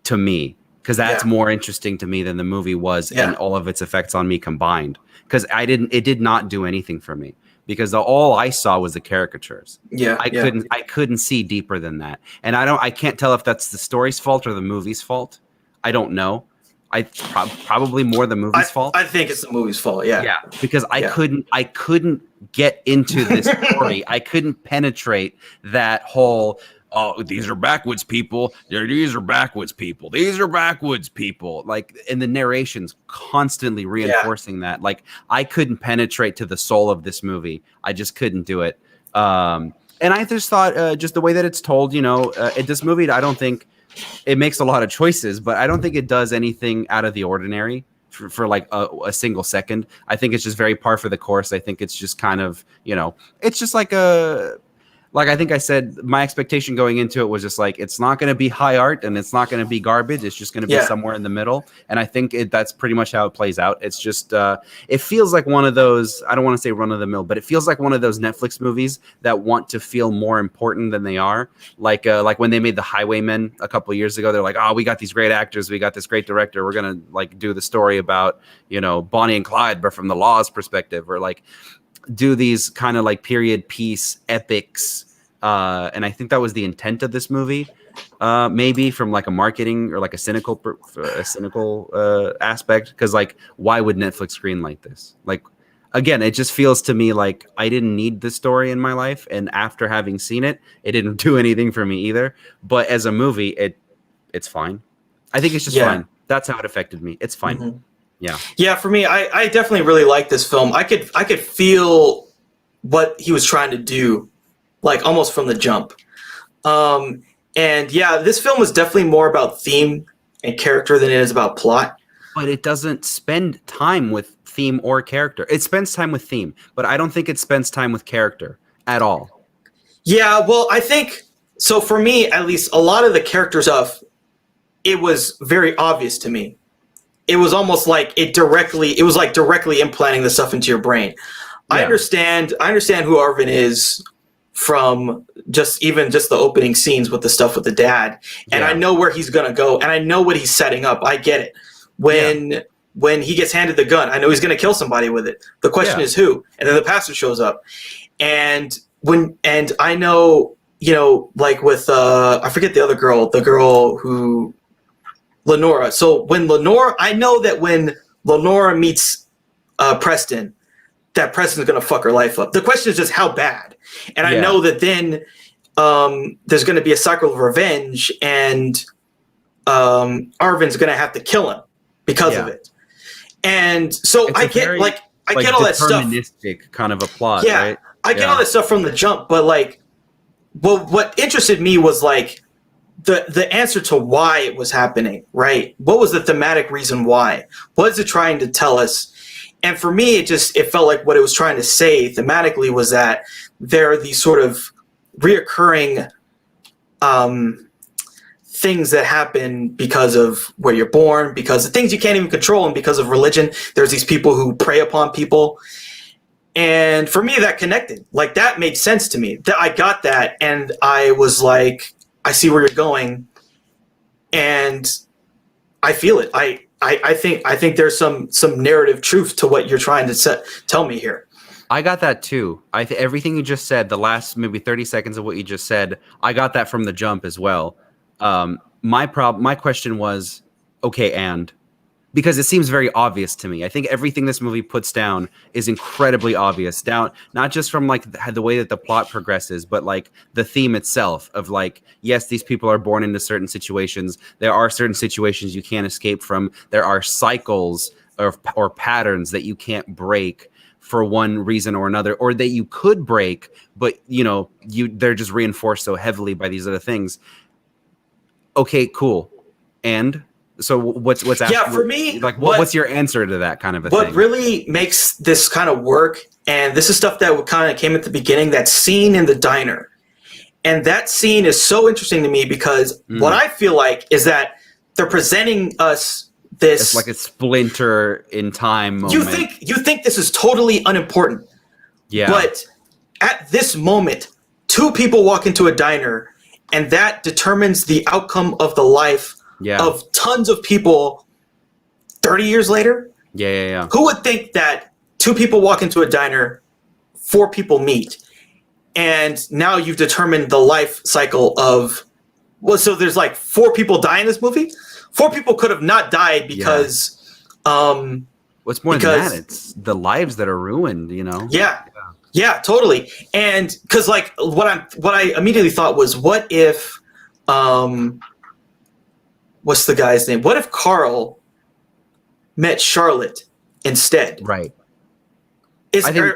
[SPEAKER 2] to me, because that's more interesting to me than the movie was and all of its effects on me combined. Because it did not do anything for me, because all I saw was the caricatures. I couldn't see deeper than that. And I can't tell if that's the story's fault or the movie's fault. I don't know. Probably more the movie's fault.
[SPEAKER 1] I think it's the movie's fault. Yeah.
[SPEAKER 2] Because I couldn't get into this story. I couldn't penetrate that whole, oh, these are backwoods people. These are backwoods people. These are backwoods people. Like, and the narration's constantly reinforcing that. Like, I couldn't penetrate to the soul of this movie. I just couldn't do it. And I just thought, just the way that it's told, this movie, I don't think it makes a lot of choices, but I don't think it does anything out of the ordinary for like a single second. I think it's just very par for the course. I think it's just kind of, it's just like I think I said, my expectation going into it was just like, it's not going to be high art and it's not going to be garbage. It's just going to be somewhere in the middle. And I think that's pretty much how it plays out. It's just, it feels like one of those, I don't want to say run of the mill, but it feels like one of those Netflix movies that want to feel more important than they are. Like when they made The Highwaymen a couple of years ago, they're like, oh, we got these great actors. We got this great director. We're going to like do the story about, Bonnie and Clyde, but from the law's perspective, or like do these kind of like period piece epics. And I think that was the intent of this movie, maybe from like a marketing or like a cynical aspect. Because like, why would Netflix greenlight this? Like, again, it just feels to me like I didn't need this story in my life, and after having seen it, it didn't do anything for me either. But as a movie, it's fine. I think it's just fine. That's how it affected me. It's fine. Mm-hmm.
[SPEAKER 1] Yeah. For me, I definitely really like this film. I could feel what he was trying to do, like almost from the jump. And yeah, this film is definitely more about theme and character than it is about plot.
[SPEAKER 2] But it doesn't spend time with theme or character. It spends time with theme, but I don't think it spends time with character at all.
[SPEAKER 1] Yeah, well, I think, so for me, at least, a lot of the character stuff, it was very obvious to me. It was almost like it was like directly implanting the stuff into your brain. Yeah. I understand who Arvin is from just the opening scenes with the stuff with the dad. And I know where he's going to go, and I know what he's setting up. I get it. When he gets handed the gun, I know he's going to kill somebody with it. The question is who? And then the pastor shows up. And I know, like with, I forget the other girl, the girl who, Lenora. So I know that when Lenora meets Preston, that Preston's going to fuck her life up. The question is just how bad. And I know that then there's going to be a cycle of revenge, and Arvin's going to have to kill him because of it. And so I get all that stuff.
[SPEAKER 2] Deterministic kind of a plot, right?
[SPEAKER 1] I get all that stuff from the jump, but like, well, what interested me was like the answer to why it was happening, right? What was the thematic reason why? What is it trying to tell us? And for me, it felt like what it was trying to say thematically was that there are these sort of reoccurring things that happen because of where you're born, because of things you can't even control, and because of religion. There's these people who prey upon people. And for me, that connected. Like, that made sense to me. I got that, and I was like, I see where you're going, and I feel it. I think there's some narrative truth to what you're trying to tell me here.
[SPEAKER 2] I got that too. Everything you just said, the last maybe 30 seconds of what you just said, I got that from the jump as well. My question was, okay, and because it seems very obvious to me. I think everything this movie puts down is incredibly obvious. Down, not just from like the way that the plot progresses, but like the theme itself of like, yes, these people are born into certain situations. There are certain situations you can't escape from. There are cycles or patterns that you can't break for one reason or another, or that you could break, but they're just reinforced so heavily by these other things. Okay, cool. And so what's
[SPEAKER 1] for me,
[SPEAKER 2] like what's your answer to that kind of a thing?
[SPEAKER 1] What really makes this kind of work And this is stuff that kind of came at the beginning, that scene in the diner. And that scene is so interesting to me because what I feel like is that they're presenting us this...
[SPEAKER 2] It's like a splinter in time moment.
[SPEAKER 1] You think this is totally unimportant.
[SPEAKER 2] Yeah.
[SPEAKER 1] But at this moment, two people walk into a diner, and that determines the outcome of the life of tons of people 30 years later.
[SPEAKER 2] Yeah.
[SPEAKER 1] Who would think that two people walk into a diner, four people meet, and now you've determined the life cycle of... Well, so there's like four people die in this movie? Four people could have not died because...
[SPEAKER 2] What's more than that? It's the lives that are ruined, you know?
[SPEAKER 1] Yeah, totally. And because like what I immediately thought was, what if... what's the guy's name? What if Carl met Charlotte instead?
[SPEAKER 2] Right.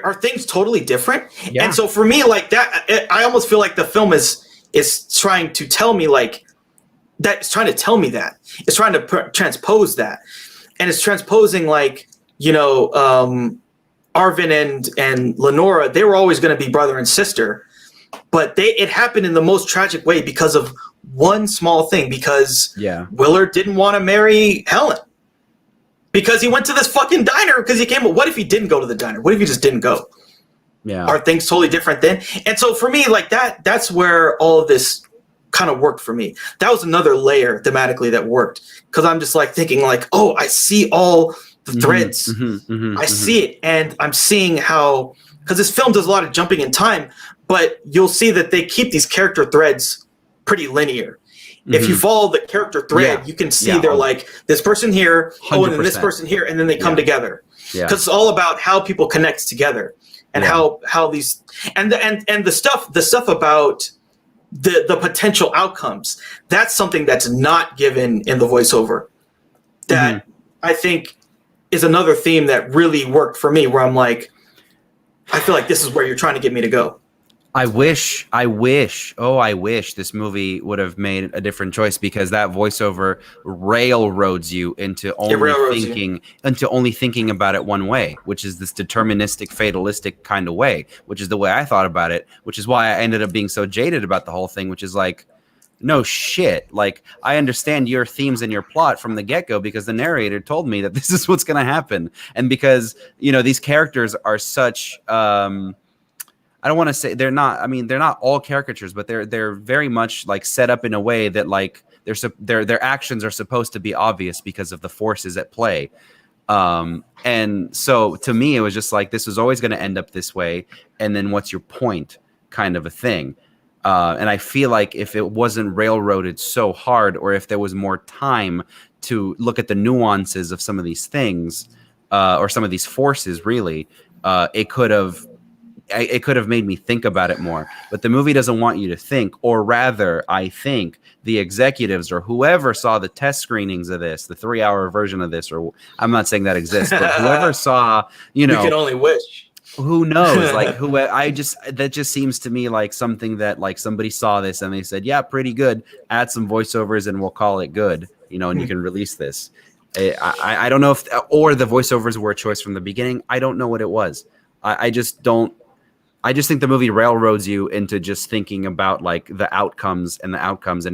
[SPEAKER 1] Are things totally different?
[SPEAKER 2] Yeah.
[SPEAKER 1] And so for me, like that, I almost feel like the film is trying to tell me like that. It's trying to tell me that. It's trying to transpose that, and it's transposing like, you know, Arvin and Lenora. They were always going to be brother and sister, but it happened in the most tragic way because of one small thing. Because Willard didn't want to marry Helen. Because he went to this fucking diner because he came. What if he didn't go to the diner? What if he just didn't go?
[SPEAKER 2] Yeah.
[SPEAKER 1] Are things totally different then? And so for me, like that's where all of this kind of worked for me. That was another layer thematically that worked. Because I'm just like thinking like, oh, I see all the threads. I see it. And I'm seeing how, because this film does a lot of jumping in time, but you'll see that they keep these character threads pretty linear. If you follow the character thread, you can see they're like this person here, 100%. And then this person here, and then they come together. Because it's all about how people connect together, and how these and the stuff about the potential outcomes. That's something that's not given in the voiceover. That I think is another theme that really worked for me. Where I'm like, I feel like this is where you're trying to get me to go.
[SPEAKER 2] I wish this movie would have made a different choice, because that voiceover railroads you into only thinking about it one way, which is this deterministic, fatalistic kind of way, which is the way I thought about it, which is why I ended up being so jaded about the whole thing, which is like, no shit. Like, I understand your themes and your plot from the get-go because the narrator told me that this is what's going to happen. And because, you know, these characters are such... I don't want to say they're not all caricatures, but they're very much like set up in a way that like their actions are supposed to be obvious because of the forces at play. And so to me, it was just like, this was always going to end up this way. And then what's your point kind of a thing. And I feel like if it wasn't railroaded so hard, or if there was more time to look at the nuances of some of these things, or some of these forces, really, it could have made me think about it more. But the movie doesn't want you to think, or rather, I think the executives or whoever saw the test screenings of this, the 3-hour version of this, or I'm not saying that exists, but whoever saw, you know,
[SPEAKER 1] we can only wish.
[SPEAKER 2] Who knows? Like, that just seems to me like something that like somebody saw this and they said, yeah, pretty good. Add some voiceovers and we'll call it good, you know, and you can release this. I don't know if, or the voiceovers were a choice from the beginning. I don't know what it was. I just think the movie railroads you into just thinking about like the outcomes, and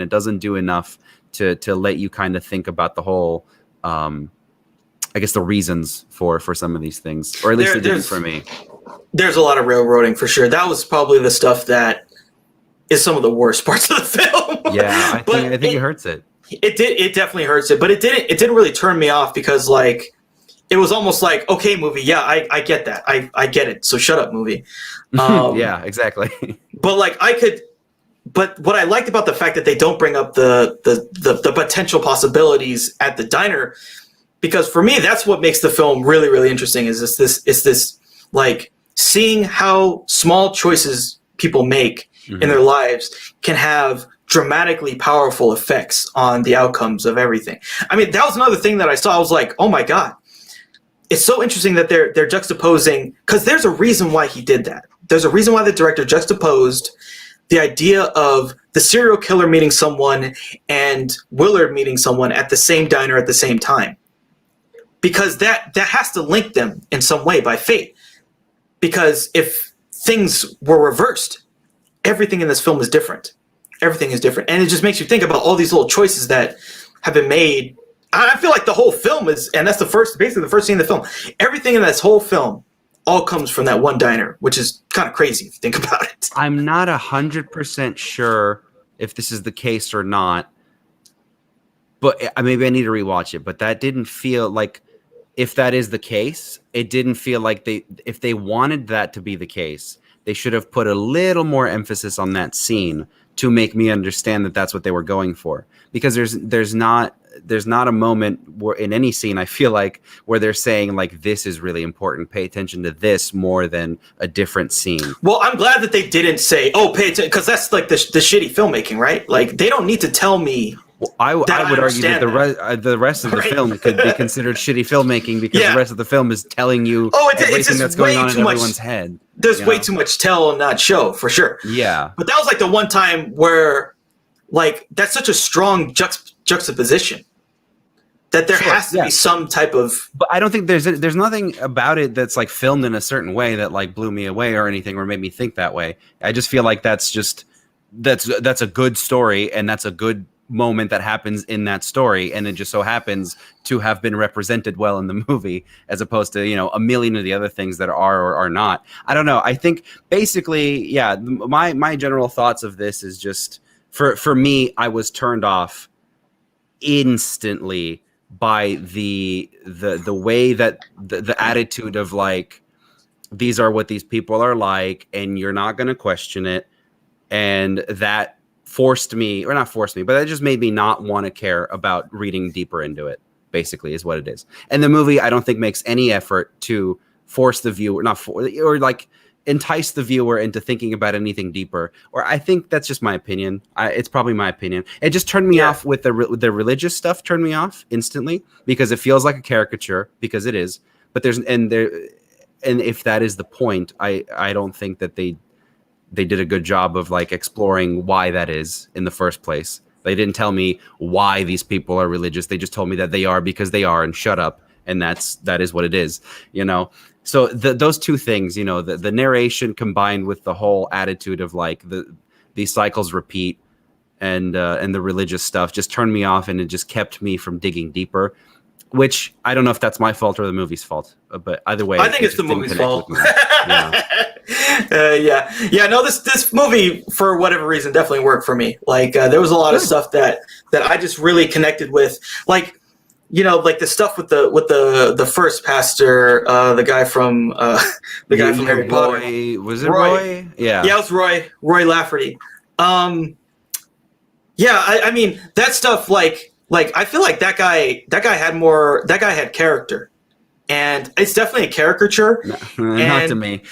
[SPEAKER 2] it doesn't do enough to let you kind of think about the whole, I guess, the reasons for some of these things, or at least it didn't for me.
[SPEAKER 1] There's a lot of railroading for sure. That was probably the stuff that is some of the worst parts of the film.
[SPEAKER 2] Yeah, I think it hurts it.
[SPEAKER 1] It definitely hurts it, but it didn't really turn me off, because like, it was almost like, okay, movie, yeah, I get that. I get it. So shut up, movie.
[SPEAKER 2] Yeah, exactly.
[SPEAKER 1] But like but what I liked about the fact that they don't bring up the potential possibilities at the diner, because for me, that's what makes the film really, really interesting, is this like seeing how small choices people make in their lives can have dramatically powerful effects on the outcomes of everything. I mean, that was another thing that I saw. I was like, oh my God. It's so interesting that they're juxtaposing, because there's a reason why he did that. There's a reason why the director juxtaposed the idea of the serial killer meeting someone and Willard meeting someone at the same diner at the same time. Because that has to link them in some way by fate. because if things were reversed, everything in this film is different. Everything is different. And it just makes you think about all these little choices that have been made. I feel like the whole film is, and that's basically the first scene of the film. Everything in this whole film all comes from that one diner, which is kind of crazy if you think about it.
[SPEAKER 2] I'm not 100% sure if this is the case or not, but maybe I need to rewatch it. But that didn't feel like, if that is the case, it didn't feel like if they wanted that to be the case, they should have put a little more emphasis on that scene to make me understand that that's what they were going for. Because there's not a moment where in any scene, I feel like, where they're saying like, this is really important, pay attention to this more than a different scene.
[SPEAKER 1] Well, I'm glad that they didn't say, oh, pay attention, because that's like the shitty filmmaking, right? Like, they don't need to tell me.
[SPEAKER 2] Well, I would argue that the rest of the film could be considered shitty filmmaking, because the rest of the film is telling you everything that's going on in everyone's head.
[SPEAKER 1] There's way too much tell and not show, for sure.
[SPEAKER 2] Yeah.
[SPEAKER 1] But that was like the one time where, like, that's such a strong juxtaposition that there has to be some type of.
[SPEAKER 2] But I don't think there's nothing about it that's like filmed in a certain way that like blew me away or anything or made me think that way. I just feel like that's a good story, and that's a good moment that happens in that story, and it just so happens to have been represented well in the movie, as opposed to, you know, a million of the other things that are or are not. I don't know. I think basically, my general thoughts of this is just, for me, I was turned off instantly by the way that the attitude of like, these are what these people are like, and you're not going to question it, and that forced me, or not forced me, but that just made me not want to care about reading deeper into it, basically, is what it is. And the movie, I don't think, makes any effort to force the viewer, or like entice the viewer into thinking about anything deeper. Or I think that's just my opinion. It's probably my opinion. It just turned me off with the religious stuff, turned me off instantly, because it feels like a caricature, because it is. But and if that is the point, I don't think that they did a good job of like exploring why that is in the first place. They didn't tell me why these people are religious. They just told me that they are because they are, and shut up. And that is what it is, you know? So those two things, you know, the narration combined with the whole attitude of like these cycles repeat, and the religious stuff just turned me off, and it just kept me from digging deeper, which I don't know if that's my fault or the movie's fault, but either way,
[SPEAKER 1] I think it's the movie's fault.
[SPEAKER 2] Yeah.
[SPEAKER 1] No, this movie, for whatever reason, definitely worked for me. Like, there was a lot of stuff that I just really connected with, like, you know, like the stuff with the first pastor, the guy from Harry Potter.
[SPEAKER 2] Was it Roy?
[SPEAKER 1] Yeah, it was Roy Lafferty. I mean, that stuff, like I feel like that guy had character. And it's definitely a caricature.
[SPEAKER 2] Not to me.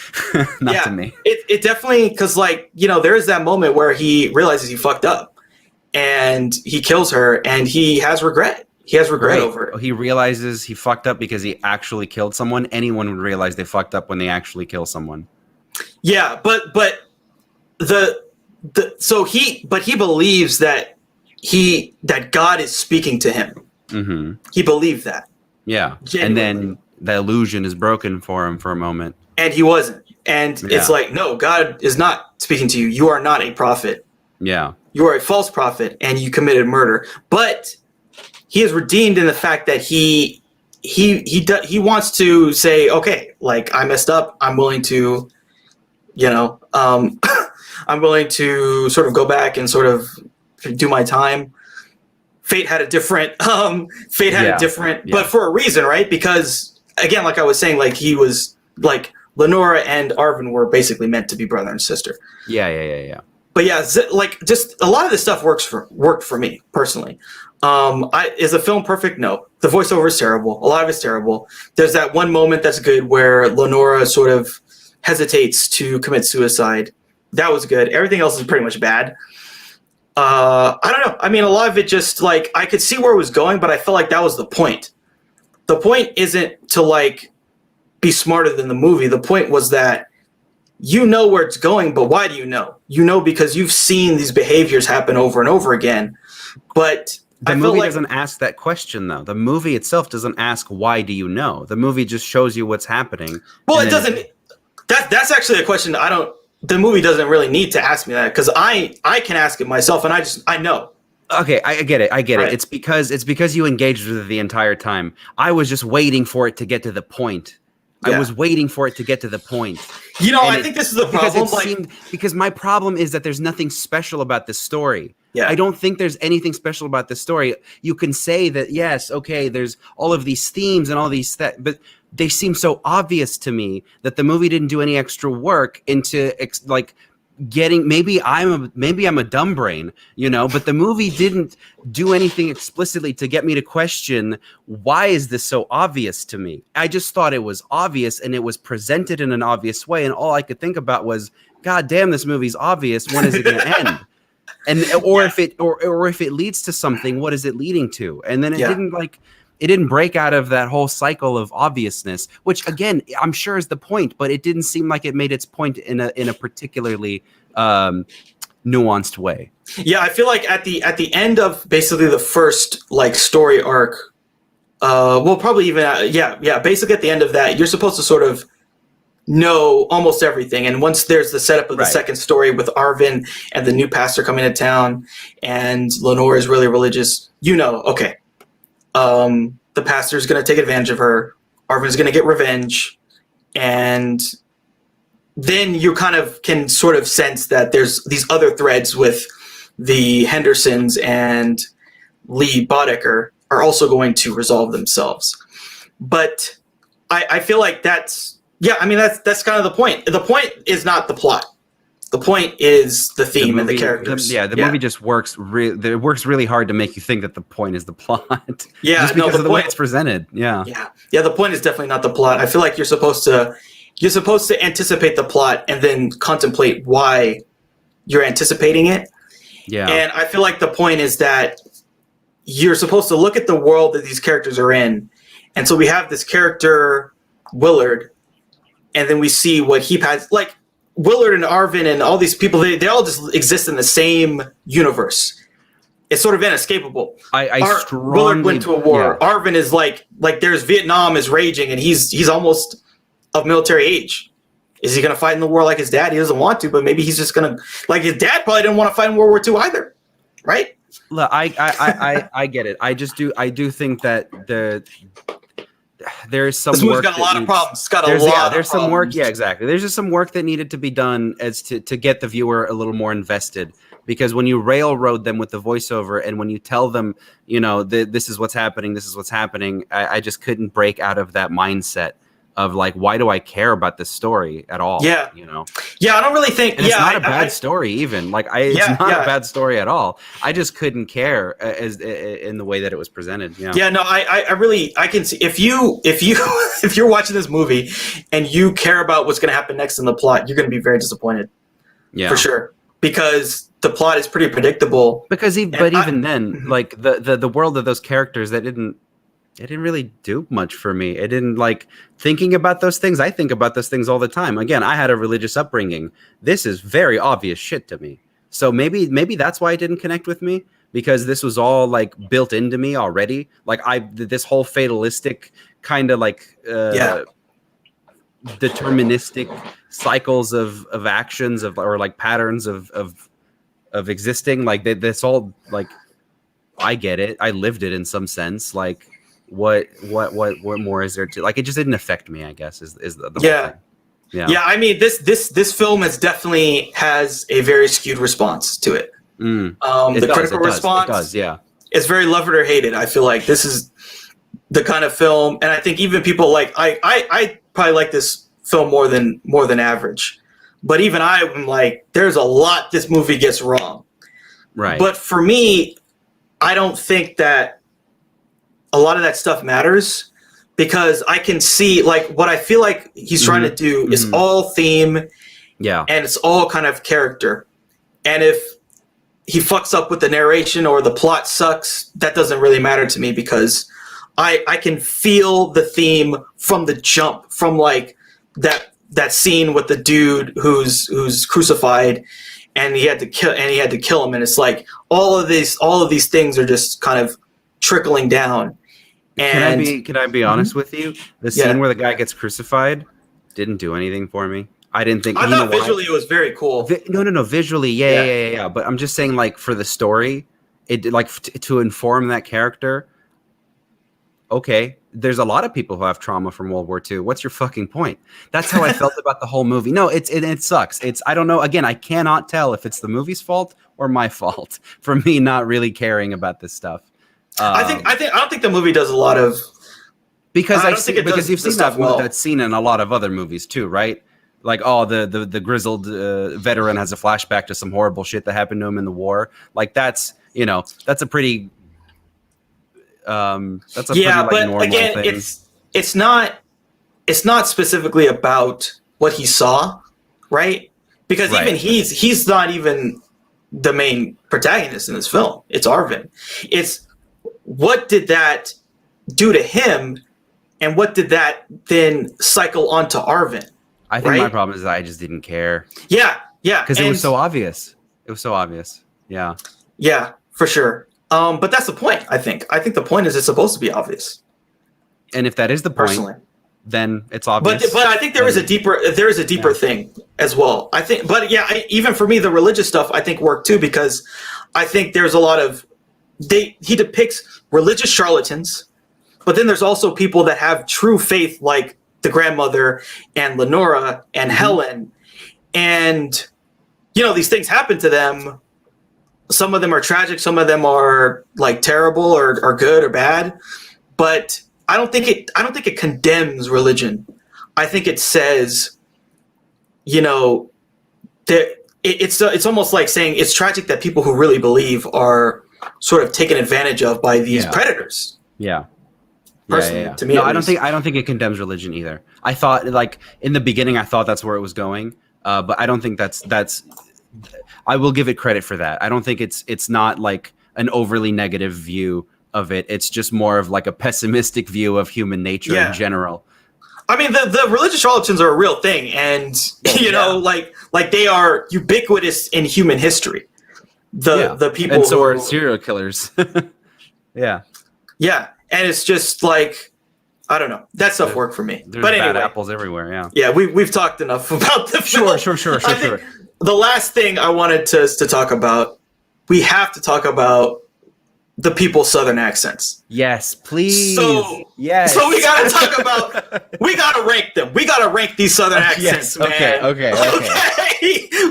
[SPEAKER 2] Not to me.
[SPEAKER 1] It definitely, because, like, you know, there is that moment where he realizes he fucked up, and he kills her, and he has regret. He has regret over it.
[SPEAKER 2] He realizes he fucked up because he actually killed someone. Anyone would realize they fucked up when they actually kill someone.
[SPEAKER 1] Yeah, but he believes that God is speaking to him.
[SPEAKER 2] Mm-hmm.
[SPEAKER 1] He believed that.
[SPEAKER 2] Yeah. Genuinely. And then the illusion is broken for him for a moment.
[SPEAKER 1] And he wasn't. And it's like, no, God is not speaking to you. You are not a prophet.
[SPEAKER 2] Yeah.
[SPEAKER 1] You are a false prophet, and you committed murder. But he is redeemed in the fact that he wants to say, okay, like, I messed up. I'm willing to, you know, I'm willing to sort of go back and sort of do my time. Fate had a different, but for a reason, right? Because, again, like I was saying, like, he was, like, Lenora and Arvin were basically meant to be brother and sister.
[SPEAKER 2] Yeah.
[SPEAKER 1] But yeah, like, just a lot of this stuff worked for me personally. Is the film perfect? No. The voiceover is terrible. A lot of it's terrible. There's that one moment that's good where Lenora sort of hesitates to commit suicide. That was good. Everything else is pretty much bad. I don't know. I mean, a lot of it just, like, I could see where it was going, but I felt like that was the point. The point isn't to, like, be smarter than the movie. The point was that you know where it's going, but why do you know? You know because you've seen these behaviors happen over and over again. But
[SPEAKER 2] the movie doesn't ask that question, though. The movie itself doesn't ask, why do you know? The movie just shows you what's happening.
[SPEAKER 1] Well, it doesn't. That's actually a question the movie doesn't really need to ask me that, because I can ask it myself, and I know.
[SPEAKER 2] Okay, I get it.
[SPEAKER 1] Right.
[SPEAKER 2] It's because you engaged with it the entire time. I was just waiting for it to get to the point.
[SPEAKER 1] Yeah.
[SPEAKER 2] I was waiting for it to get to the point.
[SPEAKER 1] I think this is the problem.
[SPEAKER 2] Because my problem is that there's nothing special about this story.
[SPEAKER 1] Yeah.
[SPEAKER 2] I don't think there's anything special about this story. You can say that, yes, okay, there's all of these themes and all these but they seem so obvious to me that the movie didn't do any extra work into getting. Maybe I'm a dumb brain, but the movie didn't do anything explicitly to get me to question, why is this so obvious to me? I just thought it was obvious, and it was presented in an obvious way, and all I could think about was, God damn, this movie's obvious. When is it going to end? And if it leads to something, what is it leading to? And then it didn't break out of that whole cycle of obviousness, which again, I'm sure is the point, but it didn't seem like it made its point in a particularly nuanced way.
[SPEAKER 1] Yeah, I feel like at the end of basically the first story arc, probably even basically at the end of that, you're supposed to sort of know almost everything. And once there's the setup of the second story with Arvin and the new pastor coming to town, and Lenore is really religious, okay, the pastor's going to take advantage of her. Arvin's going to get revenge, and then you kind of can sort of sense that there's these other threads with the Hendersons and Lee Bodecker are also going to resolve themselves. But I feel like that's kind of the point. The point is not the plot. The point is the theme and the characters.
[SPEAKER 2] The movie just works. It works really hard to make you think that the point is the plot.
[SPEAKER 1] Yeah,
[SPEAKER 2] just because of the way it's presented. Yeah.
[SPEAKER 1] The point is definitely not the plot. I feel like you're supposed to anticipate the plot and then contemplate why you're anticipating it.
[SPEAKER 2] Yeah.
[SPEAKER 1] And I feel like the point is that you're supposed to look at the world that these characters are in, and so we have this character Willard, and then we see what he has. Like Willard and Arvin and all these people, they all just exist in the same universe. It's sort of inescapable. Willard went to a war. Yeah. Arvin is like there's Vietnam is raging, and he's almost of military age. Is he going to fight in the war like his dad? He doesn't want to, but maybe he's just going to, like his dad probably didn't want to fight in World War II either, right?
[SPEAKER 2] Look, I get it. I do think that there is some.
[SPEAKER 1] This movie's got a lot of problems. It's got a lot.
[SPEAKER 2] There's some work. Yeah, exactly. There's just some work that needed to be done as to get the viewer a little more invested. Because when you railroad them with the voiceover, and when you tell them, this is what's happening, I just couldn't break out of that mindset of like, why do I care about this story at all?
[SPEAKER 1] Yeah. Yeah, I don't really think.
[SPEAKER 2] And it's not a bad story even. It's not a bad story at all. I just couldn't care in the way that it was presented. Yeah.
[SPEAKER 1] Yeah. No, I can see if you're watching this movie and you care about what's going to happen next in the plot, you're going to be very disappointed. Yeah. For sure. Because the plot is pretty predictable.
[SPEAKER 2] Even then, like the world of those characters, it didn't really do much for me. It didn't thinking about those things. I think about those things all the time. Again, I had a religious upbringing. This is very obvious shit to me. So maybe that's why it didn't connect with me, because this was all built into me already. This whole fatalistic kind of deterministic cycles of actions or patterns of existing. That's all I get it. I lived it in some sense. What more is there to it just didn't affect me, I guess is the whole thing. Yeah. I mean,
[SPEAKER 1] this film has a very skewed response to it. Critical response,
[SPEAKER 2] it does, yeah.
[SPEAKER 1] It's very love it or hate it. I feel like this is the kind of film, and I think even people I probably like this film more than average, but even I'm there's a lot this movie gets wrong.
[SPEAKER 2] Right.
[SPEAKER 1] But for me, I don't think that a lot of that stuff matters, because I can see what I feel like he's trying to do is all theme, and it's all kind of character. And if he fucks up with the narration or the plot sucks, that doesn't really matter to me, because I can feel the theme from the jump, from that scene with the dude who's crucified, and he had to kill him, and it's all of these things are just kind of trickling down. And
[SPEAKER 2] can I be honest with you? The scene where the guy gets crucified, didn't do anything for me. I didn't think.
[SPEAKER 1] I thought visually it was very cool.
[SPEAKER 2] No. Visually, yeah. But I'm just saying, like, for the story, it like to inform that character. Okay, there's a lot of people who have trauma from World War II. What's your fucking point? That's how I felt about the whole movie. No, it sucks. I don't know. Again, I cannot tell if it's the movie's fault or my fault for me not really caring about this stuff.
[SPEAKER 1] I don't think the movie does a lot of
[SPEAKER 2] because you've seen that scene in a lot of other movies too, right? Like, the grizzled veteran has a flashback to some horrible shit that happened to him in the war. Like, that's a pretty normal
[SPEAKER 1] again,
[SPEAKER 2] thing.
[SPEAKER 1] It's not specifically about what he saw, right? Because even he's not even the main protagonist in this film. It's Arvin. It's what did that do to him, and what did that then cycle onto Arvin?
[SPEAKER 2] I think my problem is that I just didn't care.
[SPEAKER 1] Yeah.
[SPEAKER 2] Because it was so obvious. Yeah.
[SPEAKER 1] Yeah, for sure. But that's the point, I think. I think the point is it's supposed to be obvious.
[SPEAKER 2] And if that is the point, then it's obvious.
[SPEAKER 1] But I think there is a deeper thing as well. I think, but yeah, even for me, the religious stuff I think worked too, because I think there's a lot of he depicts religious charlatans, but then there's also people that have true faith, like the grandmother and Lenora and Helen, and these things happen to them. Some of them are tragic, some of them are like terrible or good or bad, but I don't think it condemns religion. I think it says, that it's almost like saying it's tragic that people who really believe are sort of taken advantage of by these predators.
[SPEAKER 2] Yeah.
[SPEAKER 1] Personally, to me,
[SPEAKER 2] no, I don't think it condemns religion either. I thought, like, in the beginning, I thought that's where it was going, but I don't think that's. I will give it credit for that. I don't think it's not like an overly negative view of it. It's just more of like a pessimistic view of human nature in general.
[SPEAKER 1] I mean, the religious charlatans are a real thing, and like they are ubiquitous in human history. The people,
[SPEAKER 2] and so are serial killers. Yeah.
[SPEAKER 1] And it's just like, I don't know. That stuff worked for me.
[SPEAKER 2] There's
[SPEAKER 1] but anyway,
[SPEAKER 2] bad apples everywhere. Yeah.
[SPEAKER 1] Yeah, we've talked enough about the film.
[SPEAKER 2] Sure.
[SPEAKER 1] The last thing I wanted to talk about, we have to talk about the people's Southern accents.
[SPEAKER 2] Yes, please.
[SPEAKER 1] So we gotta rank them. We gotta rank these Southern accents, man.
[SPEAKER 2] Okay.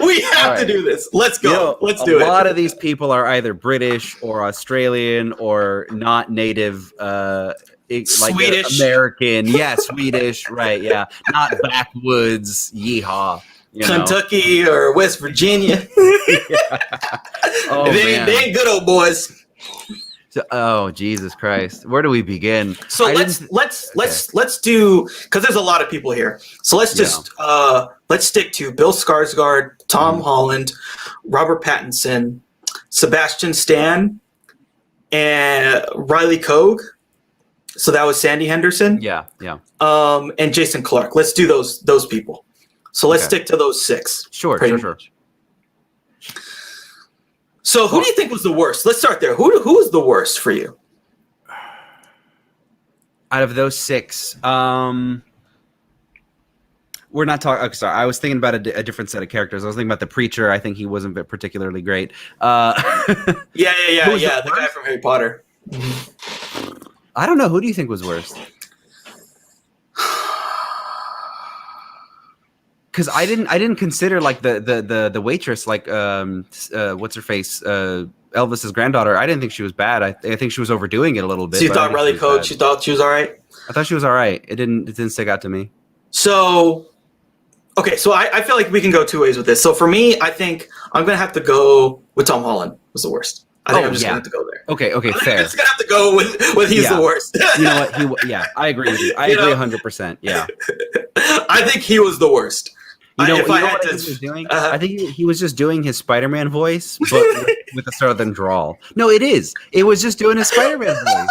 [SPEAKER 1] We have to do this. Let's go. Let's do it.
[SPEAKER 2] A lot of these people are either British or Australian or not native,
[SPEAKER 1] Swedish.
[SPEAKER 2] American. Yeah, Swedish. Right. Yeah. Not backwoods. Yeehaw.
[SPEAKER 1] Kentucky or West Virginia. They ain't good old boys.
[SPEAKER 2] So, Jesus Christ, where do we begin?
[SPEAKER 1] So let's do, because there's a lot of people here. So let's just let's stick to Bill Skarsgård, Tom Holland, Robert Pattinson, Sebastian Stan, and Riley Cogue. So that was Sandy Henderson.
[SPEAKER 2] Yeah.
[SPEAKER 1] And Jason Clarke. Let's do those people. So let's stick to those 6.
[SPEAKER 2] Sure.
[SPEAKER 1] So who do you think was the worst? Let's start there. Who was the worst for you?
[SPEAKER 2] Out of those 6, we're not talking. Okay, sorry, I was thinking about a different set of characters. I was thinking about the preacher. I think he wasn't particularly great.
[SPEAKER 1] Yeah. The guy from Harry Potter.
[SPEAKER 2] I don't know. Who do you think was worst? Because I didn't consider like the waitress, like what's her face, Elvis's granddaughter. I didn't think she was bad. I think she was overdoing it a little bit.
[SPEAKER 1] So you thought Riley Cogue? You thought she was all right?
[SPEAKER 2] I thought she was all right. It didn't stick out to me.
[SPEAKER 1] So, okay, so I feel like we can go 2 ways with this. So for me, I think I'm gonna have to go with Tom Holland was the worst. I think I'm just gonna have to go there.
[SPEAKER 2] Okay, fair.
[SPEAKER 1] I'm just gonna have to go with he's the worst.
[SPEAKER 2] You know what? I agree with you. I agree 100%. Yeah.
[SPEAKER 1] I think he was the worst.
[SPEAKER 2] What he was doing? I think he was just doing his Spider-Man voice, but with a southern drawl. No, it is. It was just doing his Spider-Man voice.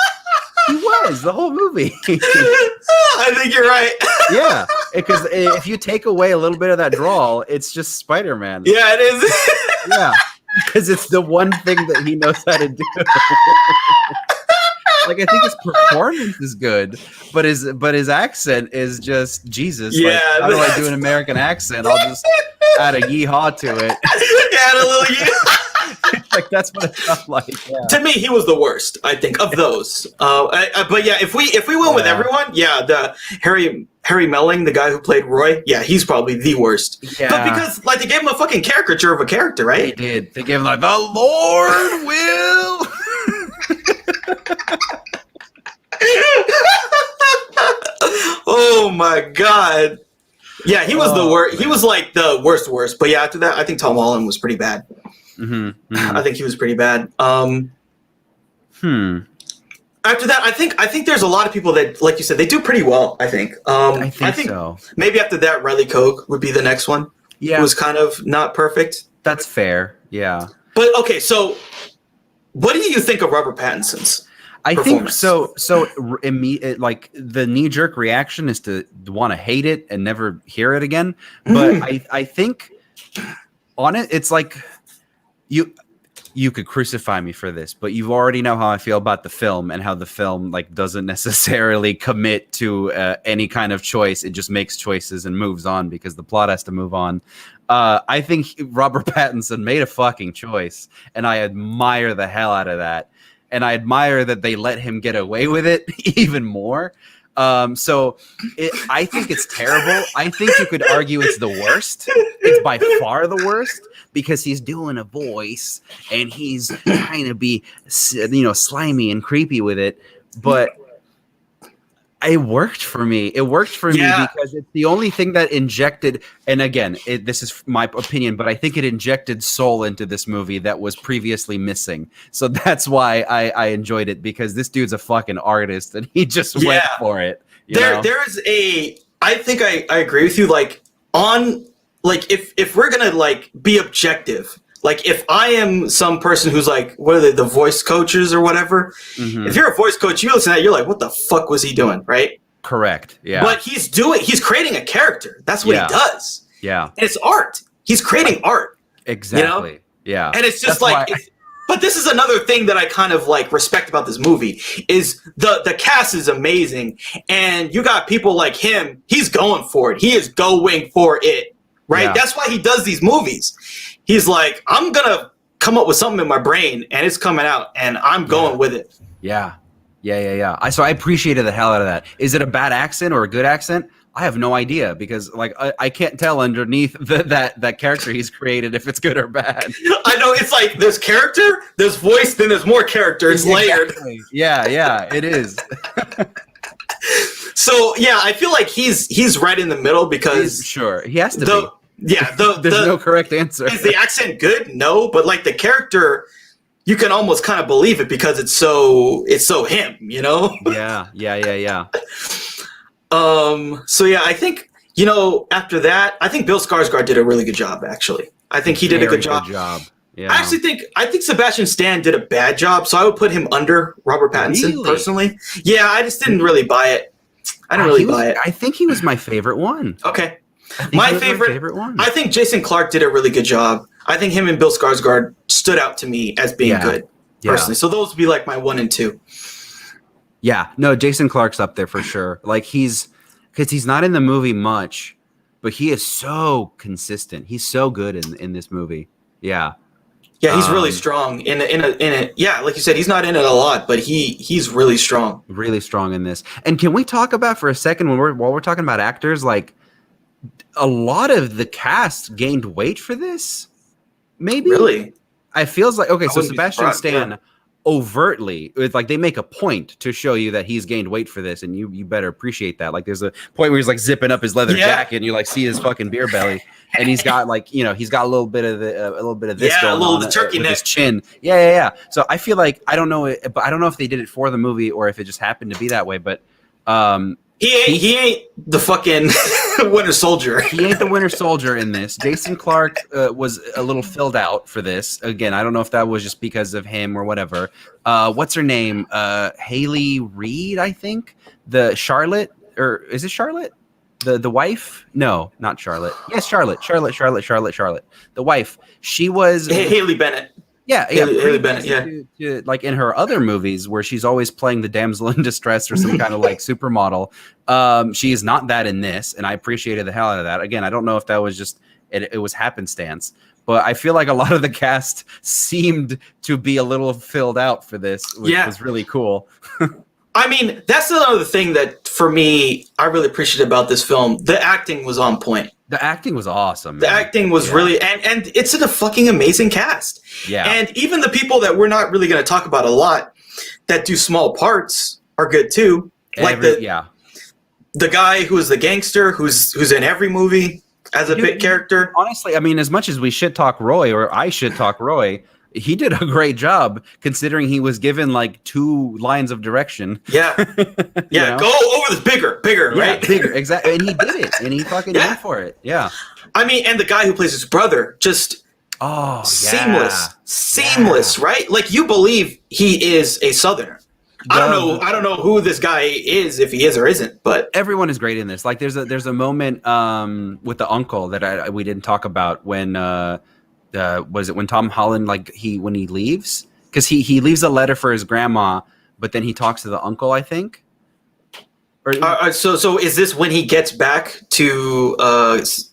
[SPEAKER 2] He was the whole movie.
[SPEAKER 1] I think you're right.
[SPEAKER 2] Yeah, because if you take away a little bit of that drawl, it's just Spider-Man.
[SPEAKER 1] Yeah, it is.
[SPEAKER 2] Yeah, because it's the one thing that he knows how to do. Like, I think his performance is good, but his accent is just Jesus.
[SPEAKER 1] Yeah,
[SPEAKER 2] like, how do I do an American accent? I'll just add a yeehaw to it.
[SPEAKER 1] Add a little yeehaw.
[SPEAKER 2] Like, that's what it felt like. Yeah.
[SPEAKER 1] To me, he was the worst, I think, of those. But yeah, if we went with everyone, yeah, the Harry Melling, the guy who played Roy, yeah, he's probably the worst.
[SPEAKER 2] Yeah.
[SPEAKER 1] But because like they gave him a fucking caricature of a character, right?
[SPEAKER 2] They did. They gave him like, the Lord will.
[SPEAKER 1] Oh my god. Yeah, he was the worst. He was like the worst. But yeah, after that, I think Tom Holland was pretty bad. I think he was pretty bad. After that, I think there's a lot of people that, like you said, they do pretty well. I think. I think so. Maybe after that, Riley Cogue would be the next one. Yeah, who was kind of not perfect.
[SPEAKER 2] That's fair. Yeah.
[SPEAKER 1] But okay, so what do you think of Robert Pattinson's?
[SPEAKER 2] I think so. Like the knee-jerk reaction is to want to hate it and never hear it again. But I think on it, it's like you could crucify me for this, but you already know how I feel about the film and how the film like doesn't necessarily commit to any kind of choice. It just makes choices and moves on because the plot has to move on. I think Robert Pattinson made a fucking choice, and I admire the hell out of that. And I admire that they let him get away with it even more. I think it's terrible. I think you could argue it's the worst. It's by far the worst because he's doing a voice and he's trying to be, slimy and creepy with it. But it worked for me. It worked for me because it's the only thing that injected, and again, this is my opinion, but I think it injected soul into this movie that was previously missing. So that's why I enjoyed it, because this dude's a fucking artist and he just went for it.
[SPEAKER 1] There's I think I agree with you. Like if we're gonna like be objective, like if I am some person who's like, what are they, the voice coaches or whatever? If you're a voice coach, you listen to that, you're like, what the fuck was he doing, right?
[SPEAKER 2] Correct. Yeah.
[SPEAKER 1] But he's creating a character. That's what he does. Yeah. And it's art. He's creating art.
[SPEAKER 2] Exactly. You know? Yeah.
[SPEAKER 1] And it's just but this is another thing that I kind of like respect about this movie is the cast is amazing. And you got people like him. He's going for it. He is going for it. Right. Yeah. That's why he does these movies. He's like, I'm going to come up with something in my brain and it's coming out and I'm going with it.
[SPEAKER 2] Yeah. So I appreciated the hell out of that. Is it a bad accent or a good accent? I have no idea because like I can't tell underneath that character he's created if it's good or bad.
[SPEAKER 1] I know, it's like there's character, there's voice, then there's more character. It's layered.
[SPEAKER 2] Yeah, it is.
[SPEAKER 1] So yeah, I feel like he's right in the middle because
[SPEAKER 2] he has to be.
[SPEAKER 1] Yeah,
[SPEAKER 2] there's no correct answer.
[SPEAKER 1] Is the accent good? No, but like the character, you can almost kind of believe it because it's so him, you know?
[SPEAKER 2] Yeah.
[SPEAKER 1] So yeah, I think, after that, I think Bill Skarsgård did a really good job, actually. I think he did a good job. Yeah. I think Sebastian Stan did a bad job, so I would put him under Robert Pattinson personally. Yeah, I just didn't really buy it.
[SPEAKER 2] I think he was my favorite one.
[SPEAKER 1] Okay. My favorite one. I think Jason Clarke did a really good job. I think him and Bill Skarsgård stood out to me as being good, personally. So those would be like my 1 and 2.
[SPEAKER 2] Yeah, no, Jason Clarke's up there for sure. Like because he's not in the movie much, but he is so consistent. He's so good in this movie. Yeah.
[SPEAKER 1] Yeah, he's really strong in it. Yeah, like you said, he's not in it a lot, but he's really strong.
[SPEAKER 2] Really strong in this. And can we talk about for a second while we're talking about actors, like a lot of the cast gained weight for this? Maybe. Really? I feels like so Sebastian Stan overtly, it's like they make a point to show you that he's gained weight for this, and you better appreciate that. Like there's a point where he's like zipping up his leather jacket and you like see his fucking beer belly, and he's got like he's got a little bit of this going on,
[SPEAKER 1] the turkey neck,
[SPEAKER 2] his chin. Yeah. So I feel like I don't know if they did it for the movie or if it just happened to be that way, but
[SPEAKER 1] he ain't the fucking Winter Soldier.
[SPEAKER 2] He ain't the Winter Soldier in this. Jason Clarke was a little filled out for this. Again, I don't know if that was just because of him or whatever. What's her name? Haley Reid, I think. The Charlotte, or is it Charlotte? The wife? No, not Charlotte. Yes, Charlotte. The wife. She was
[SPEAKER 1] Haley Bennett.
[SPEAKER 2] Yeah,
[SPEAKER 1] Haley Bennett. Yeah,
[SPEAKER 2] like in her other movies where she's always playing the damsel in distress or some kind of like supermodel. She is not that in this, and I appreciated the hell out of that. Again, I don't know if that was just it was happenstance, but I feel like a lot of the cast seemed to be a little filled out for this, which was really cool.
[SPEAKER 1] I mean, that's another thing that for me I really appreciated about this film. The acting was on point.
[SPEAKER 2] The acting was awesome.
[SPEAKER 1] The acting was really, and it's a fucking amazing cast.
[SPEAKER 2] Yeah.
[SPEAKER 1] And even the people that we're not really going to talk about a lot that do small parts are good too. Like the guy who is the gangster who's in every movie as a bit character.
[SPEAKER 2] Honestly, I mean, as much as we shit talk Roy, or I shit talk Roy, he did a great job considering he was given like 2 lines of direction.
[SPEAKER 1] Yeah. Yeah. Go over this bigger, right?
[SPEAKER 2] Bigger. Exactly. And he did it. And he fucking went for it. Yeah.
[SPEAKER 1] I mean, and the guy who plays his brother, just seamless, right? Like you believe he is a Southerner. I don't know who this guy is, if he is or isn't, but
[SPEAKER 2] everyone is great in this. Like there's a moment with the uncle that we didn't talk about when was it when Tom Holland when he leaves, because he leaves a letter for his grandma, but then he talks to the uncle, I think.
[SPEAKER 1] So is this when he gets back to his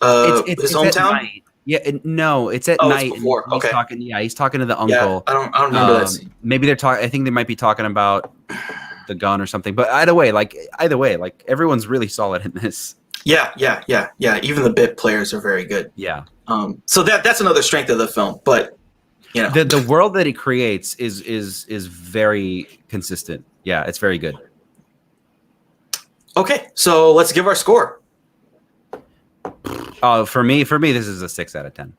[SPEAKER 1] hometown?
[SPEAKER 2] No, it's at night.
[SPEAKER 1] It's before.
[SPEAKER 2] He's talking, he's talking to the uncle.
[SPEAKER 1] Yeah, I don't remember that scene.
[SPEAKER 2] Maybe they're talking. I think they might be talking about the gun or something. But either way, everyone's really solid in this.
[SPEAKER 1] Yeah. Even the bit players are very good.
[SPEAKER 2] Yeah.
[SPEAKER 1] So that's another strength of the film. But
[SPEAKER 2] the world that he creates is very consistent. Yeah, it's very good.
[SPEAKER 1] Okay, so let's give our score.
[SPEAKER 2] For me, this is a 6 out of 10.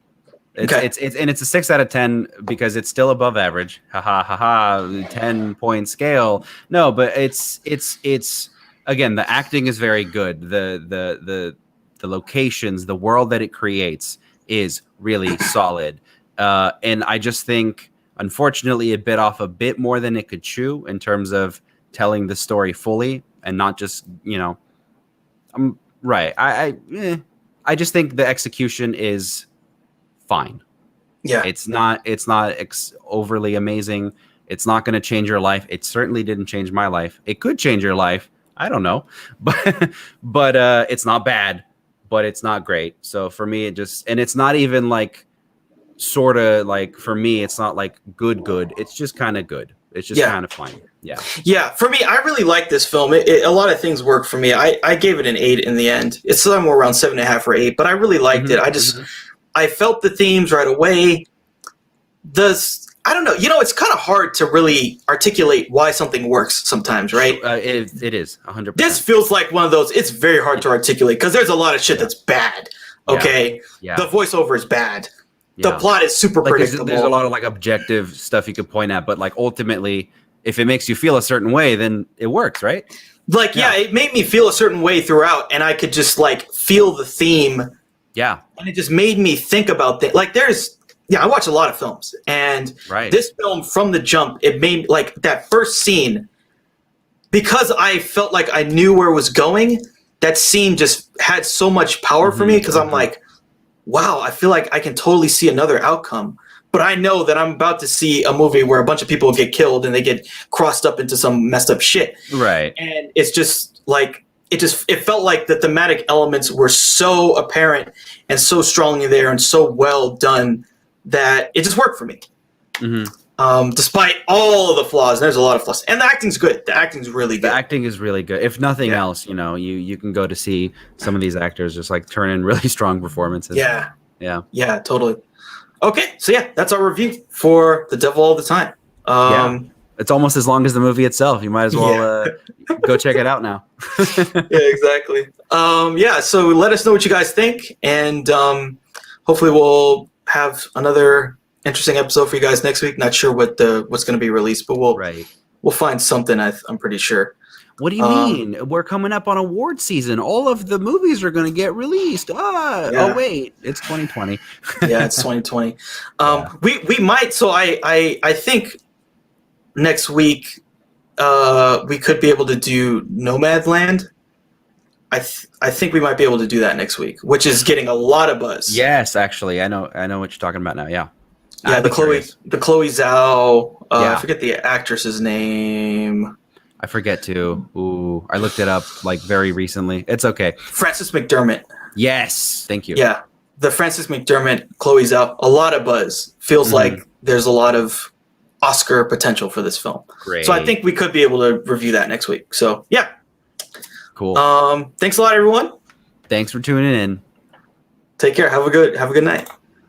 [SPEAKER 2] It's a 6 out of 10 because it's still above average. 10-point scale. No, but it's again, the acting is very good. The locations, the world that it creates is really solid. And I just think, unfortunately, it bit off a bit more than it could chew in terms of telling the story fully and not just, I'm right. I just think the execution is fine.
[SPEAKER 1] Yeah.
[SPEAKER 2] It's not overly amazing. It's not going to change your life. It certainly didn't change my life. It could change your life. I don't know, but it's not bad, but it's not great. So for me, it's not even like sort of like, for me, it's not like good. It's just kind of good. It's just kind of fine. Yeah. Yeah.
[SPEAKER 1] For me, I really like this film. A lot of things work for me. I gave it an 8 in the end. It's somewhere around 7.5 or 8, but I really liked it. I felt the themes right away. I don't know. It's kind of hard to really articulate why something works sometimes, right?
[SPEAKER 2] It is 100%.
[SPEAKER 1] This feels like one of those. It's very hard to articulate because there's a lot of shit that's bad. Okay.
[SPEAKER 2] Yeah.
[SPEAKER 1] The voiceover is bad. The plot is super predictable.
[SPEAKER 2] There's a lot of objective stuff you could point at, but ultimately, if it makes you feel a certain way, then it works, right?
[SPEAKER 1] It made me feel a certain way throughout, and I could just feel the theme.
[SPEAKER 2] Yeah.
[SPEAKER 1] And it just made me think about things. I watch a lot of films, and this film from the jump, it made that first scene, because I felt like I knew where it was going. That scene just had so much power for me because I'm like, wow, I feel like I can totally see another outcome. But I know that I'm about to see a movie where a bunch of people get killed and they get crossed up into some messed up shit.
[SPEAKER 2] Right.
[SPEAKER 1] And it's just it felt like the thematic elements were so apparent and so strongly there and so well done that it just worked for me. Mm-hmm. Despite all of the flaws, and there's a lot of flaws. And the acting's good. The acting's really good.
[SPEAKER 2] The acting is really good. If nothing else, you can go to see some of these actors just turn in really strong performances.
[SPEAKER 1] Yeah.
[SPEAKER 2] Yeah.
[SPEAKER 1] Yeah, totally. Okay, so that's our review for The Devil All the Time.
[SPEAKER 2] It's almost as long as the movie itself. You might as well go check it out now.
[SPEAKER 1] Yeah, exactly. So let us know what you guys think, and hopefully we'll have another interesting episode for you guys next week. Not sure what's going to be released, but we'll find something. I'm pretty sure.
[SPEAKER 2] What do you mean? We're coming up on award season. All of the movies are going to get released. Oh wait, it's 2020.
[SPEAKER 1] Yeah, it's 2020. We might. So I think next week we could be able to do Nomadland. I think we might be able to do that next week, which is getting a lot of buzz.
[SPEAKER 2] Yes, actually, I know what you're talking about now. Yeah.
[SPEAKER 1] Yeah,
[SPEAKER 2] I'd
[SPEAKER 1] the
[SPEAKER 2] be curious.
[SPEAKER 1] Chloe Zhao.
[SPEAKER 2] Yeah.
[SPEAKER 1] I forget the actress's name.
[SPEAKER 2] I forget too. Ooh, I looked it up like very recently. It's okay.
[SPEAKER 1] Frances McDermott.
[SPEAKER 2] Yes, thank you.
[SPEAKER 1] Yeah, the Frances McDermott, Chloe Zhao. A lot of buzz. Feels like there's a lot of Oscar potential for this film.
[SPEAKER 2] Great.
[SPEAKER 1] So I think we could be able to review that next week. So yeah.
[SPEAKER 2] Cool.
[SPEAKER 1] Thanks a lot, everyone.
[SPEAKER 2] Thanks for tuning in.
[SPEAKER 1] Take care. Have a good night.